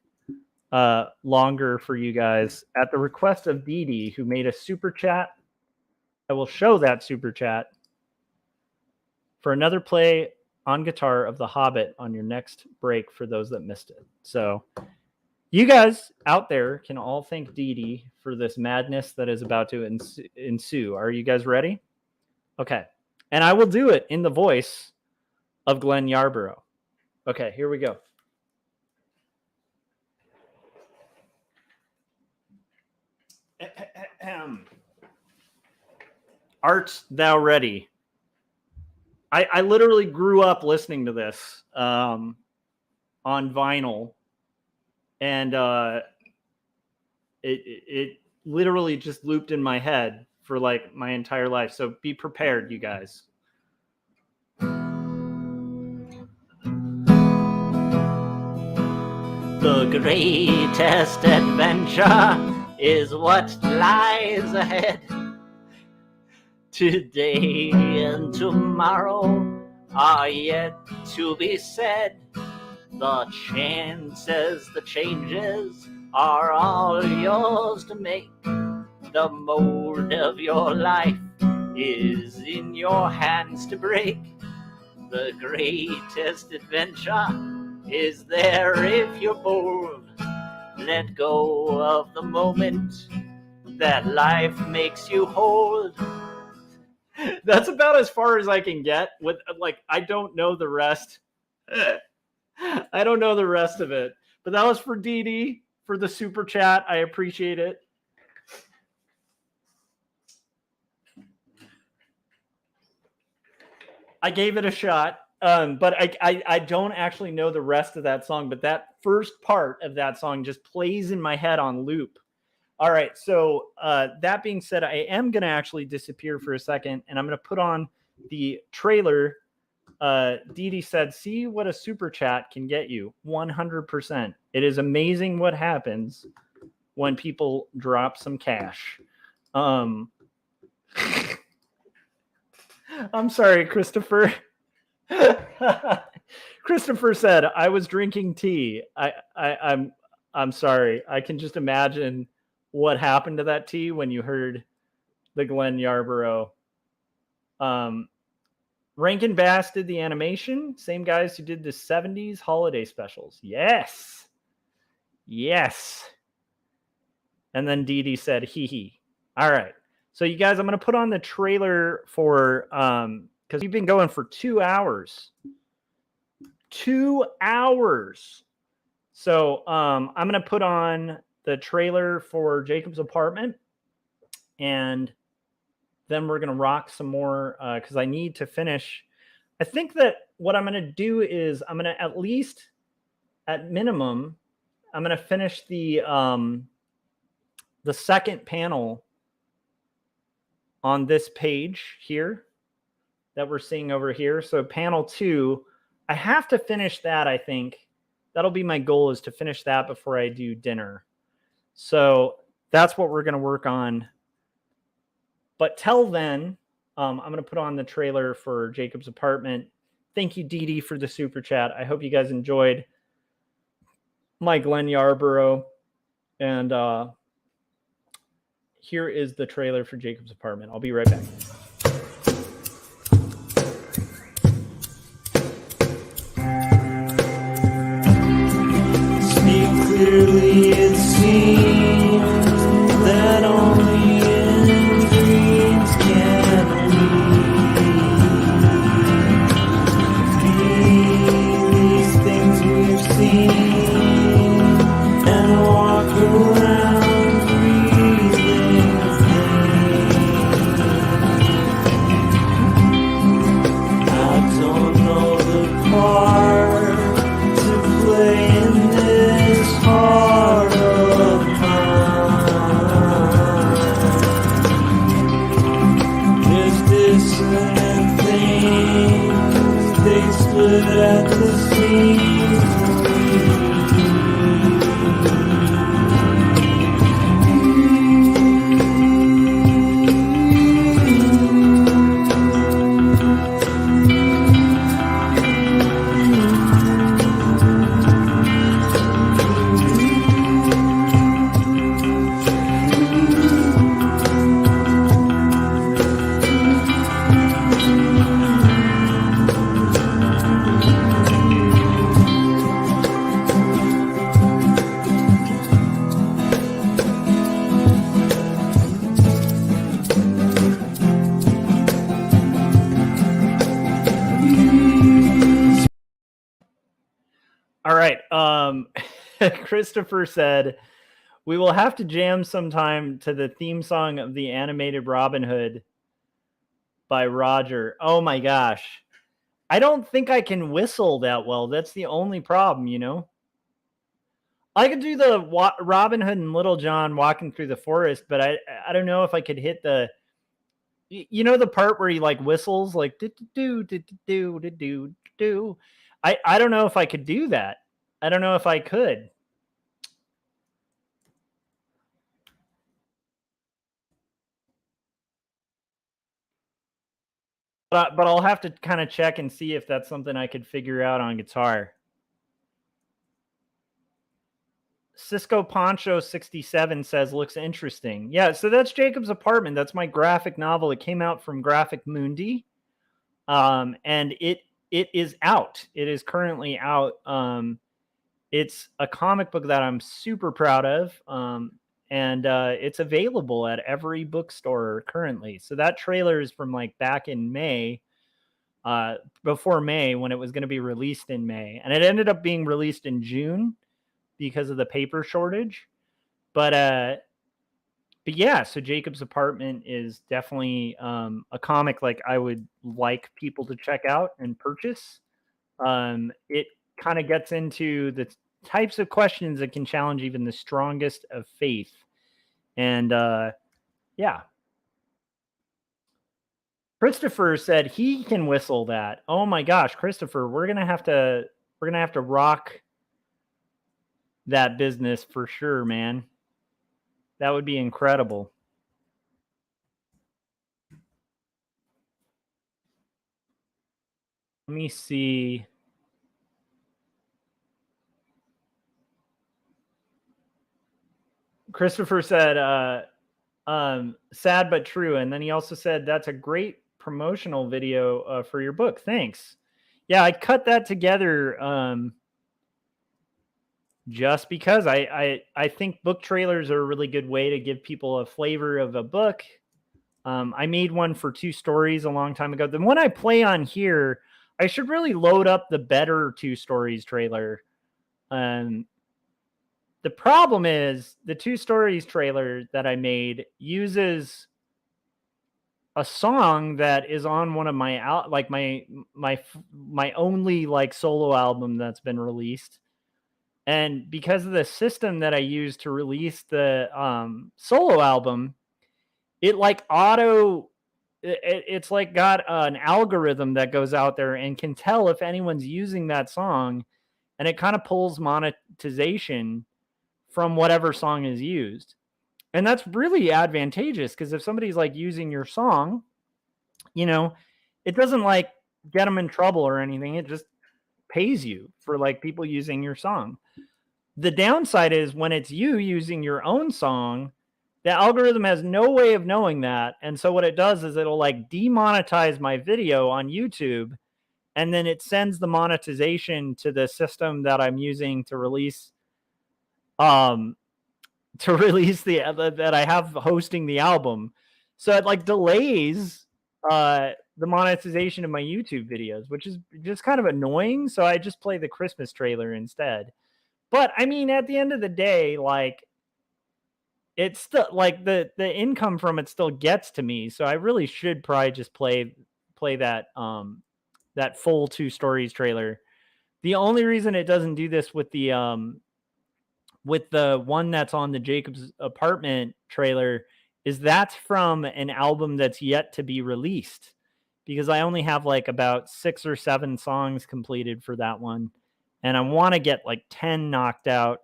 Speaker 1: longer for you guys at the request of Dee Dee, who made a super chat. I will show that super chat for another play on guitar of The Hobbit on your next break for those that missed it. So you guys out there can all thank Dee Dee for this madness that is about to ensue. Are you guys ready? Okay. And I will do it in the voice of Glenn Yarborough. Okay, here we go. Art Thou Ready? I literally grew up listening to this on vinyl, and it literally just looped in my head for like my entire life. So be prepared, you guys. The greatest adventure is what lies ahead. Today and tomorrow are yet to be said. The chances, the changes are all yours to make. The mold of your life is in your hands to break. The greatest adventure is there if you're bold. Let go of the moment that life makes you hold. That's about as far as I can get with, like, I don't know the rest. I don't know the rest of it. But that was for Dee for the super chat. I appreciate it. I gave it a shot. But I don't actually know the rest of that song, but that first part of that song just plays in my head on loop. All right, so that being said, I am going to actually disappear for a second, and I'm going to put on the trailer. Dee said, see what a super chat can get you. 100%. It is amazing what happens when people drop some cash. I'm sorry, Christopher. Christopher said, I was drinking tea. I'm sorry. I can just imagine what happened to that tea when you heard the Glenn Yarborough. Rankin Bass did the animation. Same guys who did the 70s holiday specials. Yes. And then Dee said, hee hee. All right. So you guys, I'm going to put on the trailer for, because we've been going for 2 hours. 2 hours. So I'm going to put on the trailer for Jacob's Apartment, and then we're going to rock some more because I need to finish. I think that what I'm going to do is I'm going to at least, at minimum, I'm going to finish the second panel on this page here that we're seeing over here. So panel 2, I have to finish that, I think. That'll be my goal, is to finish that before I do dinner. So that's what we're going to work on. But till then, I'm going to put on the trailer for Jacob's Apartment. Thank you, Dee for the super chat. I hope you guys enjoyed my Glenn Yarborough. And here is the trailer for Jacob's Apartment. I'll be right back. Clearly it seems that only in dreams can we be these things we've seen and walk around breathing I don't know the part to play in this heart of mine. There's dissonant things, they split at the seams. All right. Christopher said, We will have to jam sometime to the theme song of the animated Robin Hood by Roger. Oh my gosh. I don't think I can whistle that well. That's the only problem, you know? I could do the Robin Hood and Little John walking through the forest, but I don't know if I could hit the, you know, the part where he like whistles like do do do do do do do. I don't know if I could do that. I don't know if I could. But I'll have to kind of check and see if that's something I could figure out on guitar. Cisco Poncho 67 says looks interesting. Yeah, so that's Jacob's Apartment. That's my graphic novel. It came out from Graphic Mundi, and it is out. It is currently out. It's a comic book that I'm super proud of, and it's available at every bookstore currently. So that trailer is from like back in May, before May, when it was going to be released in May, and it ended up being released in June because of the paper shortage. But yeah, so Jacob's Apartment is definitely a comic like I would like people to check out and purchase. It kind of gets into the types of questions that can challenge even the strongest of faith. And yeah. Christopher said he can whistle that. Oh my gosh, Christopher, we're gonna have to rock that business for sure, man. That would be incredible. Let me see. Christopher said, sad but true. And then he also said, that's a great promotional video for your book. Thanks. Yeah, I cut that together just because I think book trailers are a really good way to give people a flavor of a book. I made one for 2 Stories a long time ago. The one I play on here, I should really load up the better 2 Stories trailer. The problem is the 2 Stories trailer that I made uses a song that is on one of my like my only like solo album that's been released. And because of the system that I use to release the solo album, it like it's like got an algorithm that goes out there and can tell if anyone's using that song, and it kind of pulls monetization from whatever song is used. And that's really advantageous because if somebody's like using your song, you know, it doesn't like get them in trouble or anything. It just pays you for like people using your song. The downside is when it's you using your own song, the algorithm has no way of knowing that. And so what it does is it'll like demonetize my video on YouTube, and then it sends the monetization to the system that I'm using to release the that I have hosting the album. So it like delays the monetization of my YouTube videos, which is just kind of annoying. So I just play the Christmas trailer instead. But I mean, at the end of the day, like it's still like the income from it still gets to me. So I really should probably just play that that full 2 Stories trailer. The only reason it doesn't do this with the one that's on the Jacob's Apartment trailer is that's from an album that's yet to be released, because I only have like about 6 or 7 songs completed for that one. And I want to get like 10 knocked out.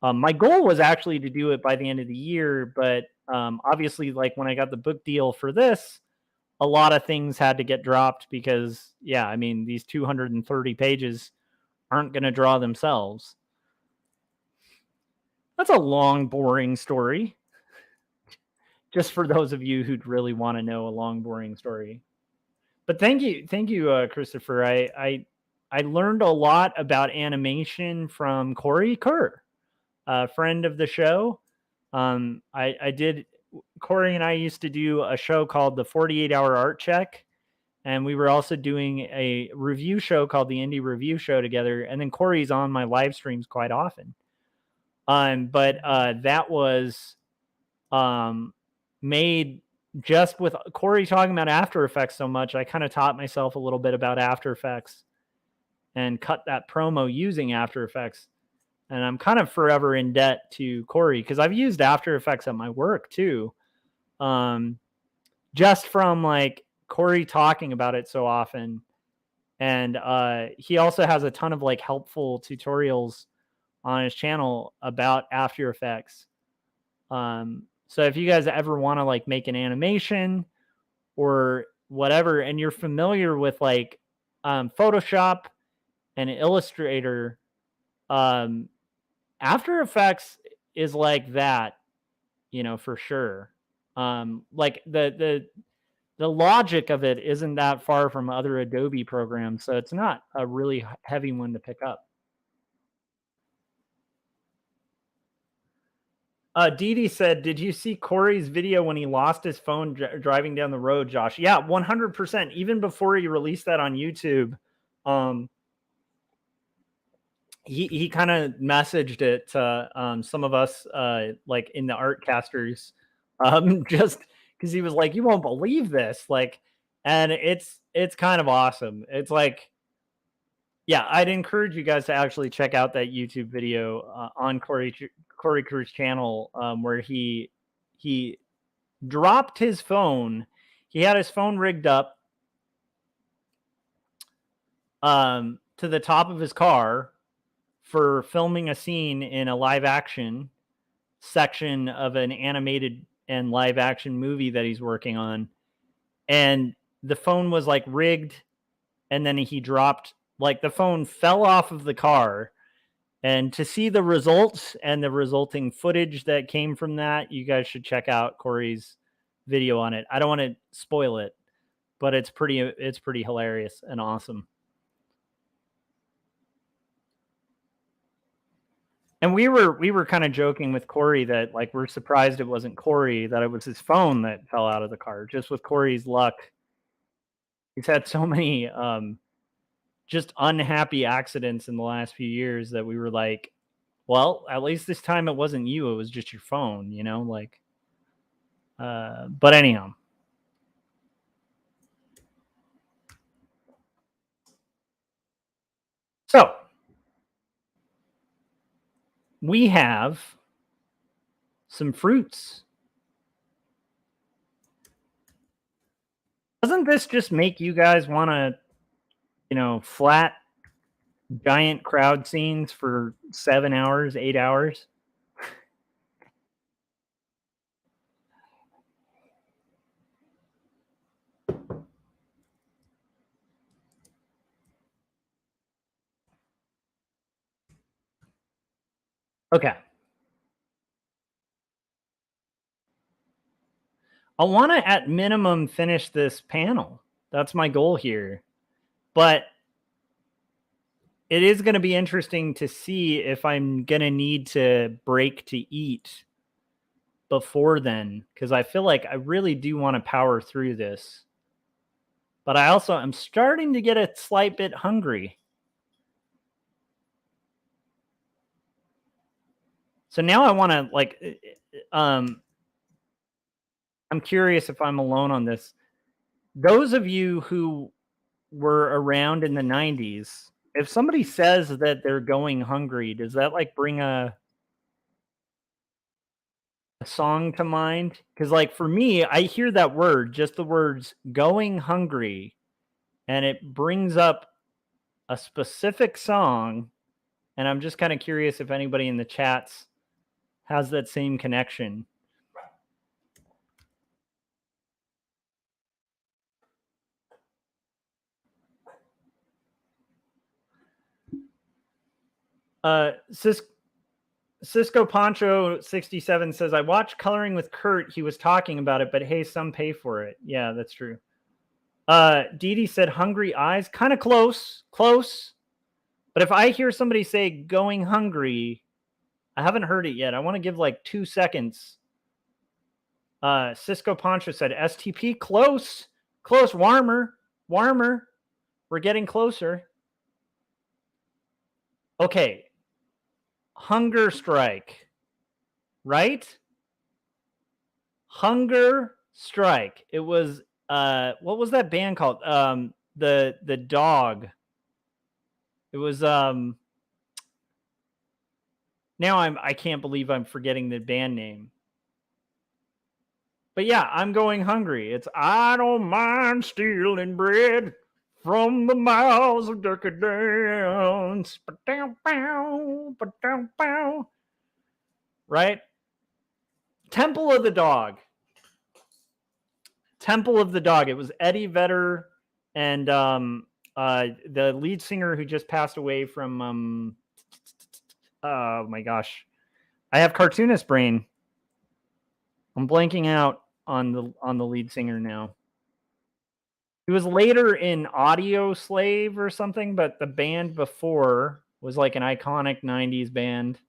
Speaker 1: My goal was actually to do it by the end of the year, but obviously like when I got the book deal for this, a lot of things had to get dropped because, yeah, I mean, these 230 pages aren't going to draw themselves. That's a long, boring story. Just for those of you who'd really want to know a long, boring story. But thank you, Christopher. I learned a lot about animation from Corey Kerr, a friend of the show. Corey and I used to do a show called the 48-Hour Art Check. And we were also doing a review show called the Indie Review Show together. And then Corey's on my live streams quite often. But that was made just with Corey talking about After Effects so much. I kind of taught myself a little bit about After Effects and cut that promo using After Effects. And I'm kind of forever in debt to Corey because I've used After Effects at my work too. Just from like Corey talking about it so often. And he also has a ton of like helpful tutorials on his channel about After Effects. So if you guys ever want to like make an animation or whatever, and you're familiar with like Photoshop and Illustrator, After Effects is like that, you know, for sure. Like the logic of it isn't that far from other Adobe programs, so it's not a really heavy one to pick up. Dee said, did you see Corey's video when he lost his phone driving down the road, Josh? Yeah, 100%. Even before he released that on YouTube, he kind of messaged it to some of us like in the art casters, just because he was like, you won't believe this. Like, and it's kind of awesome. It's like, yeah, I'd encourage you guys to actually check out that YouTube video on Corey Crew's channel, where he dropped his phone. He had his phone rigged up to the top of his car for filming a scene in a live action section of an animated and live action movie that he's working on. And the phone was like rigged, and then he dropped, like the phone fell off of the car. And to see the results and the resulting footage that came from that, you guys should check out Corey's video on it. I don't want to spoil it, but it's pretty hilarious and awesome. And we were kind of joking with Corey that like we're surprised it wasn't Corey, that it was his phone that fell out of the car. Just with Corey's luck, he's had so many just unhappy accidents in the last few years that we were like, well, at least this time it wasn't you, it was just your phone, you know, like but anyhow. So we have some fruits. Doesn't this just make you guys want to, you know, flat giant crowd scenes for 7 hours, 8 hours? Okay. I want to, at minimum, finish this panel. That's my goal here. But it is going to be interesting to see if I'm going to need to break to eat before then, because I feel like I really do want to power through this. But I also am starting to get a slight bit hungry. So now I want to, like, I'm curious if I'm alone on this. Those of you who were around in the 90s, if somebody says that they're going hungry, does that like bring a song to mind? Because like for me, I hear that word, just the words going hungry, and it brings up a specific song. And I'm just kind of curious if anybody in the chats has that same connection. Cisco Poncho 67 says, I watched Coloring with Kurt. He was talking about it, but hey, some pay for it. Yeah, that's true. Dee said hungry eyes. Kind of close. But if I hear somebody say going hungry, I haven't heard it yet. I want to give like 2 seconds. Cisco Poncho said STP. Close. Warmer. We're getting closer. Okay. Hunger Strike, right? Hunger Strike. It was what was that band called? The dog. It was now I can't believe I'm forgetting the band name. But yeah, I'm going hungry. It's I don't mind stealing bread from the mouths of decadence. Right? Temple of the Dog. Temple of the Dog. It was Eddie Vedder and the lead singer who just passed away from oh my gosh. I have cartoonist brain. I'm blanking out on the lead singer now. He was later in Audio Slave or something, but the band before was like an iconic 90s band.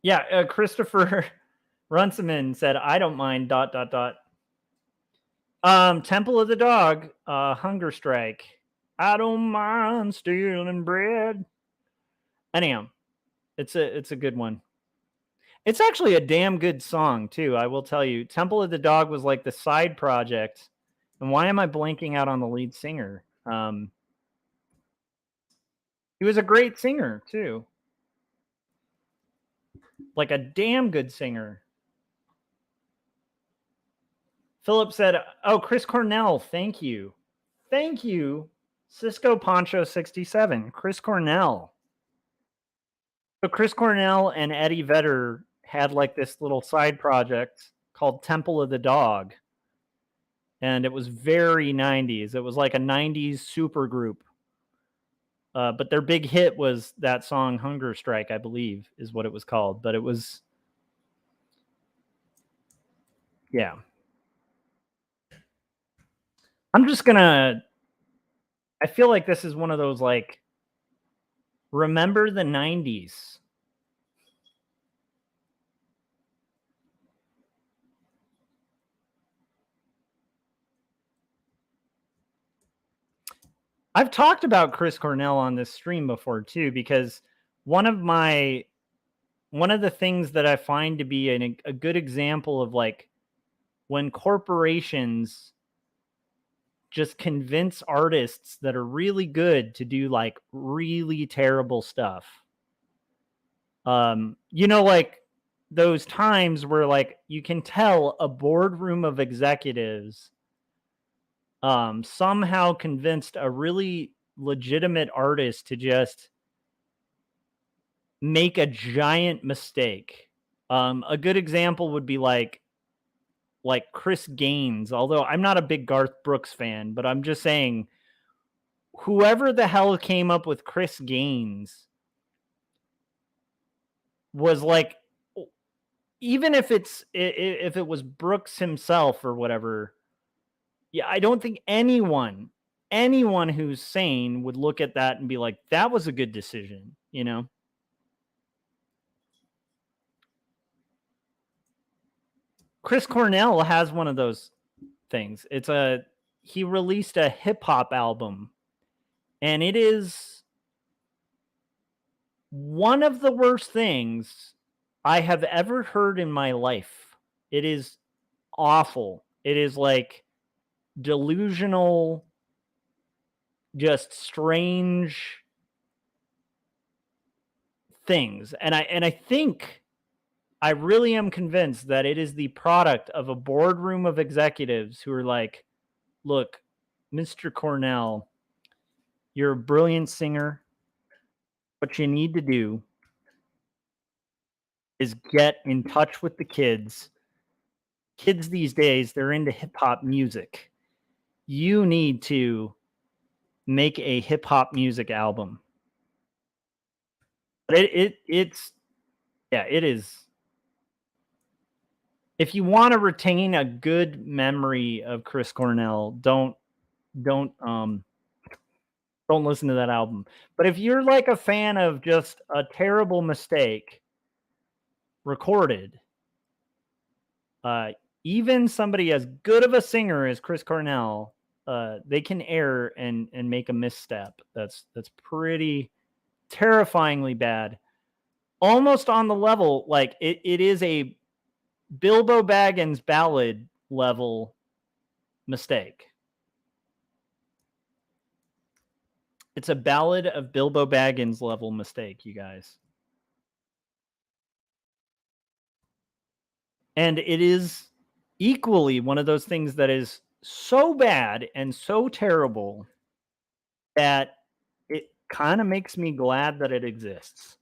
Speaker 1: Yeah, Christopher Runciman said, I don't mind, ... Temple of the Dog, Hunger Strike. I don't mind stealing bread. Anyhow, it's a good one. It's actually a damn good song, too, I will tell you. Temple of the Dog was like the side project. And why am I blanking out on the lead singer? He was a great singer, too. Like a damn good singer. Philip said, oh, Chris Cornell, thank you. Thank you, Cisco Poncho 67. Chris Cornell. So Chris Cornell and Eddie Vedder had like this little side project called Temple of the Dog. And it was very 90s. It was like a 90s super group. But their big hit was that song Hunger Strike, I believe, is what it was called. But it was, yeah. I'm just gonna, I feel like this is one of those like, remember the 90s. I've talked about Chris Cornell on this stream before too, because one of the things that I find to be a good example of like when corporations just convince artists that are really good to do like really terrible stuff. You know, like those times where like you can tell a boardroom of executives somehow convinced a really legitimate artist to just make a giant mistake. A good example would be like Chris Gaines, although I'm not a big Garth Brooks fan, but I'm just saying whoever the hell came up with Chris Gaines was like, even if it was Brooks himself or whatever, yeah, I don't think anyone who's sane would look at that and be like, that was a good decision, you know? Chris Cornell has one of those things. He released a hip hop album, and it is one of the worst things I have ever heard in my life. It is awful. It is like delusional, just strange things. And I think I really am convinced that it is the product of a boardroom of executives who are like, look, Mr. Cornell, you're a brilliant singer. What you need to do is get in touch with the kids. Kids these days, they're into hip hop music. You need to make a hip hop music album. But it's it is. If you want to retain a good memory of Chris Cornell, don't listen to that album. But if you're like a fan of just a terrible mistake recorded, even somebody as good of a singer as Chris Cornell they can err and make a misstep. That's pretty terrifyingly bad. Almost on the level, like it is a Bilbo Baggins ballad level mistake. It's a Ballad of Bilbo Baggins level mistake, you guys. And it is equally one of those things that is so bad and so terrible that it kind of makes me glad that it exists.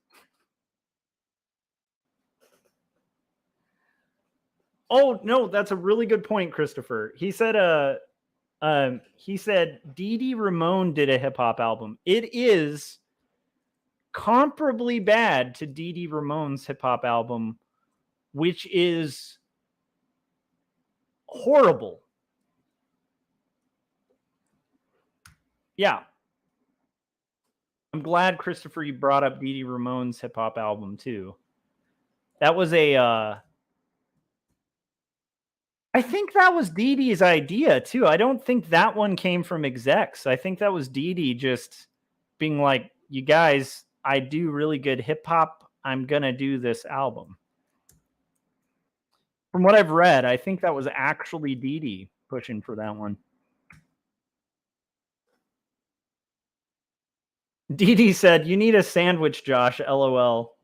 Speaker 1: Oh, no, that's a really good point, Christopher. He said Dee Dee Ramone did a hip hop album. It is comparably bad to Dee Dee Ramone's hip hop album, which is horrible. Yeah. I'm glad, Christopher, you brought up Dee Dee Ramone's hip hop album too. That was I think that was Dee Dee's idea too. I don't think that one came from execs. I think that was Dee Dee just being like, you guys, I do really good hip hop. I'm going to do this album. From what I've read, I think that was actually Dee Dee pushing for that one. Dee Dee said, you need a sandwich, Josh, LOL.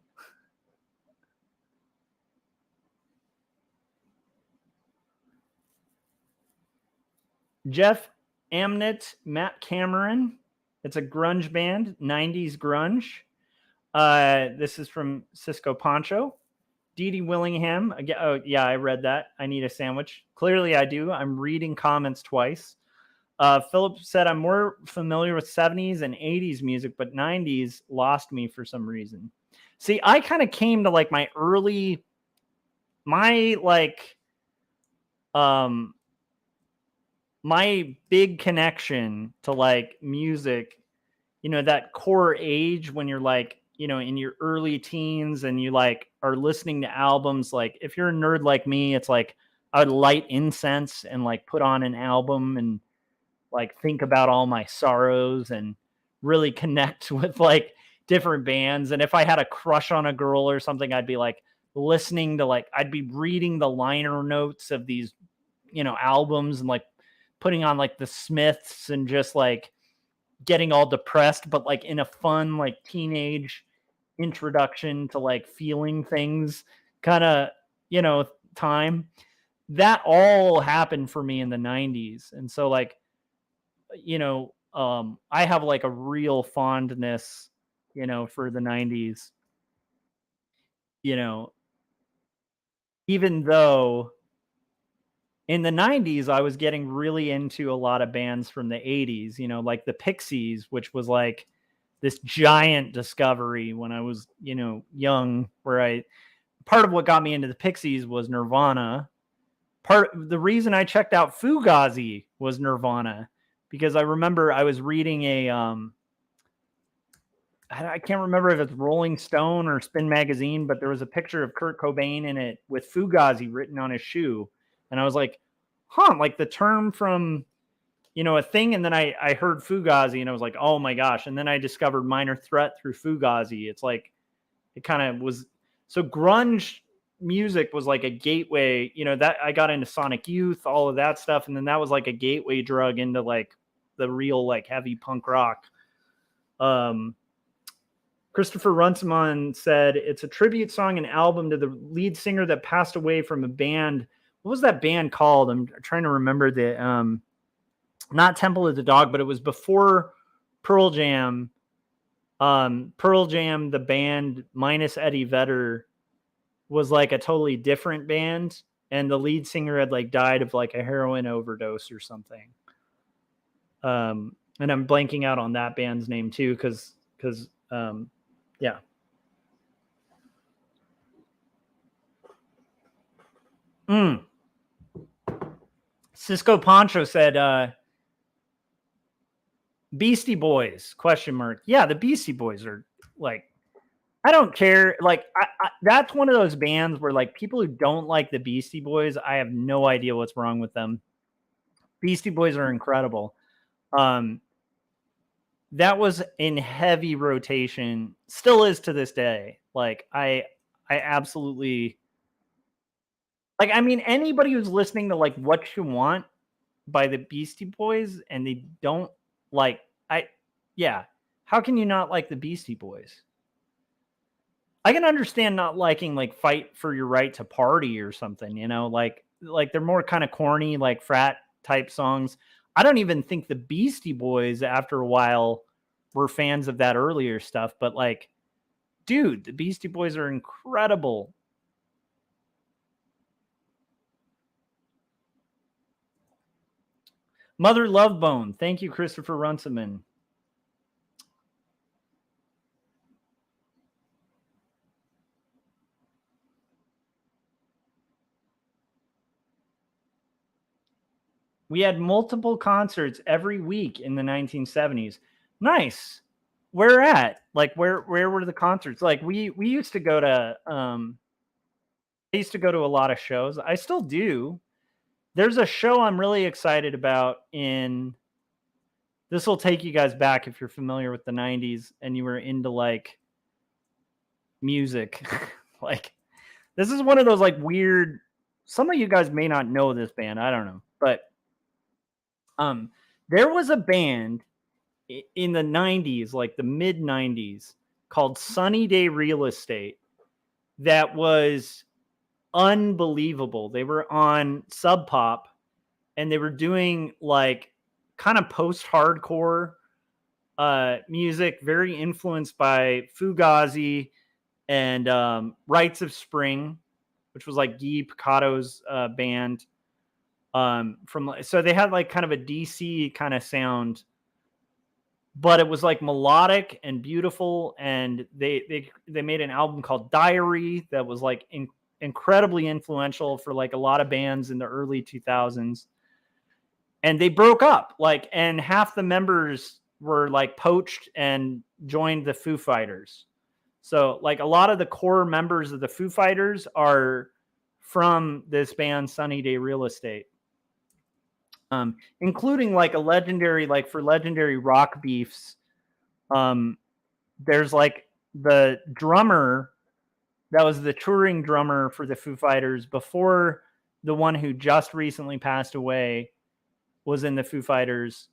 Speaker 1: Jeff Amnett, Matt Cameron. It's a grunge band, 90s grunge. This is from Cisco Poncho. Dee Dee Willingham. Oh, yeah, I read that. I need a sandwich. Clearly I do. I'm reading comments twice. Philip said, I'm more familiar with 70s and 80s music, but 90s lost me for some reason. See, I kind of came to like my big connection to like music, you know, that core age when you're like, you know, in your early teens and you like are listening to albums. Like if you're a nerd like me, it's like I would light incense and like put on an album and like think about all my sorrows and really connect with like different bands. And if I had a crush on a girl or something, I'd be like listening to like, I'd be reading the liner notes of these, you know, albums and like putting on like the Smiths and just like getting all depressed, but like in a fun, like teenage introduction to like feeling things kind of, you know, time. That all happened for me in the 90s. And so like, you know, I have like a real fondness, you know, for the 90s, you know, even though in the 90s, I was getting really into a lot of bands from the 80s, you know, like the Pixies, which was like this giant discovery when I was, you know, young, where part of what got me into the Pixies was Nirvana. The reason I checked out Fugazi was Nirvana, because I remember I was reading I can't remember if it's Rolling Stone or Spin Magazine, but there was a picture of Kurt Cobain in it with Fugazi written on his shoe. And I was like, like the term from, you know, a thing. And then I heard Fugazi and I was like, oh my gosh. And then I discovered Minor Threat through Fugazi. It's like, it kind of was, so grunge music was like a gateway, you know, that I got into Sonic Youth, all of that stuff. And then that was like a gateway drug into like the real like heavy punk rock. Christopher Runciman said it's a tribute song and album to the lead singer that passed away from a band. What was that band called? I'm trying to remember the, not Temple of the Dog, but it was before Pearl Jam. Pearl Jam, the band minus Eddie Vedder, was like a totally different band. And the lead singer had like died of like a heroin overdose or something. And I'm blanking out on that band's name too. Cause yeah. Cisco Poncho said, Beastie Boys, ? Yeah, the Beastie Boys are like, I don't care. Like, that's one of those bands where like people who don't like the Beastie Boys, I have no idea what's wrong with them, Beastie Boys are incredible. That was in heavy rotation, still is to this day. Like I absolutely like, I mean, anybody who's listening to like What You Want by the Beastie Boys and they don't like, how can you not like the Beastie Boys? I can understand not liking like Fight for Your Right to Party or something, you know, like they're more kind of corny, like frat type songs. I don't even think the Beastie Boys after a while were fans of that earlier stuff, but like, dude, the Beastie Boys are incredible. Mother Love Bone. Thank you, Christopher Runciman. We had multiple concerts every week in the 1970s. Nice. Where at? Like where were the concerts? Like we used to go to I used to go to a lot of shows. I still do. There's a show I'm really excited about this will take you guys back if you're familiar with the 90s and you were into like music. Like this is one of those like weird, some of you guys may not know this band, I don't know. But there was a band in the 90s, like the mid 90s, called Sunny Day Real Estate that was unbelievable. They were on Sub Pop and they were doing like kind of post-hardcore music, very influenced by Fugazi and Rites of Spring, which was like Guy Piccato's band. So they had like kind of a DC kind of sound, but it was like melodic and beautiful. And they made an album called Diary that was like incredibly influential for like a lot of bands in the early 2000s. And they broke up, like, and half the members were like poached and joined the Foo Fighters. So like a lot of the core members of the Foo Fighters are from this band Sunny Day Real Estate. Including like a legendary, like for legendary rock beefs. There's like the drummer that was the touring drummer for the Foo Fighters before the one who just recently passed away was in the Foo Fighters.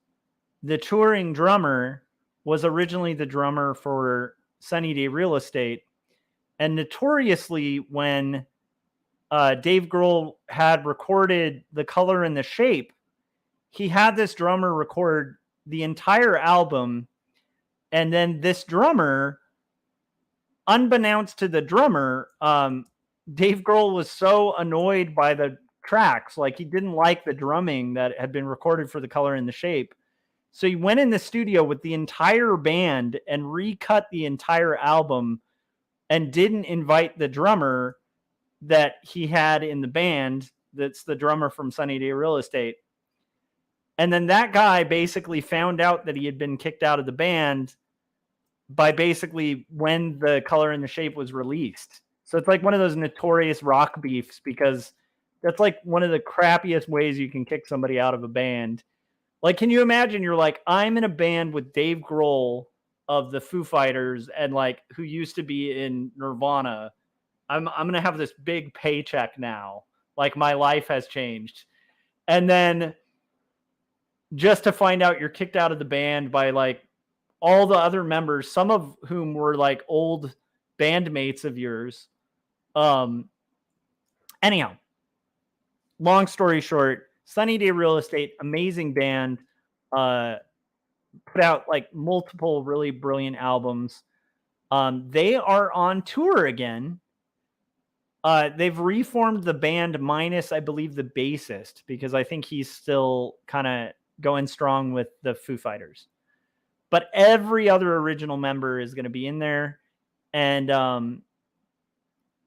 Speaker 1: The touring drummer was originally the drummer for Sunny Day Real Estate. And notoriously, when Dave Grohl had recorded The Color and the Shape, he had this drummer record the entire album. And then this drummer, unbeknownst to the drummer, Dave Grohl was so annoyed by the tracks, like he didn't like the drumming that had been recorded for The Color and the Shape. So he went in the studio with the entire band and recut the entire album and didn't invite the drummer that he had in the band. That's the drummer from Sunny Day Real Estate. And then that guy basically found out that he had been kicked out of the band by basically when The Color and the Shape was released. So it's like one of those notorious rock beefs, because that's like one of the crappiest ways you can kick somebody out of a band. Like, can you imagine you're like, I'm in a band with Dave Grohl of the Foo Fighters and like who used to be in Nirvana. I'm going to have this big paycheck now. Like my life has changed. And then just to find out you're kicked out of the band by like all the other members, some of whom were like old bandmates of yours. Anyhow, long story short, Sunny Day Real Estate, amazing band, put out like multiple really brilliant albums. They are on tour again. They've reformed the band minus, I believe, the bassist, because I think he's still kind of going strong with the Foo Fighters. But every other original member is going to be in there. And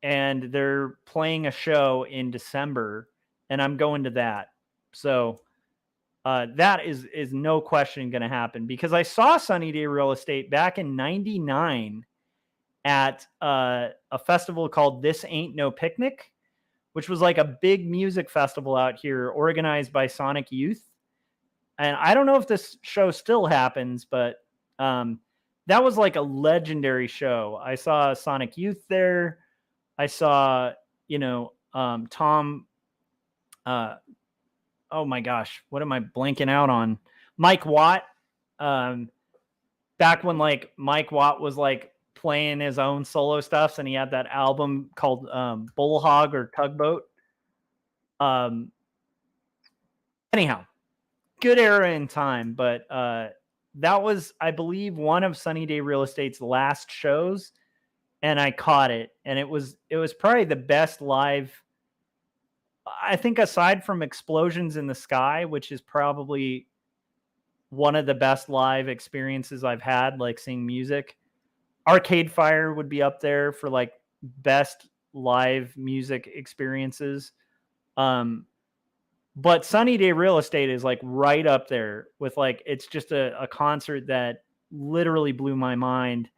Speaker 1: they're playing a show in December, and I'm going to that. So that is no question going to happen, because I saw Sunny Day Real Estate back in '99 at a festival called This Ain't No Picnic, which was like a big music festival out here organized by Sonic Youth. and I don't know if this show still happens, but that was like a legendary show. I saw Sonic Youth there. I saw, Tom. Oh my gosh, what am I blanking out on? Mike Watt. Back when like Mike Watt was like playing his own solo stuff, and he had that album called Bullhog or Tugboat. Anyhow, good era in time, but that was, I believe, one of Sunny Day Real Estate's last shows, and I caught it, and it was probably the best live. I think aside from Explosions in the Sky, which is probably one of the best live experiences I've had, like seeing music. Arcade Fire would be up there for like best live music experiences. But Sunny Day Real Estate is like right up there with like, it's just a concert that literally blew my mind.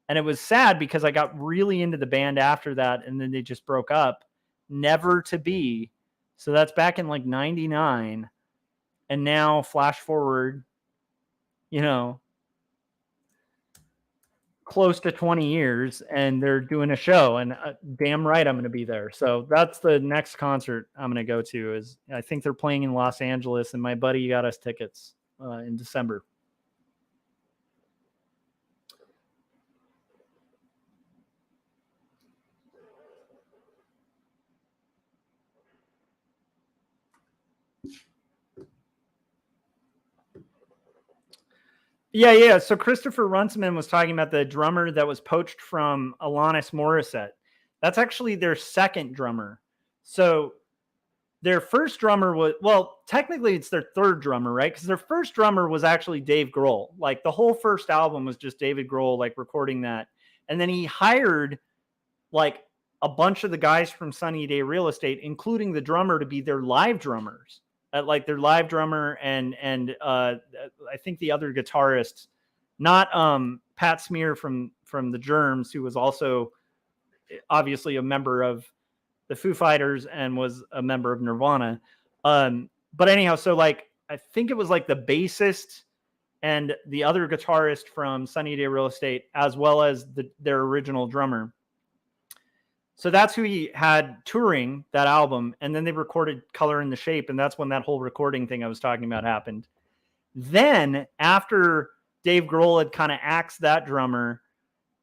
Speaker 1: And it was sad because I got really into the band after that, and then they just broke up. Never to Be. So that's back in like 99. And now flash forward, close to 20 years, and they're doing a show, and damn right I'm going to be there. So that's the next concert I'm going to go to. Is I think they're playing in Los Angeles, and my buddy got us tickets in December. Yeah. So Christopher Runciman was talking about the drummer that was poached from Alanis Morissette. That's actually their second drummer. So their first drummer was, well, technically it's their third drummer, right? Because their first drummer was actually Dave Grohl. Like the whole first album was just David Grohl, like recording that. And then he hired like a bunch of the guys from Sunny Day Real Estate, including the drummer, to be their live drummers. Like their live drummer and I think the other guitarist, not Pat Smear from the Germs, who was also obviously a member of the Foo Fighters and was a member of Nirvana. But anyhow, so like I think it was like the bassist and the other guitarist from Sunny Day Real Estate, as well as their original drummer. So that's who he had touring that album. And then they recorded Color in the Shape. And that's when that whole recording thing I was talking about happened. Then after Dave Grohl had kind of axed that drummer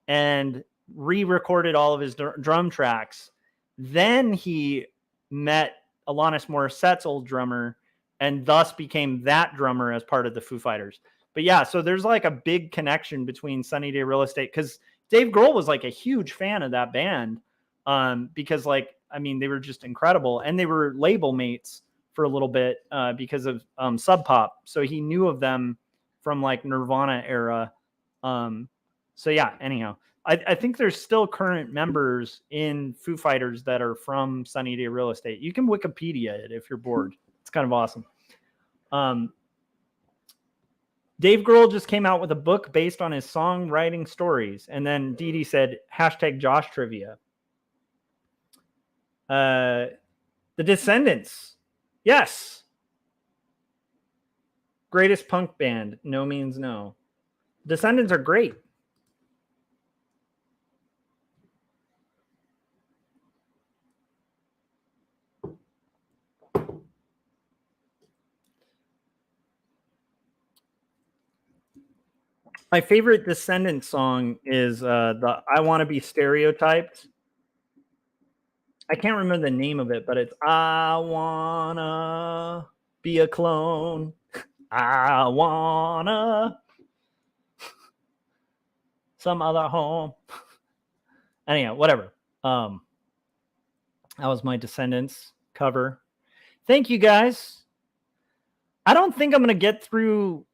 Speaker 1: and re-recorded all of his drum tracks, then he met Alanis Morissette's old drummer and thus became that drummer as part of the Foo Fighters. But yeah, so there's like a big connection between Sunny Day Real Estate, because Dave Grohl was like a huge fan of that band. Because like, I mean, they were just incredible, and they were label mates for a little bit, because of, Sub Pop. So he knew of them from like Nirvana era. So yeah, anyhow, I think there's still current members in Foo Fighters that are from Sunny Day Real Estate. You can Wikipedia it if you're bored. It's kind of awesome. Dave Grohl just came out with a book based on his songwriting stories. And then Dee Dee said, #Josh Trivia. The Descendants. Yes. Greatest punk band. No means no. Descendants are great. My favorite Descendants song is the I Want to Be Stereotyped. I can't remember the name of it, but it's I wanna be a clone. I wanna some other home. Anyhow, whatever. That was my Descendants cover. Thank you guys. I don't think I'm gonna get through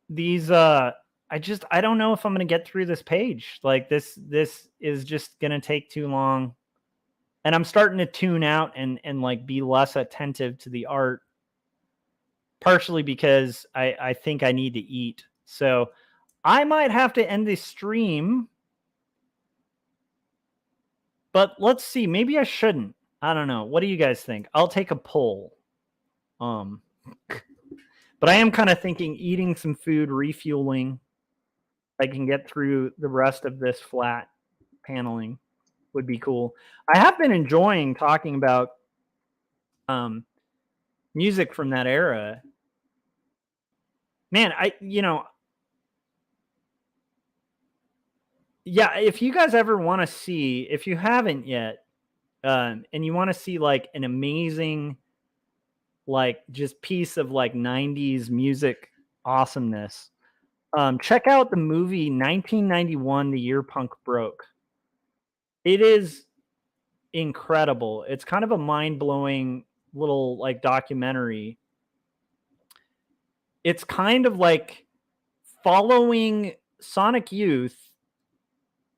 Speaker 1: these. I don't know if I'm gonna get through this page. Like this is just gonna take too long. And I'm starting to tune out and like be less attentive to the art, partially because I think I need to eat. So I might have to end this stream, but let's see. Maybe I shouldn't. I don't know. What do you guys think? I'll take a poll. But I am kind of thinking eating some food, refueling. I can get through the rest of this flat paneling would be cool. I have been enjoying talking about music from that era. Man, yeah, if you guys ever want to see, if you haven't yet, and you want to see like an amazing, like just piece of like 90s music awesomeness, check out the movie 1991, The Year Punk Broke. It is incredible. It's kind of a mind-blowing little like documentary. It's kind of like following Sonic Youth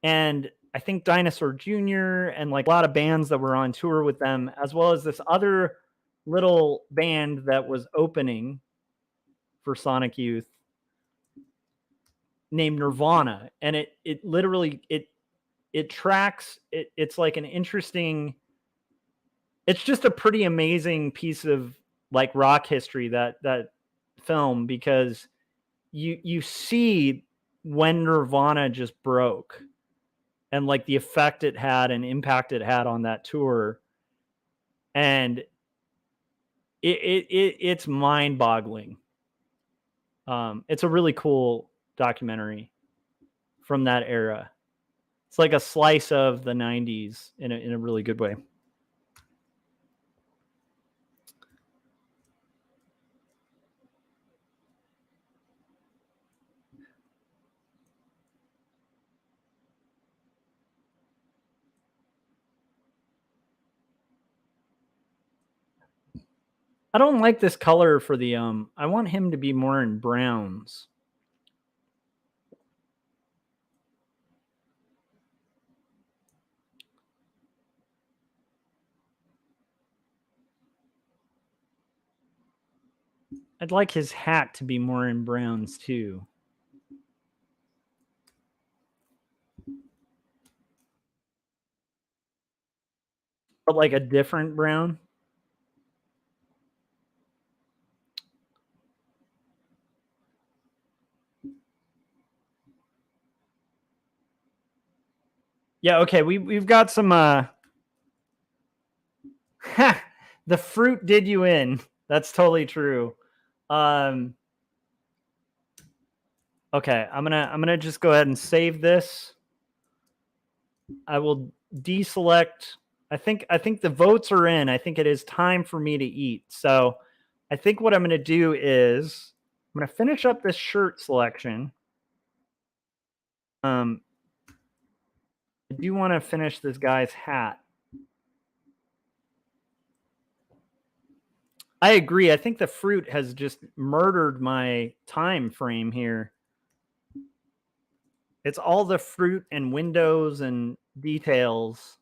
Speaker 1: and I think Dinosaur Jr. and like a lot of bands that were on tour with them, as well as this other little band that was opening for Sonic Youth named Nirvana. And it literally tracks it's like an interesting, it's just a pretty amazing piece of like rock history, that film, because you see when Nirvana just broke and like the effect it had and impact it had on that tour. And it's mind-boggling. It's a really cool documentary from that era. It's like a slice of the 90s in a really good way. I don't like this color for the I want him to be more in browns. I'd like his hat to be more in browns too. But like a different brown. Yeah, okay, we've got some the fruit did you in. That's totally true. Okay, I'm gonna just go ahead and save this. I will deselect. I think the votes are in. I think it is time for me to eat. So I think what I'm gonna do is I'm gonna finish up this shirt selection. I do want to finish this guy's hat. I agree. I think the fruit has just murdered my time frame here. It's all the fruit and windows and details.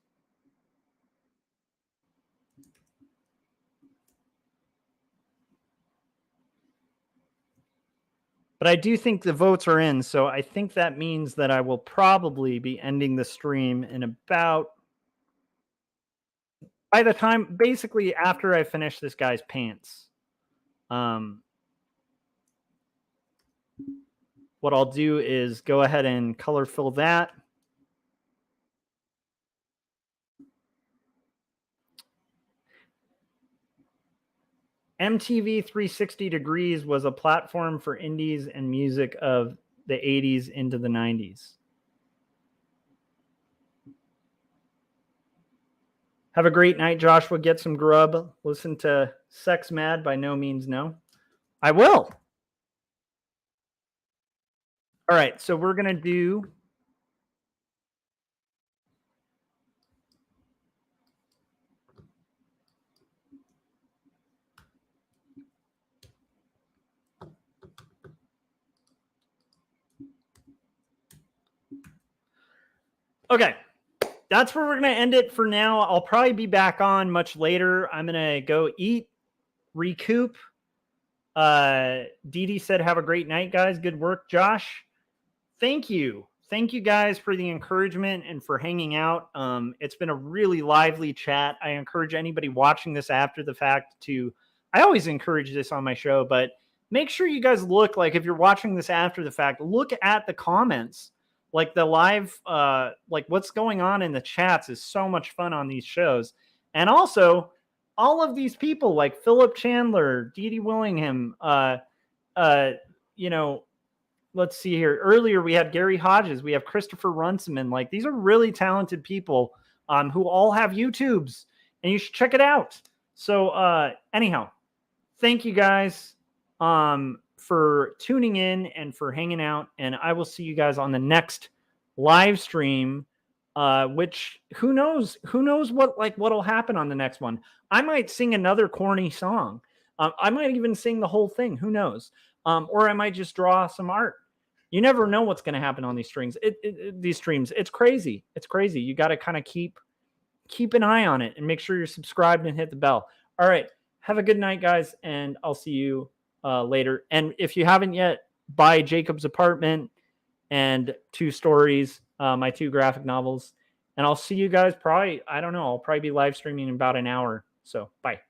Speaker 1: But I do think the votes are in, so I think that means that I will probably be ending the stream in about, by the time, basically after I finish this guy's pants. What I'll do is go ahead and color fill that. MTV 360 Degrees was a platform for indies and music of the 80s into the 90s. Have a great night, Joshua. Get some grub. Listen to Sex Mad by No Means No. I will. All right, so we're going to do... Okay, that's where we're going to end it for now. I'll probably be back on much later. I'm going to go eat, recoup. Dee Dee said, have a great night, guys. Good work, Josh. Thank you. Thank you guys for the encouragement and for hanging out. It's been a really lively chat. I encourage anybody watching this after the fact to, I always encourage this on my show, but make sure you guys look, like if you're watching this after the fact, look at the comments, like the live, like what's going on in the chats is so much fun on these shows. And also all of these people like Philip Chandler, Dee Dee Willingham, you know, let's see here. Earlier we had Gary Hodges, we have Christopher Runciman. Like these are really talented people who all have YouTubes, and you should check it out. So anyhow, thank you guys for tuning in and for hanging out. And I will see you guys on the next live stream, which who knows what'll happen on the next one. I might sing another corny song. I might even sing the whole thing. Who knows? Or I might just draw some art. You never know what's going to happen on these streams. These streams. It's crazy. It's crazy. You got to kind of keep an eye on it and make sure you're subscribed and hit the bell. All right. Have a good night, guys, and I'll see you later. And if you haven't yet, buy Jacob's Apartment and 2 Stories, my 2 graphic novels. And I'll see you guys probably, I don't know, I'll probably be live streaming in about an hour. So bye.